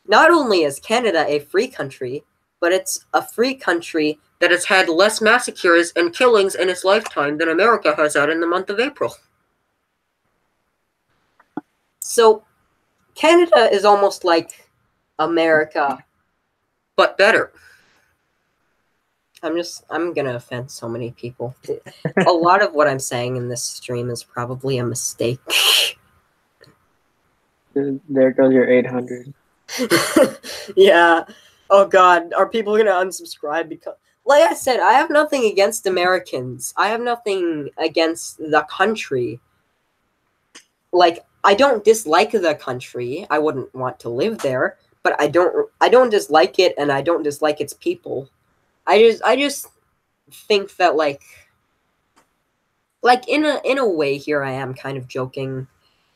Not only is Canada a free country, but it's a free country that has had less massacres and killings in its lifetime than America has had in the month of April. So, Canada is almost like America, but better. I'm gonna offend so many people. A lot of what I'm saying in this stream is probably a mistake. There goes your 800. Yeah. Oh god, are people gonna unsubscribe because, like I said, I have nothing against Americans. I have nothing against the country. Like, I don't dislike the country. I wouldn't want to live there, but I don't dislike it, and I don't dislike its people. I just think that, like, like in a way, here I am kind of joking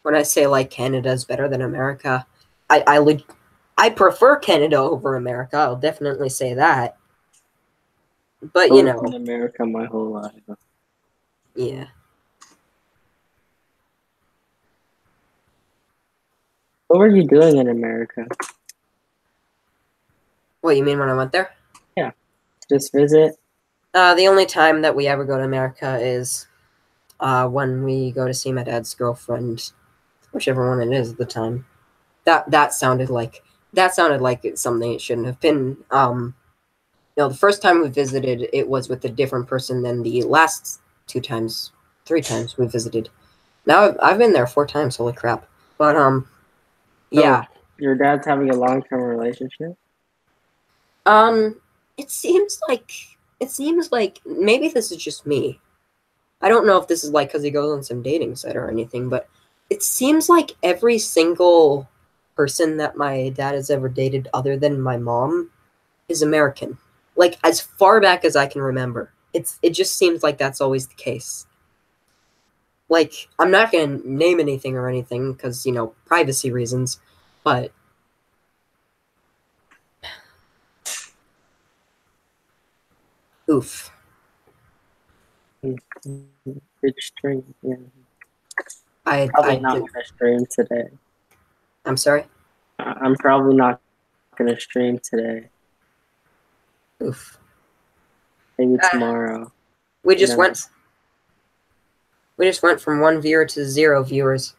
when I say like Canada's better than America. I prefer Canada over America. I'll definitely say that. But I you lived in know, America my whole life. yeah. What were you doing in America? What you mean when I went there? Yeah, just visit. The only time that we ever go to America is when we go to see my dad's girlfriend, whichever one it is at the time. That sounded like it's something it shouldn't have been. The first time we visited, it was with a different person than the last 2 times, 3 times we visited. Now I've been there 4 times. Holy crap! But So yeah. your dad's having a long-term relationship? Um, it seems like maybe this is just me. I don't know if this is like because he goes on some dating site or anything, but it seems like every single person that my dad has ever dated, other than my mom, is American. Like as far back as I can remember, it just seems like that's always the case. Like I'm not gonna name anything or anything because privacy reasons, but oof. Good stream. Yeah. I Probably not did. gonna stream today. I'm sorry. I'm probably not gonna stream today. Oof. Maybe Ah, tomorrow. we You just know. went we just went from 1 viewer to 0 viewers.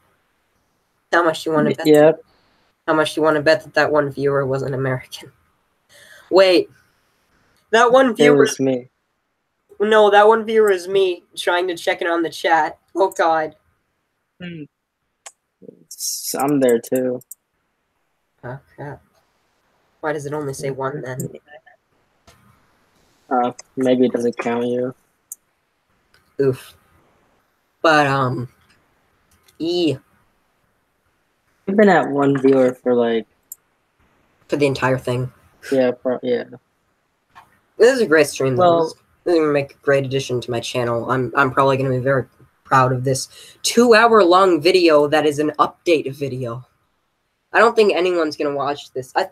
How much do you want to bet? Yep. How much do you want to bet that 1 viewer was an American? Wait, that one It viewer. was me. No, that 1 viewer is me trying to check in on the chat. Oh God. I'm there too. Oh crap. Why does it only say one then? Maybe it doesn't count you. Oof. But E I've been at one viewer for like, for the entire thing. yeah, This is a great stream though. This well, is gonna make a great addition to my channel. I'm probably gonna be very proud of this 2 hour long video that is an update video. I don't think anyone's gonna watch this. I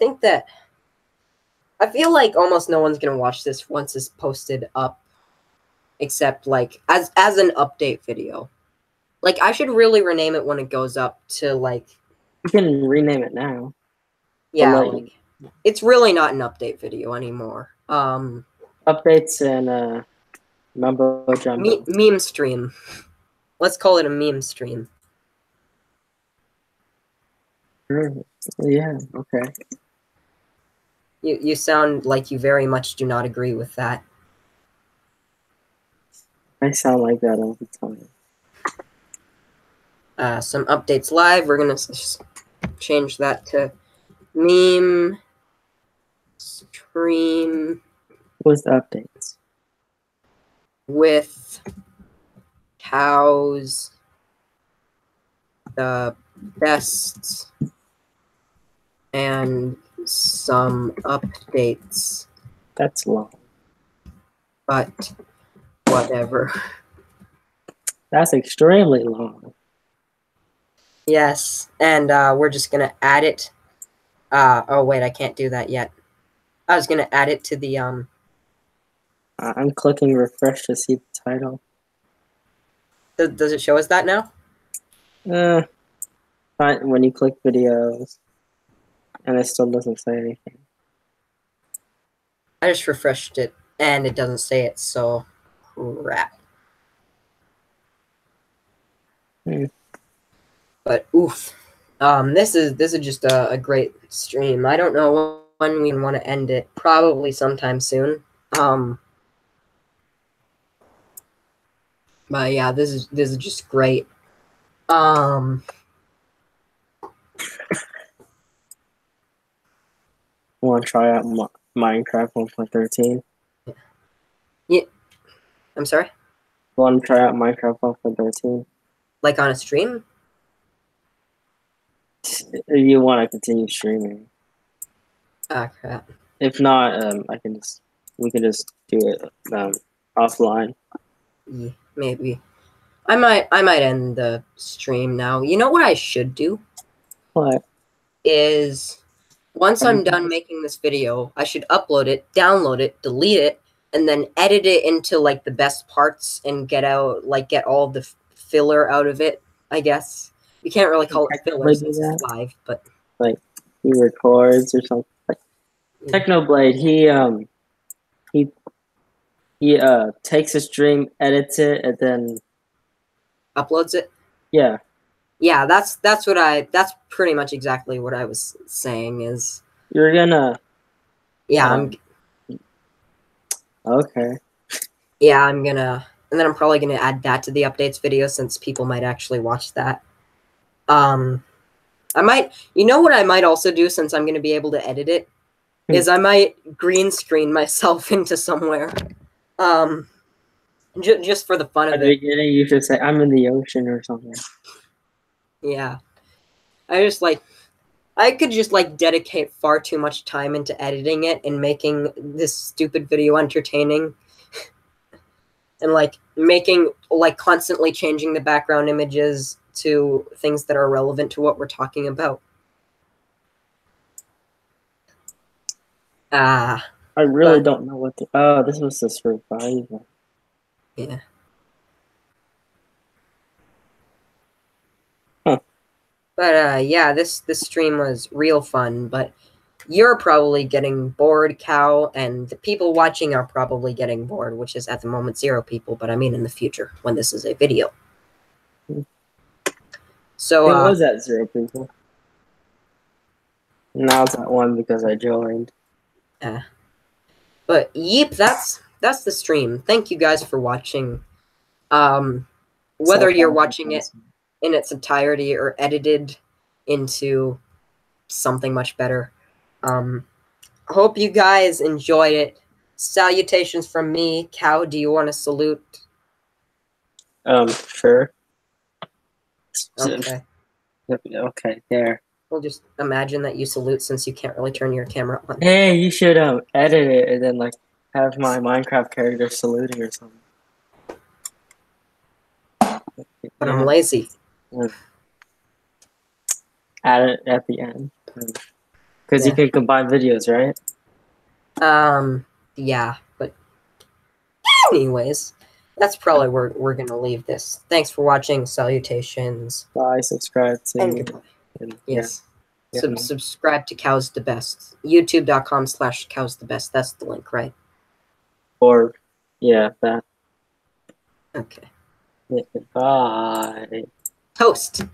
feel like almost no one's gonna watch this once it's posted up, except like as an update video. Like I should really rename it when it goes up to like you can rename it now. yeah, Like, like it's really not an update video anymore. updates and mumbo jumbo. Meme stream. Let's call it a meme stream. Yeah, okay. You sound like you very much do not agree with that. I sound like that all the time. Some updates live. We're gonna change that to meme stream What's the updates? with cows the best and some updates, That's long. but whatever. That's extremely long. Yes, and we're just gonna add it. Oh wait, I can't do that yet. I was gonna add it to the I'm clicking refresh to see the title. Does it show us that now? When you click videos, and it still doesn't say anything. I just refreshed it and it doesn't say it, so crap. But oof. This is just a great stream. I don't know when we want to end it. Probably sometime soon. But yeah, this is just great. Want to try out Minecraft 1.13? Yeah. I'm sorry? Want to try out Minecraft 1.13? Like on a stream? If you want to continue streaming. Ah, crap. If not, we can just do it offline. Yeah, maybe. I might end the stream now. You know what I should do What? is once I'm done making this video, I should upload it, download it, delete it, and then edit it into like the best parts and get all the filler out of it, I guess. You can't really call it filler since it's live, but like he records or something. Like Technoblade, he takes a stream, edits it, and then uploads it. Yeah. Yeah, that's pretty much exactly what I was saying is you're gonna I'm okay. Yeah, and then I'm probably gonna add that to the updates video since people might actually watch that. I might, you know what I might also do since I'm gonna be able to edit it, is I might green screen myself into somewhere. Just for the fun of it. At the beginning, you should say, I'm in the ocean or something. Yeah. I could just like dedicate far too much time into editing it and making this stupid video entertaining. And like constantly changing the background images to things that are relevant to what we're talking about. I really don't know what to. Oh, this was the survivor. Yeah. Huh. But yeah, this stream was real fun, but you're probably getting bored, Cow, and the people watching are probably getting bored, which is at the moment 0 people, but I mean in the future when this is a video. So it was at 0 people. Now it's at 1 because I joined. But yeep, that's the stream. Thank you guys for watching. Whether you're watching it in its entirety or edited into something much better. Hope you guys enjoyed it. Salutations from me. Cow, do you want to salute? Sure. Okay. Okay, there. We'll just imagine that you salute since you can't really turn your camera on. Hey, you should edit it and then like have my Minecraft character saluting or something. But I'm lazy. Add it at the end. Because you can combine videos, right? Yeah, but anyways, that's probably where we're gonna leave this. Thanks for watching. Salutations. Bye. Subscribe to and goodbye. Yes. Subscribe to CowsDaBest. YouTube.com/CowsDaBest. That's the link, right? Or yeah, that. Okay. Bye. Toast.